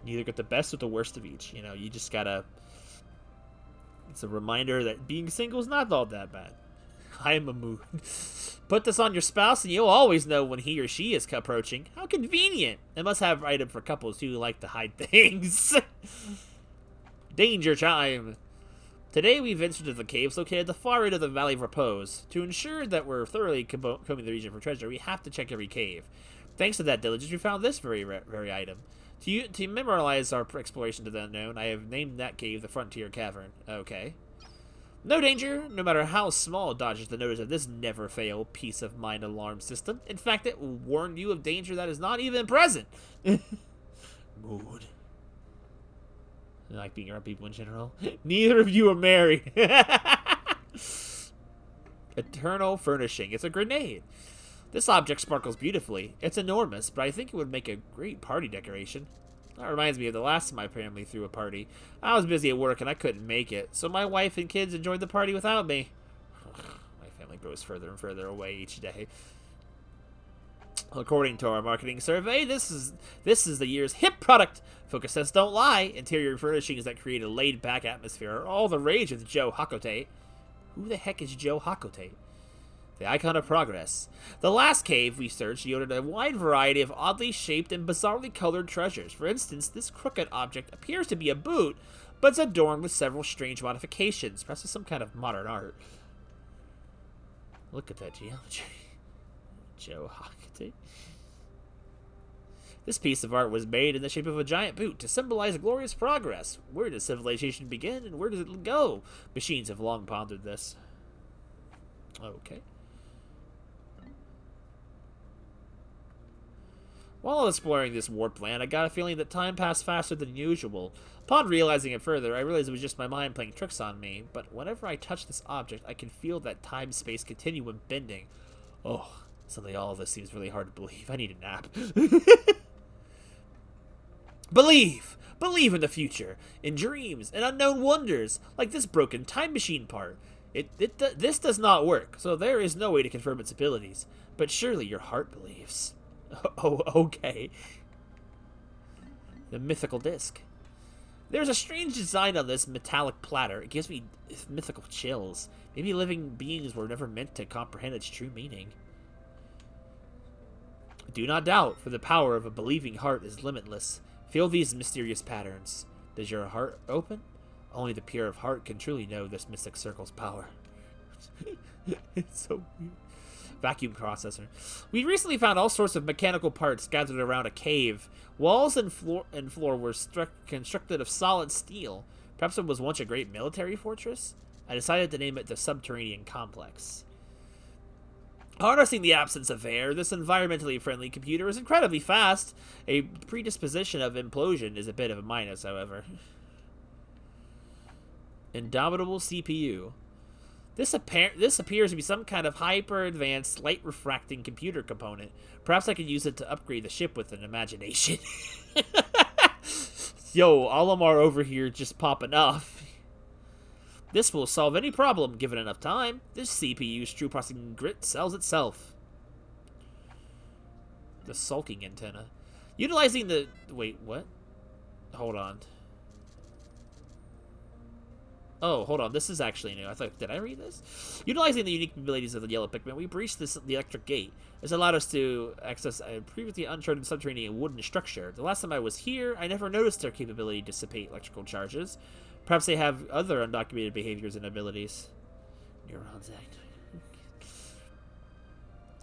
You either get the best or the worst of each. You know, you just gotta... It's a reminder that being single is not all that bad. I am a mood. Put this on your spouse and you'll always know when he or she is approaching. How convenient. It must have item for couples who like to hide things. Danger chime. Today we ventured to the caves located at the far end of the Valley of Repose. To ensure that we're thoroughly combing the region for treasure, we have to check every cave. Thanks to that diligence, we found this very item. To memorialize our exploration to the unknown, I have named that cave the Frontier Cavern. Okay. No danger, no matter how small, dodges the notice of this never-fail peace-of-mind alarm system. In fact, it will warn you of danger that is not even present. Mood. I like being around people in general. Neither of you are married. Eternal furnishing. It's a grenade. This object sparkles beautifully. It's enormous, but I think it would make a great party decoration. That reminds me of the last time my family threw a party. I was busy at work and I couldn't make it, so my wife and kids enjoyed the party without me. My family grows further and further away each day. According to our marketing survey, this is the year's hip product. Focus says don't lie. Interior furnishings that create a laid-back atmosphere are all the rage with Joe Hakote. Who the heck is Joe Hakote? The icon of progress. The last cave we searched yielded a wide variety of oddly shaped and bizarrely colored treasures. For instance, this crooked object appears to be a boot, but it's adorned with several strange modifications, perhaps with some kind of modern art. Look at that geometry. Joe Hakote. This piece of art was made in the shape of a giant boot to symbolize glorious progress. Where does civilization begin and where does it go? Machines have long pondered this. Okay. While exploring this warped land, I got a feeling that time passed faster than usual. Upon realizing it further, I realized it was just my mind playing tricks on me, but whenever I touch this object, I can feel that time-space continuum bending. Oh, suddenly all of this seems really hard to believe. I need a nap. Believe! Believe in the future, in dreams, and unknown wonders, like this broken time machine part. This does not work, so there is no way to confirm its abilities. But surely your heart believes. Oh, okay. The mythical disc. There's a strange design on this metallic platter. It gives me mythical chills. Maybe living beings were never meant to comprehend its true meaning. Do not doubt, for the power of a believing heart is limitless. Feel these mysterious patterns. Does your heart open? Only the pure of heart can truly know this mystic circle's power. It's so weird. Vacuum processor. We recently found all sorts of mechanical parts gathered around a cave. Walls and floor were constructed of solid steel. Perhaps it was once a great military fortress? I decided to name it the Subterranean Complex. Harnessing the absence of air, this environmentally friendly computer is incredibly fast. A predisposition of implosion is a bit of a minus, however. Indomitable CPU. This appears to be some kind of hyper-advanced, light-refracting computer component. Perhaps I could use it to upgrade the ship with an imagination. Yo, Olimar over here just popping off. This will solve any problem, given enough time. This CPU's true processing grit sells itself. The sulking antenna. Utilizing the... Wait, what? Hold on. Oh, hold on. This is actually new. I thought, did I read this? Utilizing the unique abilities of the yellow Pikmin, we breached the electric gate. This allowed us to access a previously uncharted subterranean wooden structure. The last time I was here, I never noticed their capability to dissipate electrical charges. Perhaps they have other undocumented behaviors and abilities. Neurons act.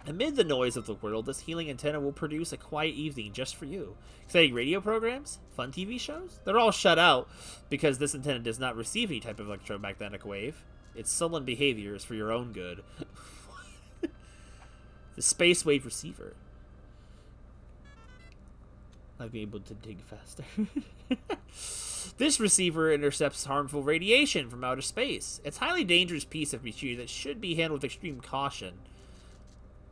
Amid the noise of the world, this healing antenna will produce a quiet evening just for you. Exciting radio programs? Fun TV shows? They're all shut out because this antenna does not receive any type of electromagnetic wave. Its sullen behavior is for your own good. The space wave receiver. I'll be able to dig faster. This receiver intercepts harmful radiation from outer space. It's a highly dangerous piece of machinery that should be handled with extreme caution.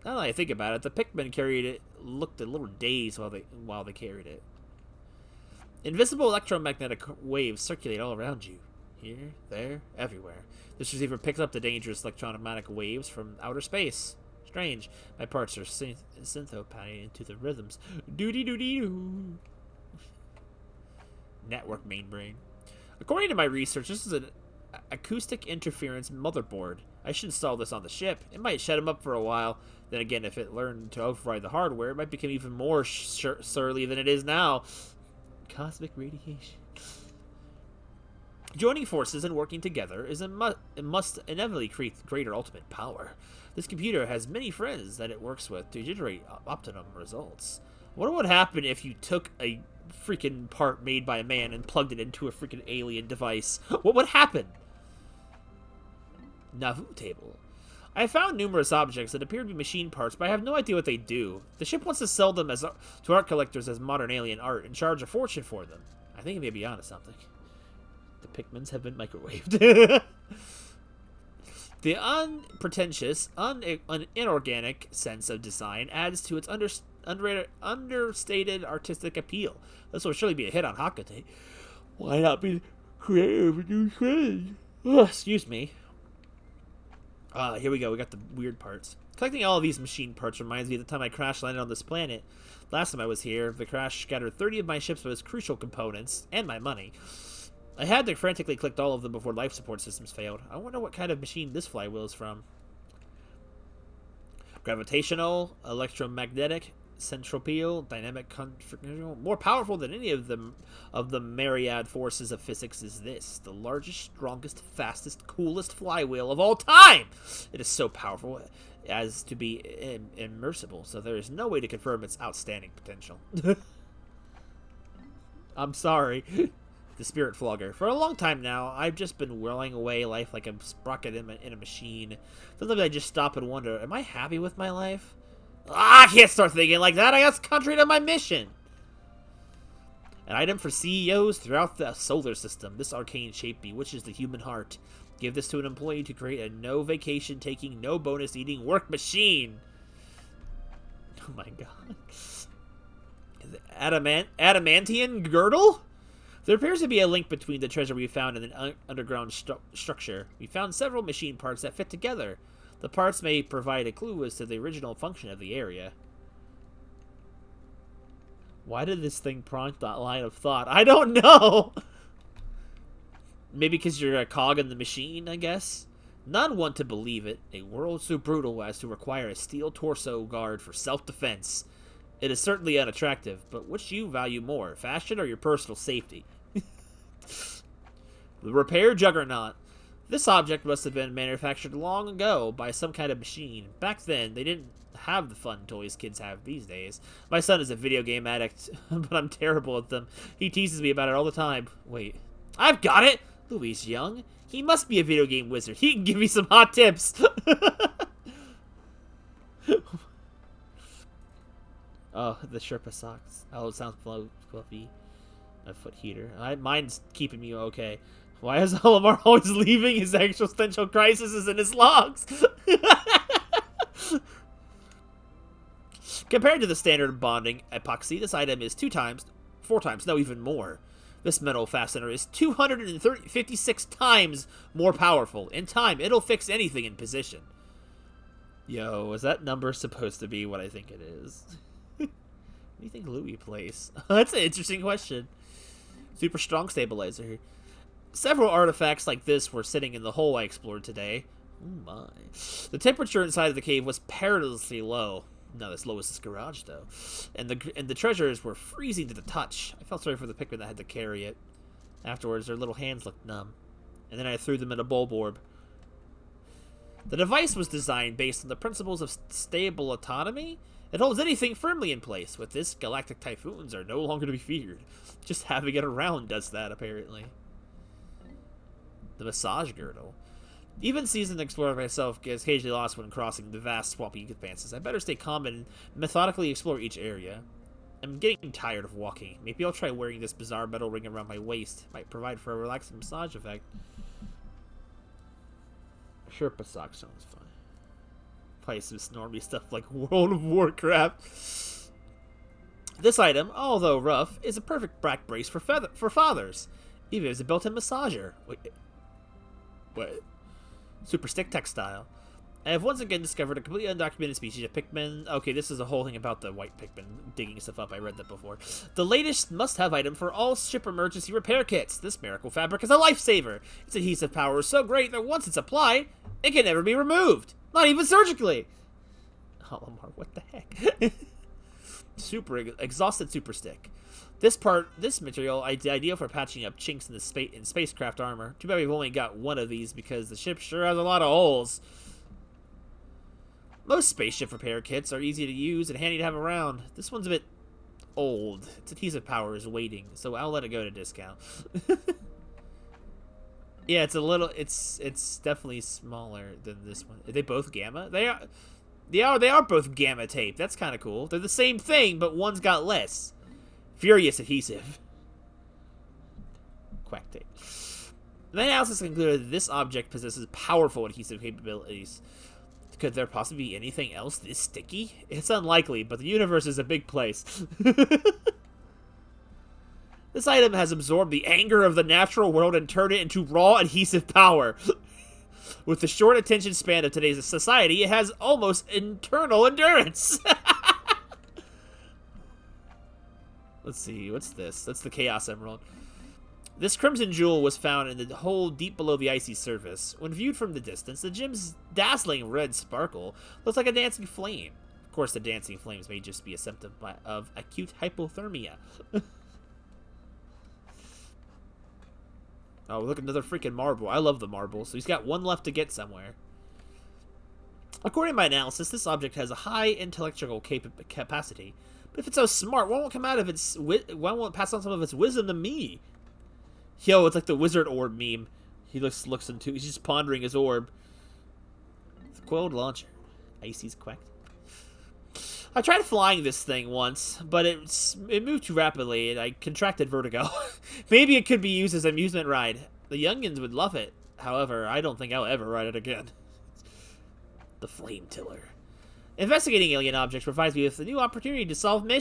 Now that I think about it, the Pikmin carried it looked a little dazed while they carried it. Invisible electromagnetic waves circulate all around you. Here, there, everywhere. This receiver picks up the dangerous electromagnetic waves from outer space. Strange. My parts are synthopating into the rhythms. Doody-doody-doo. Network mainbrain. According to my research, this is an acoustic interference motherboard. I should install this on the ship. It might shut him up for a while. Then again, if it learned to override the hardware, it might become even more surly than it is now. Cosmic radiation. Joining forces and working together must inevitably create greater ultimate power. This computer has many friends that it works with to generate optimum results. What would happen if you took a freaking part made by a man and plugged it into a freaking alien device? What would happen? Nauvoo table. I have found numerous objects that appear to be machine parts, but I have no idea what they do. The ship wants to sell them to art collectors as modern alien art and charge a fortune for them. I think it may be onto something. The Pikmins have been microwaved. The unpretentious, inorganic sense of design adds to its understated artistic appeal. This will surely be a hit on Hakate. Why not be creative with new trends? Excuse me. Here we go. We got the weird parts. Collecting all of these machine parts reminds me of the time I crash landed on this planet. Last time I was here, the crash scattered 30 of my ship's most crucial components, and my money. I had to frantically collect all of them before life support systems failed. I wonder what kind of machine this flywheel is from. Gravitational, electromagnetic, centripetal, dynamic, more powerful than any of the myriad forces of physics is this. The largest, strongest, fastest, coolest flywheel of all time! It is so powerful as to be immersible, so there is no way to confirm its outstanding potential. I'm sorry. The Spirit Flogger. For a long time now, I've just been whirling away life like a sprocket in a machine. Sometimes I just stop and wonder, am I happy with my life? I can't start thinking like that. That's contrary to my mission. An item for CEOs throughout the solar system. This arcane shape bewitches the human heart. Give this to an employee to create a no vacation taking, no bonus eating work machine. Oh my god. Adamantian girdle? There appears to be a link between the treasure we found and an underground structure. We found several machine parts that fit together. The parts may provide a clue as to the original function of the area. Why did this thing prompt that line of thought? I don't know! Maybe because you're a cog in the machine, I guess? None want to believe it. A world so brutal as to require a steel torso guard for self-defense. It is certainly unattractive, but which do you value more, fashion or your personal safety? The repair juggernaut. This object must have been manufactured long ago by some kind of machine. Back then, they didn't have the fun toys kids have these days. My son is a video game addict, but I'm terrible at them. He teases me about it all the time. Wait, I've got it! Louis Young. He must be a video game wizard. He can give me some hot tips. Oh, the Sherpa socks. Oh, it sounds fluffy. A foot heater. Mine's keeping me okay. Why is Olimar always leaving his existential crises in his logs? Compared to the standard bonding epoxy, this item is 2 times, 4 times, no, even more. This metal fastener is 256 times more powerful. In time, it'll fix anything in position. Yo, is that number supposed to be what I think it is? What do you think Louis plays? That's an interesting question. Super strong stabilizer. Several artifacts like this were sitting in the hole I explored today. Oh my. The temperature inside of the cave was perilously low. Not as low as this garage, though. And the treasures were freezing to the touch. I felt sorry for the Pikmin that had to carry it. Afterwards, their little hands looked numb. And then I threw them in a bulb orb. The device was designed based on the principles of stable autonomy. It holds anything firmly in place. With this, galactic typhoons are no longer to be feared. Just having it around does that, apparently. The massage girdle. Even seasoned explorer myself gets occasionally lost when crossing the vast swampy expanses. I better stay calm and methodically explore each area. I'm getting tired of walking. Maybe I'll try wearing this bizarre metal ring around my waist. Might provide for a relaxing massage effect. Sherpa sock sounds fun. Probably some snormy stuff like World of Warcraft. This item, although rough, is a perfect back brace for fathers. Even as a built-in massager. Wait. Super stick textile. I have once again discovered a completely undocumented species of Pikmin. Okay, this is a whole thing about the white Pikmin digging stuff up. I read that before. The latest must-have item for all ship emergency repair kits. This miracle fabric is a lifesaver. Its adhesive power is so great that once it's applied, it can never be removed. Not even surgically. Olimar, what the heck? Exhausted super stick. This material ideal for patching up chinks in spacecraft armor. Too bad we've only got one of these because the ship sure has a lot of holes. Most spaceship repair kits are easy to use and handy to have around. This one's a bit old. Its adhesive power is waiting, so I'll let it go at a discount. Yeah, it's definitely smaller than this one. Are they both gamma? They are both gamma tape. That's kind of cool. They're the same thing, but one's got less. Furious adhesive. Quack tape. The analysis concluded that this object possesses powerful adhesive capabilities. Could there possibly be anything else this sticky? It's unlikely, but the universe is a big place. This item has absorbed the anger of the natural world and turned it into raw adhesive power. With the short attention span of today's society, it has almost internal endurance. Let's see, what's this? That's the Chaos Emerald. This crimson jewel was found in the hole deep below the icy surface. When viewed from the distance, the gem's dazzling red sparkle looks like a dancing flame. Of course, the dancing flames may just be a symptom of acute hypothermia. Oh, look, another freaking marble. I love the marble, so he's got one left to get somewhere. According to my analysis, this object has a high intellectual capacity. But if it's so smart, why won't it pass on some of its wisdom to me? Yo, it's like the wizard orb meme. He looks into. He's just pondering his orb. The coiled launcher. Icy's quacked. I tried flying this thing once, but it moved too rapidly, and I contracted vertigo. Maybe it could be used as an amusement ride. The youngins would love it. However, I don't think I'll ever ride it again. The Flame Tiller. Investigating alien objects provides me with a new opportunity to solve new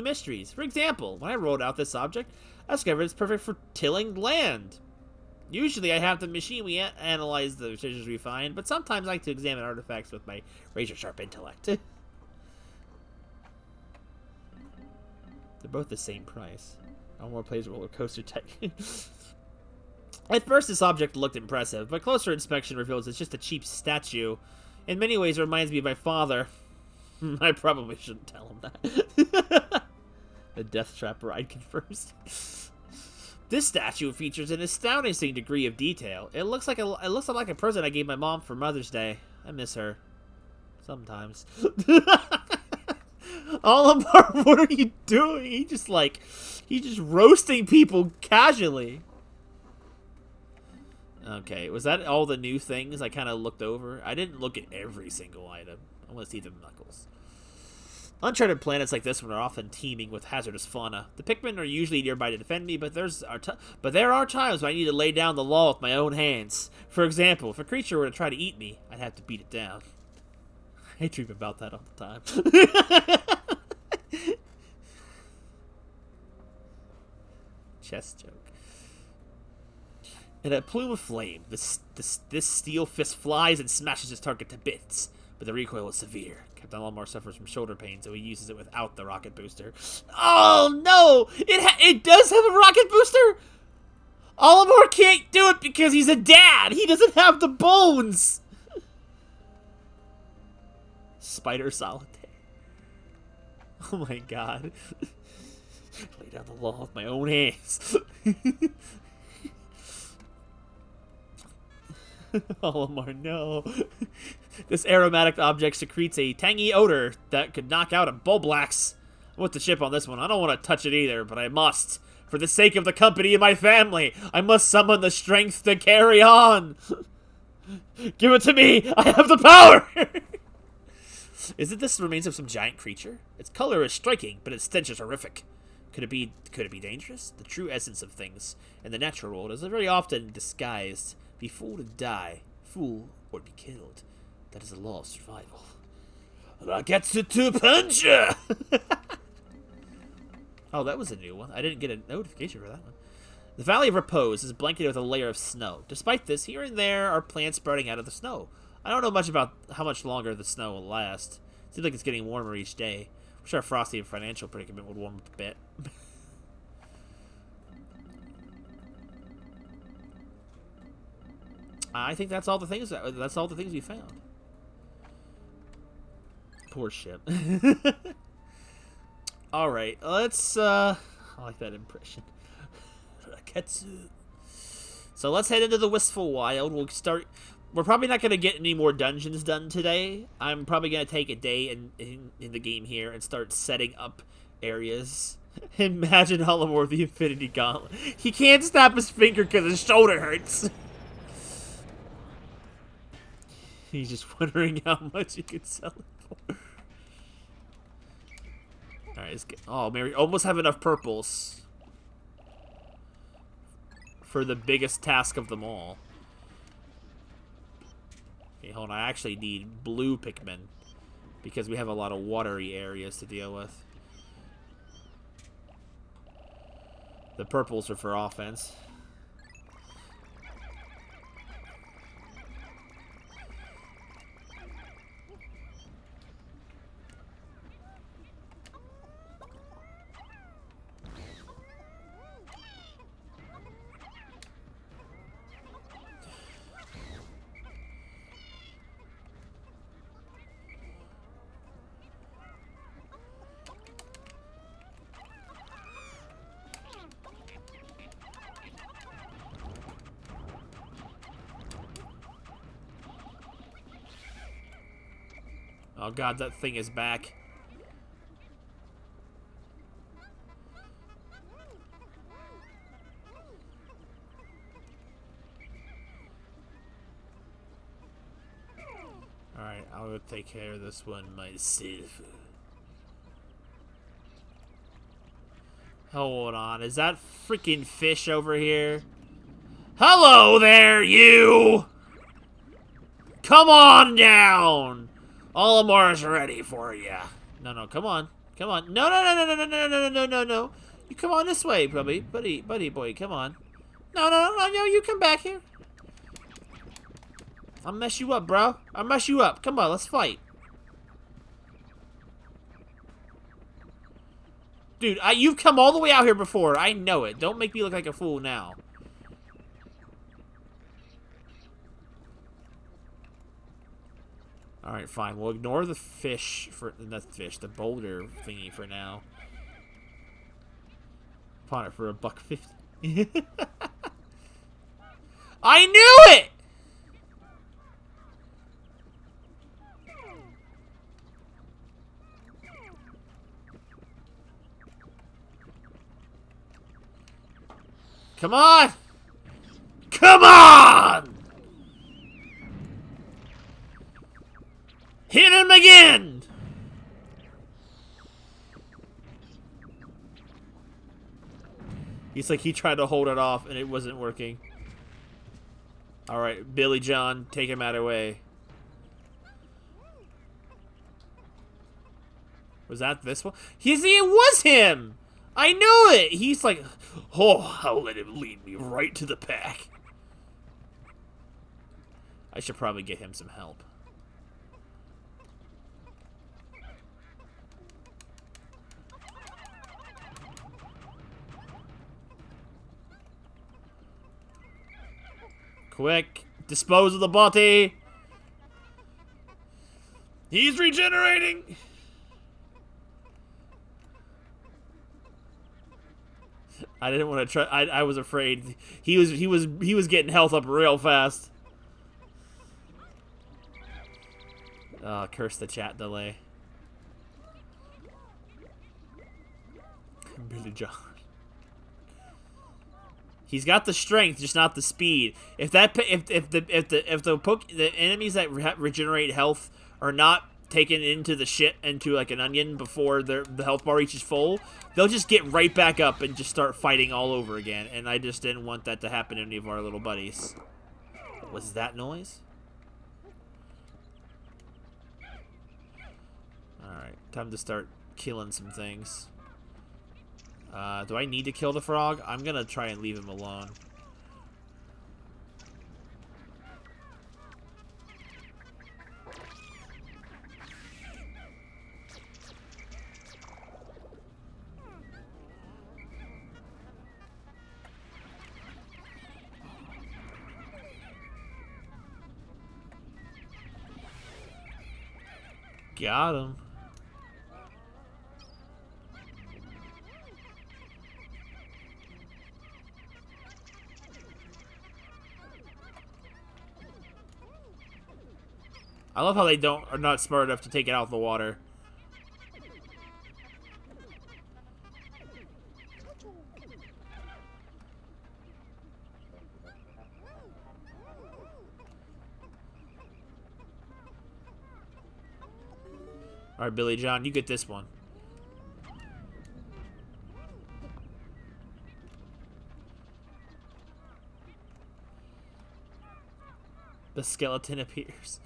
mysteries. For example, when I rolled out this object, I discovered it's perfect for tilling land. Usually I have the machine we analyze the treasures we find, but sometimes I like to examine artifacts with my razor-sharp intellect. They're both the same price. Elmore plays Roller Coaster Tycoon. At first, this object looked impressive, but closer inspection reveals it's just a cheap statue. In many ways, it reminds me of my father. I probably shouldn't tell him that. The Death Trap ride confirms. This statue features an astounding degree of detail. It looks like a present I gave my mom for Mother's Day. I miss her. Sometimes. Olimar, what are you doing? He's just roasting people casually. Okay, was that all the new things I kind of looked over? I didn't look at every single item. I want to see the knuckles. Uncharted planets like this one are often teeming with hazardous fauna. The Pikmin are usually nearby to defend me, but there are times when I need to lay down the law with my own hands. For example, if a creature were to try to eat me, I'd have to beat it down. I dream about that all the time. Chest joke. In a plume of flame, this steel fist flies and smashes his target to bits, but the recoil is severe. Captain Olimar suffers from shoulder pain, so he uses it without the rocket booster. Oh no! It does have a rocket booster? Olimar can't do it because he's a dad! He doesn't have the bones! Spider Solitaire. Oh my god. Lay down the law with my own hands. Olimar, no. This aromatic object secretes a tangy odor that could knock out a Bulblax. I want the chip on this one. I don't want to touch it either, but I must. For the sake of the company and my family, I must summon the strength to carry on. Give it to me! I have the power! Isn't this the remains of some giant creature? Its color is striking, but its stench is horrific. Could it be dangerous? The true essence of things in the natural world is very often disguised. Be fool to die, fool or be killed. That is the law of survival. Raketsu Puncher! Oh, that was a new one. I didn't get a notification for that one. The Valley of Repose is blanketed with a layer of snow. Despite this, here and there are plants sprouting out of the snow. I don't know much about how much longer the snow will last. Seems like it's getting warmer each day. Wish our frosty and financial predicament would warm up a bit. I think that's all the things we found. Poor ship. All right, let's. I like that impression. Raketsu. So let's head into the Wistful Wild. We'll start. We're probably not going to get any more dungeons done today. I'm probably going to take a day in the game here and start setting up areas. Imagine Holomore the Infinity Gauntlet. He can't snap his finger because his shoulder hurts. He's just wondering how much he could sell it for. Alright, let's get... Oh, Mary, almost have enough purples for the biggest task of them all. Okay, hold on. I actually need blue Pikmin because we have a lot of watery areas to deal with. The purples are for offense. Oh god, that thing is back. Alright, I'll take care of this one myself. Hold on, is that freaking fish over here? Hello there, you! Come on down! Olamar's ready for you. No, come on. Come on. No. You come on this way, buddy boy, come on. No, you come back here. I'll mess you up, bro. I'll mess you up. Come on, let's fight. Dude, you've come all the way out here before. I know it. Don't make me look like a fool now. Alright, fine. We'll ignore the fish for the boulder thingy for now. Pawn it for $1.50. I knew it! Come on! Come on! Hit him again! He's like he tried to hold it off and it wasn't working. Alright, Billy John, take him out of the way. Was that this one? It was him! I knew it! He's like, oh, I'll let him lead me right to the pack. I should probably get him some help. Quick, dispose of the body. He's regenerating. I didn't want to try. I was afraid. He was getting health up real fast. Oh, curse the chat delay. Billy John. He's got the strength, just not the speed. If the enemies that regenerate health are not taken into the shit into like an onion before the health bar reaches full, they'll just get right back up and just start fighting all over again. And I just didn't want that to happen to any of our little buddies. What was that noise? Alright, time to start killing some things. Do I need to kill the frog? I'm gonna try and leave him alone. Got him. I love how they are not smart enough to take it out of the water. Alright, Billy John, you get this one. The skeleton appears.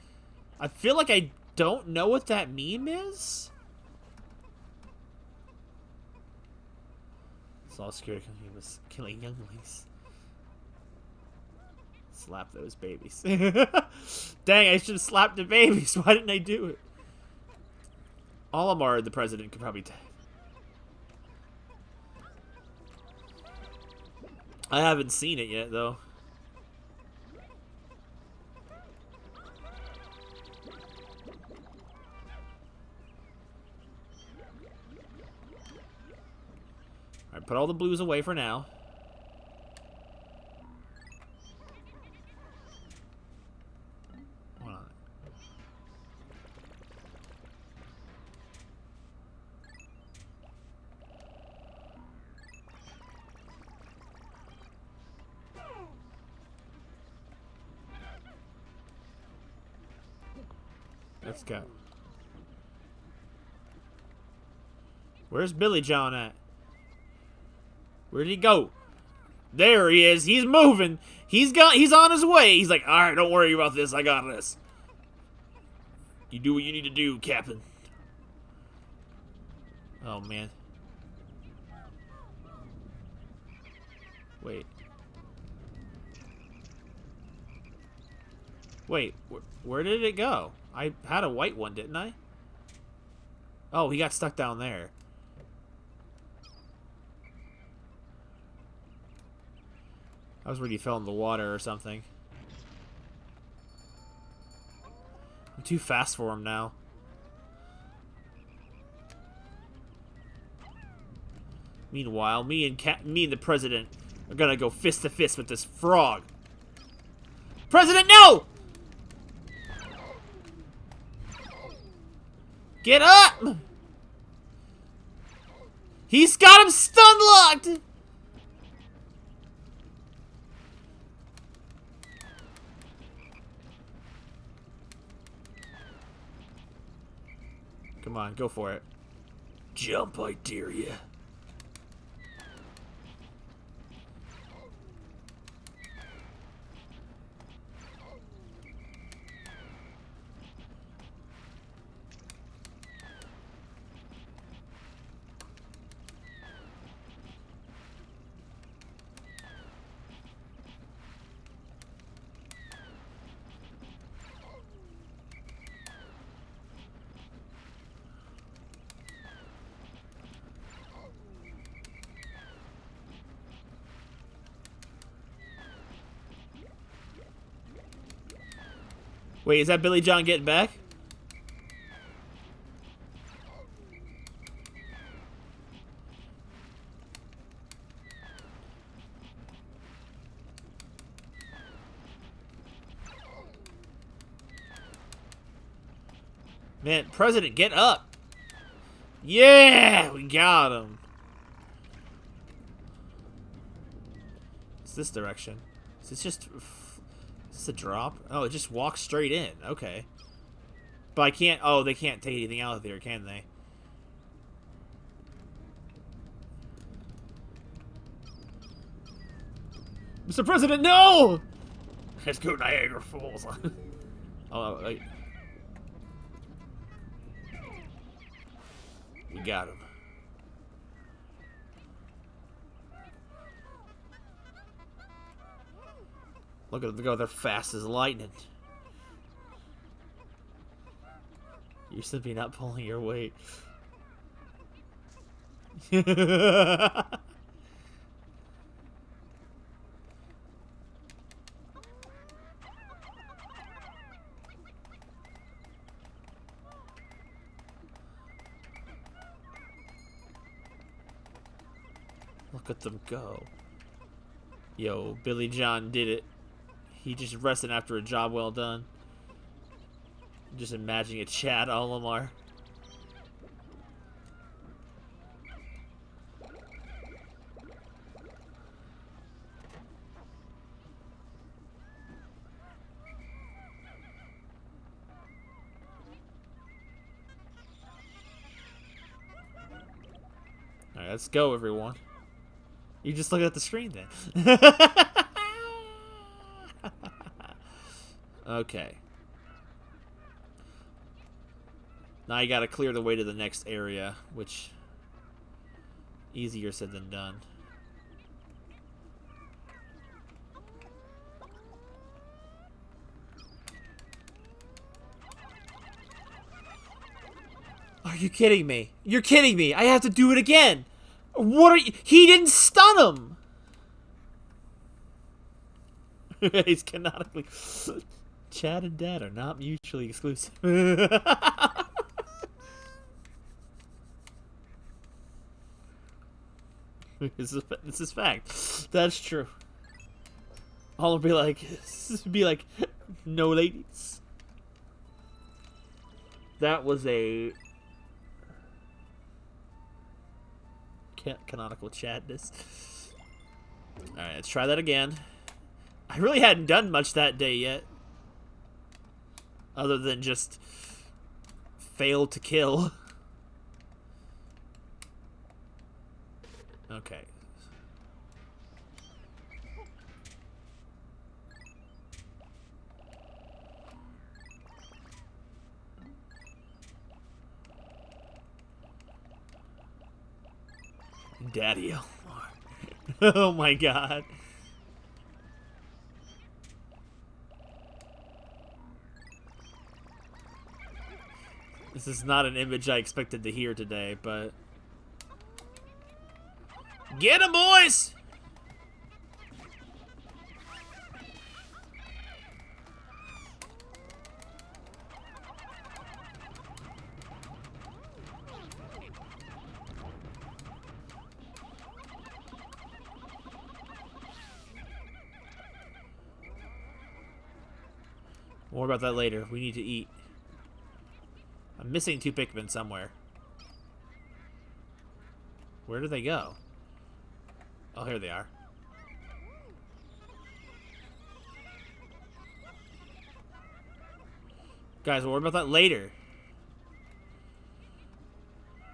I feel like I don't know what that meme is. Saw security company was killing younglings. Slap those babies. Dang, I should have slapped the babies. Why didn't I do it? Olimar, the president, could probably take. I haven't seen it yet, though. Alright, put all the blues away for now. Hold on. Let's go. Where's Billy John at? Where'd he go? There he is. He's moving. He's on his way. He's like, all right, don't worry about this. I got this. You do what you need to do, Captain. Oh, man. Wait. Wait, where did it go? I had a white one, didn't I? Oh, he got stuck down there. I was worried he fell in the water or something. I'm too fast for him now. Meanwhile, me and the president are gonna go fist to fist with this frog. President, no! Get up! He's got him stun locked! Come on, go for it. Jump, I dare ya. Wait, is that Billy John getting back? Man, President, get up! Yeah, we got him. this direction? Is this just... Is this a drop? Oh, it just walks straight in. Okay. But I can't... Oh, they can't take anything out of there, can they? Mr. President, no! Let's go Niagara Falls. Oh, wait. We got him. Look at them go, they're fast as lightning. You're simply not pulling your weight. Look at them go. Yo, Billy John did it. He just rested after a job well done. Just imagining a Chad Olimar. Alright, let's go, everyone. You just look at the screen then. Okay. Now you gotta clear the way to the next area, which... easier said than done. Are you kidding me? You're kidding me! I have to do it again! What are you... He didn't stun him! He's canonically... Chad and Dad are not mutually exclusive. This is fact. That's true. I'll be like... no ladies. That was a... canonical Chadness. Alright, let's try that again. I really hadn't done much that day yet. Other than just... fail to kill. Okay. Daddy Elmore. Oh my god. This is not an image I expected to hear today, but... Get 'em, boys! More about that later. We need to eat. I'm missing 2 Pikmin somewhere. Where do they go? Oh, here they are. Guys, we'll worry about that later.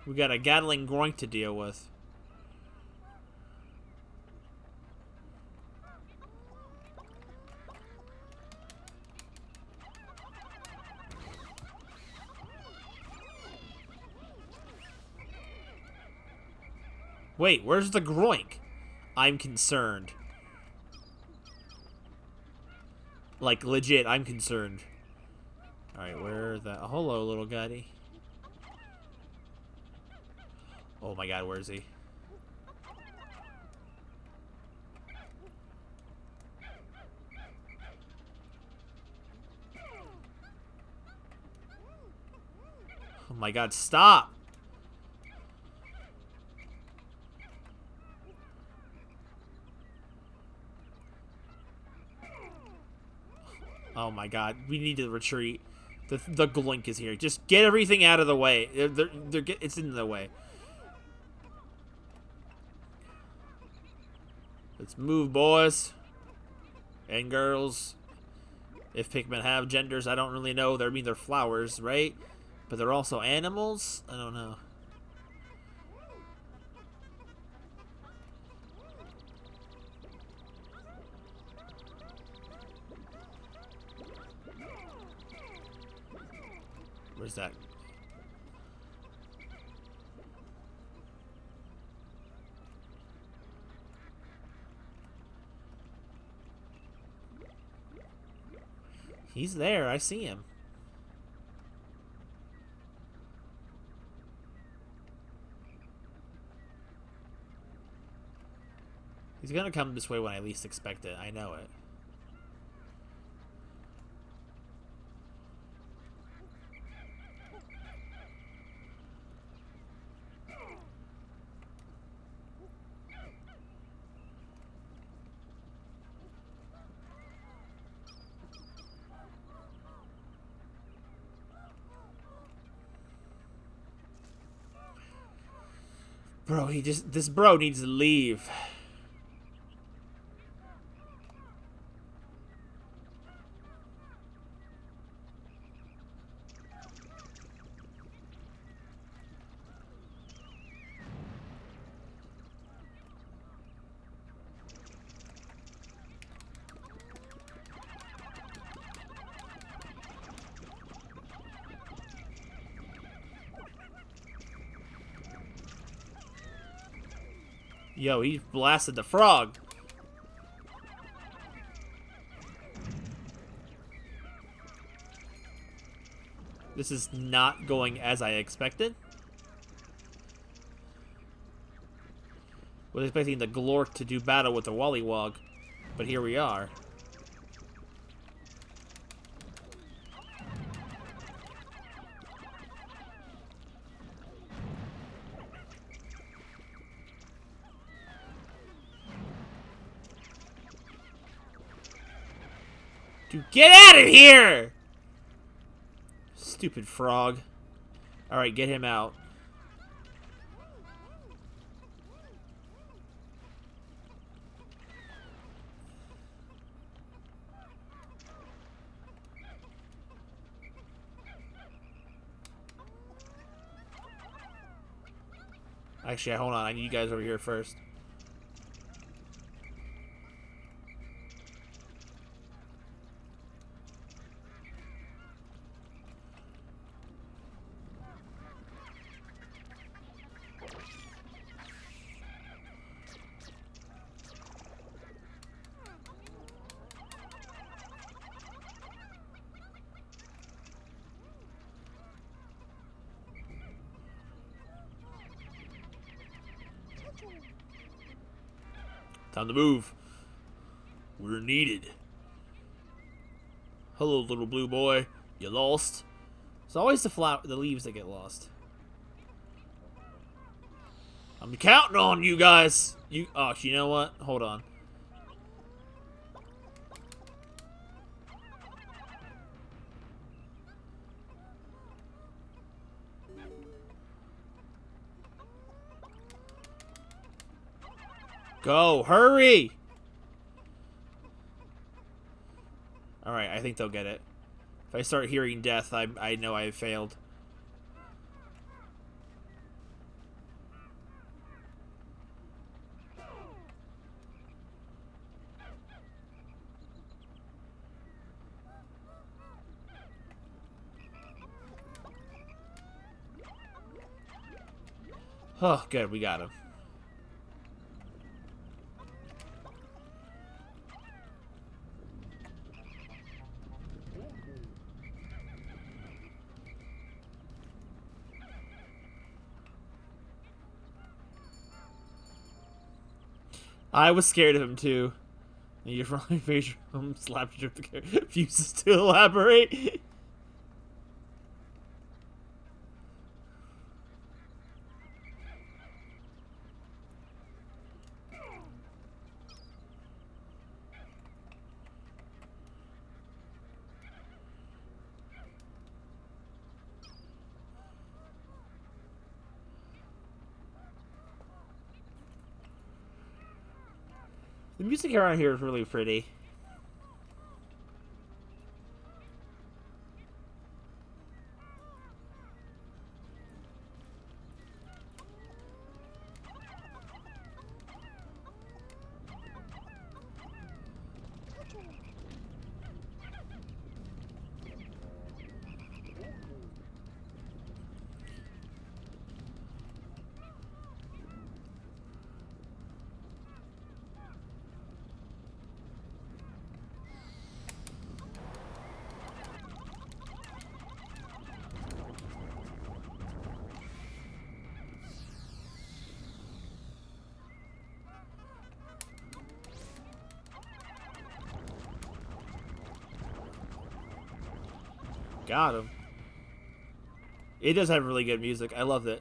We got a Gatling Groink to deal with. Wait, where's the Groink? I'm concerned. Like, legit, I'm concerned. Alright, where the... Oh, hello, little guy. Oh my god, where is he? Oh my god, stop! Oh my god, we need to retreat. The Glink is here. Just get everything out of the way. It's in the way. Let's move, boys. And girls. If Pikmin have genders, I don't really know. I mean, they're flowers, right? But they're also animals? I don't know. Where's that? He's there. I see him. He's gonna come this way when I least expect it. I know it. Bro, this bro needs to leave. Yo, he blasted the frog. This is not going as I expected. Was expecting the Glork to do battle with the Wollywog, but here we are. Dude, get out of here! Stupid frog. Alright, get him out. Actually, hold on. I need you guys over here first. Time to move. We're needed. Hello, little blue boy. You lost? It's always the leaves that get lost. I'm counting on you guys. Oh, you know what? Hold on. Go, hurry! Alright, I think they'll get it. If I start hearing death, I know I have failed. Oh, good, we got him. I was scared of him too. And you're from face slapped you the refuses to elaborate. The music around here is really pretty. Got him. It does have really good music. I love it.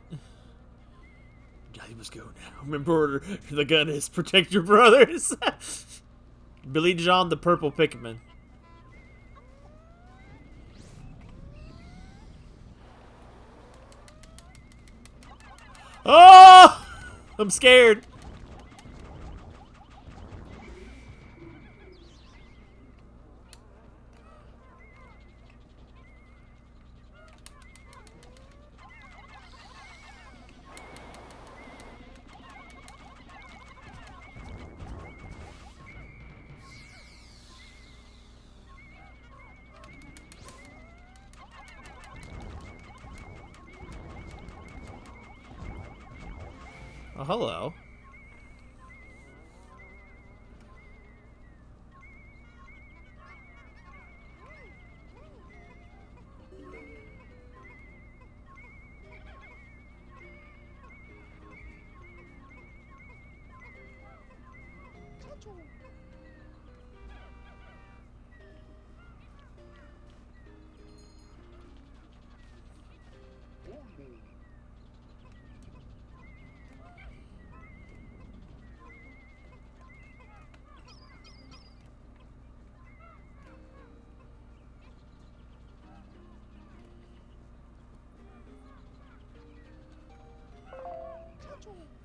You must go now. Remember, the gun is protect your brothers. Billy John, the purple Pikmin. Oh! I'm scared. Oh, hello.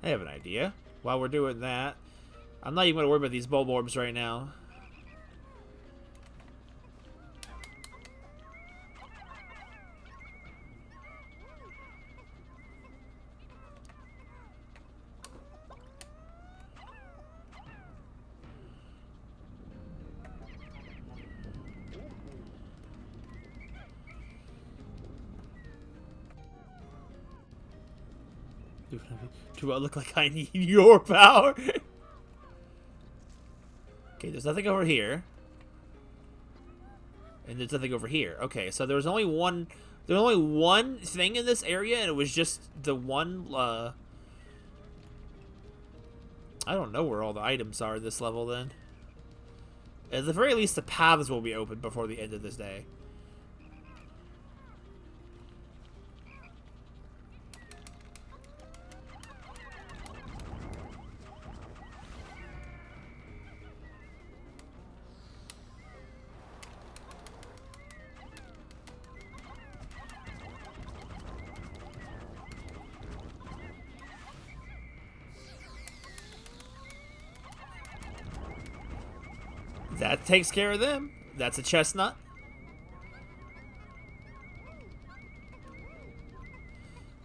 I have an idea. While we're doing that, I'm not even going to worry about these bulb orbs right now. Do I look like I need your power? Okay, there's nothing over here. And there's nothing over here. Okay, so there was only one thing in this area, and it was just the one, I don't know where all the items are at this level, then. At the very least, the paths will be open before the end of this day. That takes care of them. That's a chestnut.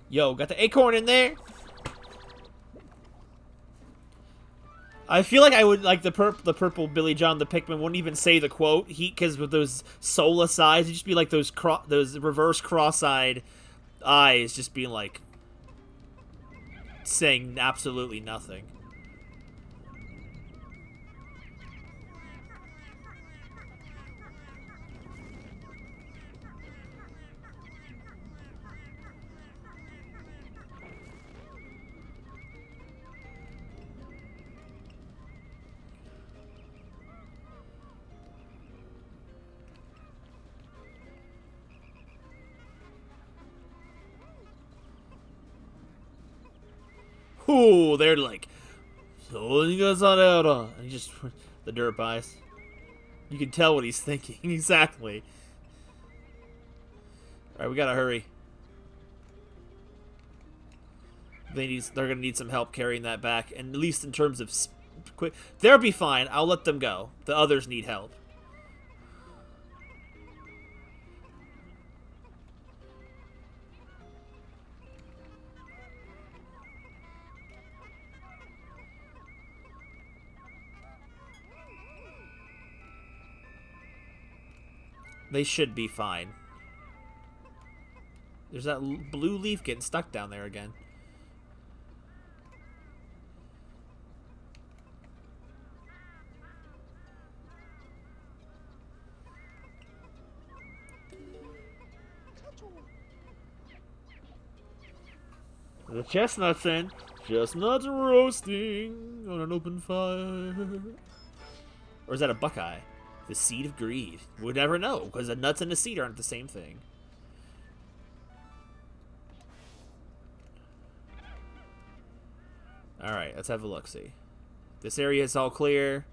Yo, got the acorn in there. I feel like I would like the purple Billy John the Pikmin wouldn't even say the quote. Because with those soulless eyes, it'd just be like those reverse cross-eyed eyes, just being like saying absolutely nothing. Ooh, they're like, so you guys on out, and he just the derp eyes. You can tell what he's thinking exactly. All right, we gotta hurry. They're gonna need some help carrying that back, and at least in terms of quick. They'll be fine. I'll let them go. The others need help. They should be fine. There's that blue leaf getting stuck down there again. The chestnuts in. Chestnuts roasting on an open fire. Or is that a buckeye? The seed of greed. We'd never know, because the nuts and the seed aren't the same thing. Alright, let's have a look-see. This area is all clear.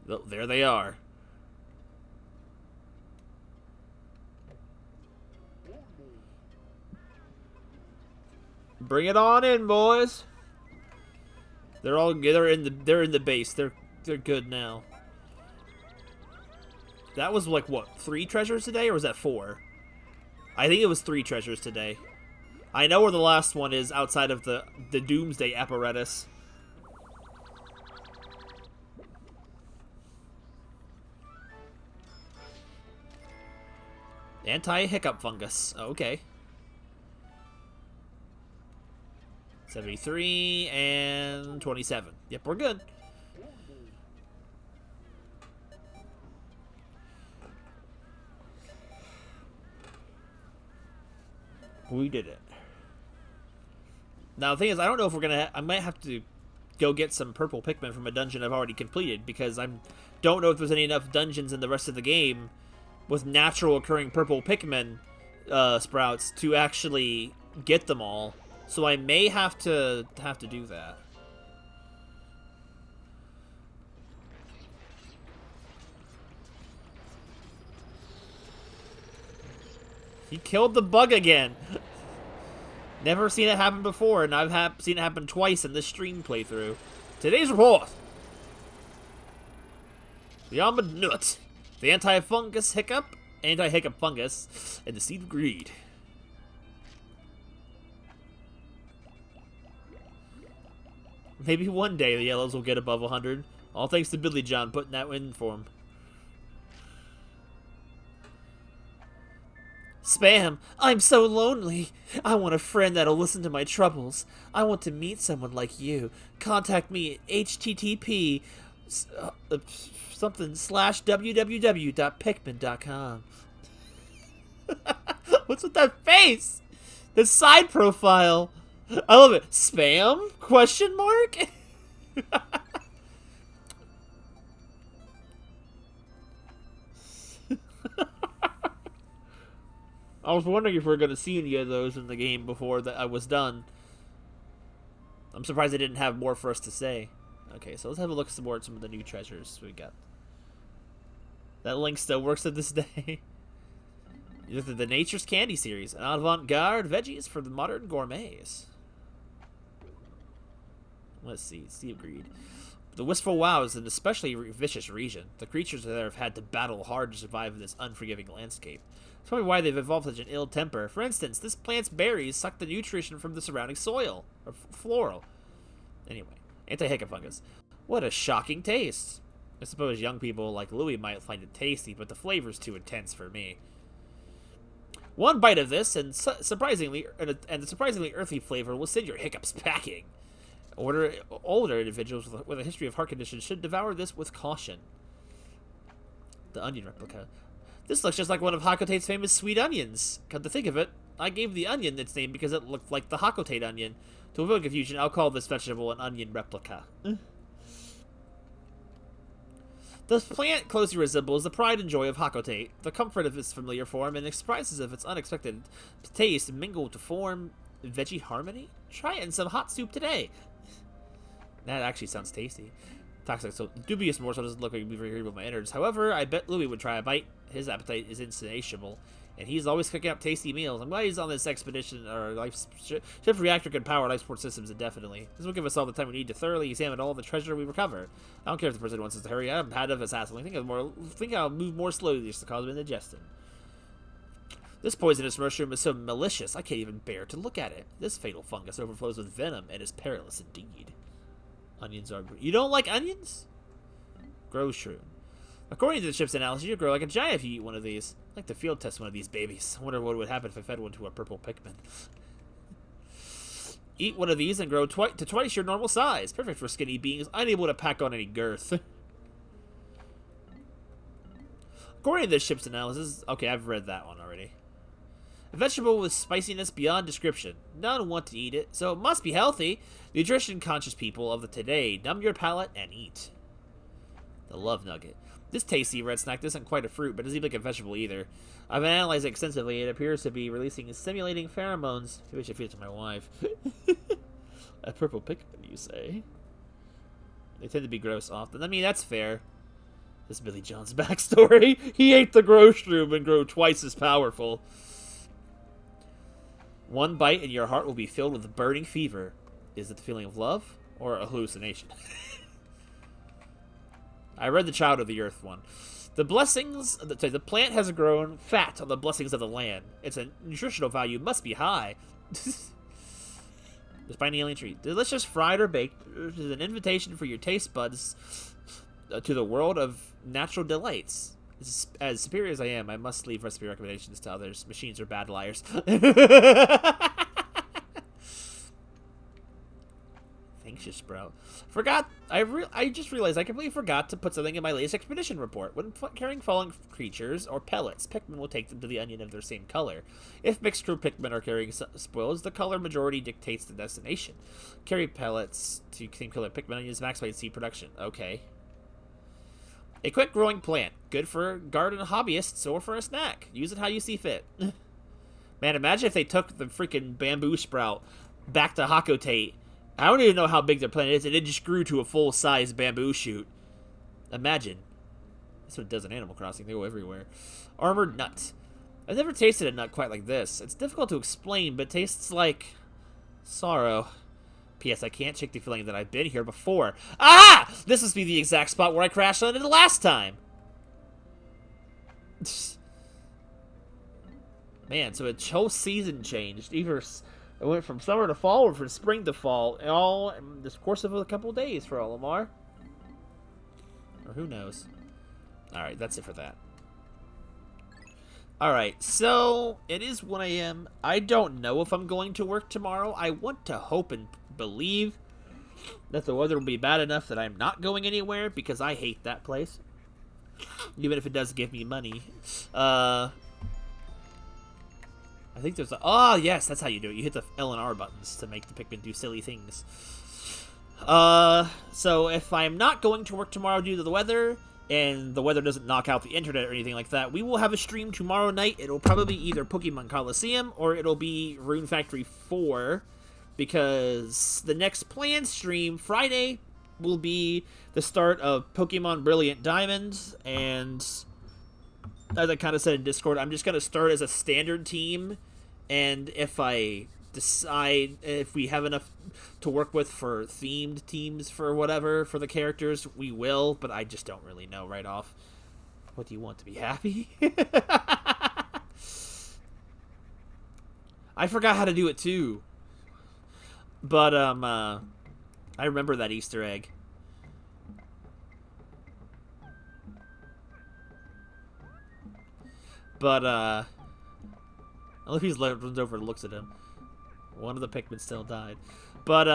Oh, there they are. Bring it on in, boys. They're in the base. They're good now. That was like what, 3 treasures today, or was that 4? I think it was 3 treasures today. I know where the last one is outside of the Doomsday apparatus. Anti-hiccup fungus. Okay. 73 and 27. Yep, we're good. We did it. Now, the thing is, I don't know if we're gonna... I might have to go get some purple Pikmin from a dungeon I've already completed, because I don't know if there's any enough dungeons in the rest of the game with natural occurring purple Pikmin sprouts to actually get them all. So I may have to do that. He killed the bug again. Never seen it happen before, and I've seen it happen twice in this stream playthrough. Today's report. The almond nut, the anti-hiccup fungus, and the seed of greed. Maybe one day the yellows will get above 100. All thanks to Billy John putting that in for him. Spam, I'm so lonely. I want a friend that'll listen to my troubles. I want to meet someone like you. Contact me at http www.pikmin.com. What's with that face? The side profile. I love it. Spam? Question mark? I was wondering if we were going to see any of those in the game before that I was done. I'm surprised they didn't have more for us to say. Okay, so let's have a look some more at some of the new treasures we got. That link still works to this day. The Nature's Candy series, an avant-garde veggies for the modern gourmets. Let's see, Sea of Greed. The Wistful Wow is an especially vicious region. The creatures there have had to battle hard to survive in this unforgiving landscape. It's probably why they've evolved such an ill temper. For instance, this plant's berries suck the nutrition from the surrounding soil, or floral. Anyway, anti-hiccup fungus. What a shocking taste. I suppose young people like Louie might find it tasty, but the flavor's too intense for me. One bite of this, and the surprisingly earthy flavor will send your hiccups packing. Older individuals with a history of heart conditions should devour this with caution. The onion replica. This looks just like one of Hakote's famous sweet onions. Come to think of it, I gave the onion its name because it looked like the Hakote onion. To avoid confusion, I'll call this vegetable an onion replica. The plant closely resembles the pride and joy of Hakote, the comfort of its familiar form, and the surprises of its unexpected taste mingle to form veggie harmony? Try it in some hot soup today. That actually sounds tasty. Toxic, so dubious morsel doesn't look like we've agreed with my innards. However, I bet Louis would try a bite. His appetite is insatiable. And he's always cooking up tasty meals. I'm glad he's on this expedition, or ship reactor can power life support systems indefinitely. This will give us all the time we need to thoroughly examine all the treasure we recover. I don't care if the president wants us to hurry. I'm bad enough as hassling. Think I'll move more slowly just to cause indigestion. This poisonous mushroom is so malicious, I can't even bear to look at it. This fatal fungus overflows with venom and is perilous indeed. Onions are... You don't like onions? Grow shroom. According to the ship's analysis, you grow like a giant if you eat one of these. I'd like to field test one of these babies. I wonder what would happen if I fed one to a purple Pikmin. Eat one of these and grow to twice your normal size. Perfect for skinny beings unable to pack on any girth. According to the ship's analysis... Okay, I've read that one already. A vegetable with spiciness beyond description. None want to eat it, so it must be healthy. Nutrition-conscious people of the today, numb your palate and eat. The love nugget. This tasty red snack isn't quite a fruit, but doesn't even like a vegetable either. I've analyzed it extensively. It appears to be releasing stimulating pheromones. Maybe I should feed it to my wife. A purple Pikmin, you say? They tend to be gross often. I mean, that's fair. This is Billy John's backstory. He ate the grow shroom and grew twice as powerful. One bite and your heart will be filled with burning fever. Is it the feeling of love or a hallucination? I read the Child of the Earth one. The plant has grown fat on the blessings of the land. Its nutritional value must be high. The spiny alien treat. Delicious, fried or baked, is an invitation for your taste buds to the world of natural delights. As superior as I am, I must leave recipe recommendations to others. Machines are bad liars. Thanks, you sprout. I just realized I completely forgot to put something in my latest expedition report. When carrying fallen creatures or pellets, Pikmin will take them to the onion of their same color. If mixed crew Pikmin are carrying spoils, the color majority dictates the destination. Carry pellets to same color Pikmin onions maximize seed production. Okay. A quick growing plant. Good for garden hobbyists or for a snack. Use it how you see fit. Man, imagine if they took the freaking bamboo sprout back to Hakotate. I don't even know how big their plant is, and it just grew to a full-size bamboo shoot. Imagine. That's what it does in Animal Crossing. They go everywhere. Armored nut. I've never tasted a nut quite like this. It's difficult to explain, but it tastes like sorrow. P.S. I can't shake the feeling that I've been here before. Ah! This must be the exact spot where I crashed on it the last time. Man, so a whole season changed. Either it went from summer to fall or from spring to fall. All in this course of a couple days for Olimar. Or who knows. Alright, that's it for that. Alright, so it is 1 a.m. I don't know if I'm going to work tomorrow. I want to hope and believe that the weather will be bad enough that I'm not going anywhere, because I hate that place. Even if it does give me money. I think there's a... Oh, yes, that's how you do it. You hit the L and R buttons to make the Pikmin do silly things. So if I'm not going to work tomorrow due to the weather, and the weather doesn't knock out the internet or anything like that, we will have a stream tomorrow night. It'll probably be either Pokemon Coliseum or it'll be Rune Factory 4, because the next planned stream, Friday, will be the start of Pokemon Brilliant Diamond, and as I kind of said in Discord, I'm just going to start as a standard team, and if I decide if we have enough to work with for themed teams for whatever, for the characters, we will, but I just don't really know right off. What do you want, to be happy? I forgot how to do it too. But, I remember that Easter egg. But, I love he's runs over and looks at him. One of the Pikmin still died. But,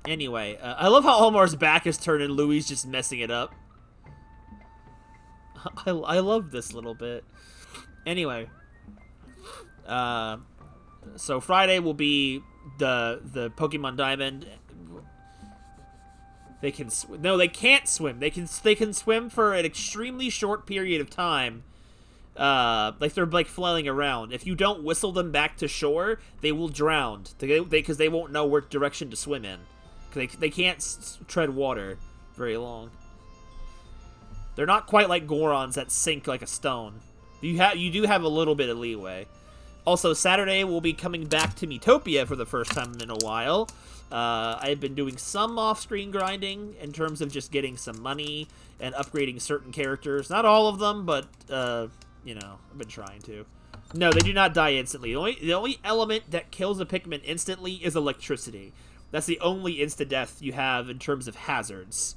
anyway, I love how Olmar's back is turned and Louis just messing it up. I love this little bit. Anyway, so Friday will be the Pokemon Diamond. They can no, they can't swim. They can swim for an extremely short period of time. Like they're like flailing around. If you don't whistle them back to shore, they will drown. Because they won't know what direction to swim in. Because they can't tread water very long. They're not quite like Gorons that sink like a stone. You do have a little bit of leeway. Also, Saturday we'll be coming back to Metopia for the first time in a while. I've been doing some off-screen grinding in terms of just getting some money and upgrading certain characters. Not all of them, but, you know, I've been trying to. No, they do not die instantly. The only element that kills a Pikmin instantly is electricity. That's the only insta-death you have in terms of hazards.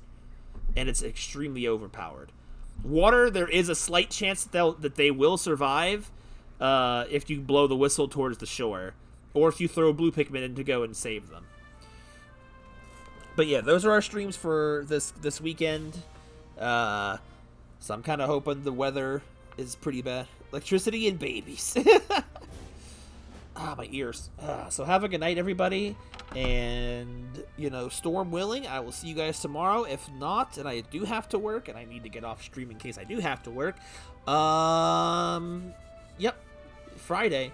And it's extremely overpowered. Water, there is a slight chance that they will survive if you blow the whistle towards the shore. Or if you throw blue Pikmin in to go and save them. But yeah, those are our streams for this weekend. So I'm kind of hoping the weather is pretty bad. Electricity and babies. My ears. So have a good night, everybody. And, you know, storm willing, I will see you guys tomorrow. If not, and I do have to work, and I need to get off stream in case I do have to work. Yep. Friday.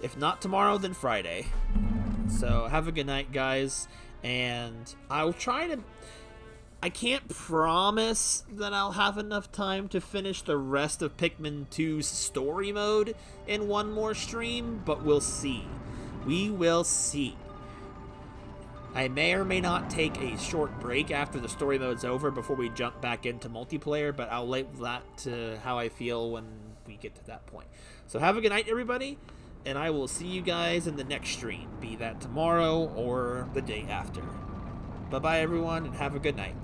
If not tomorrow, then Friday. So have a good night, guys. And I'll try to... I can't promise that I'll have enough time to finish the rest of Pikmin 2's story mode in one more stream, but we'll see. We will see. I may or may not take a short break after the story mode's over before we jump back into multiplayer, but I'll leave that to how I feel when we get to that point. So have a good night, everybody, and I will see you guys in the next stream, be that tomorrow or the day after. Bye-bye, everyone, and have a good night.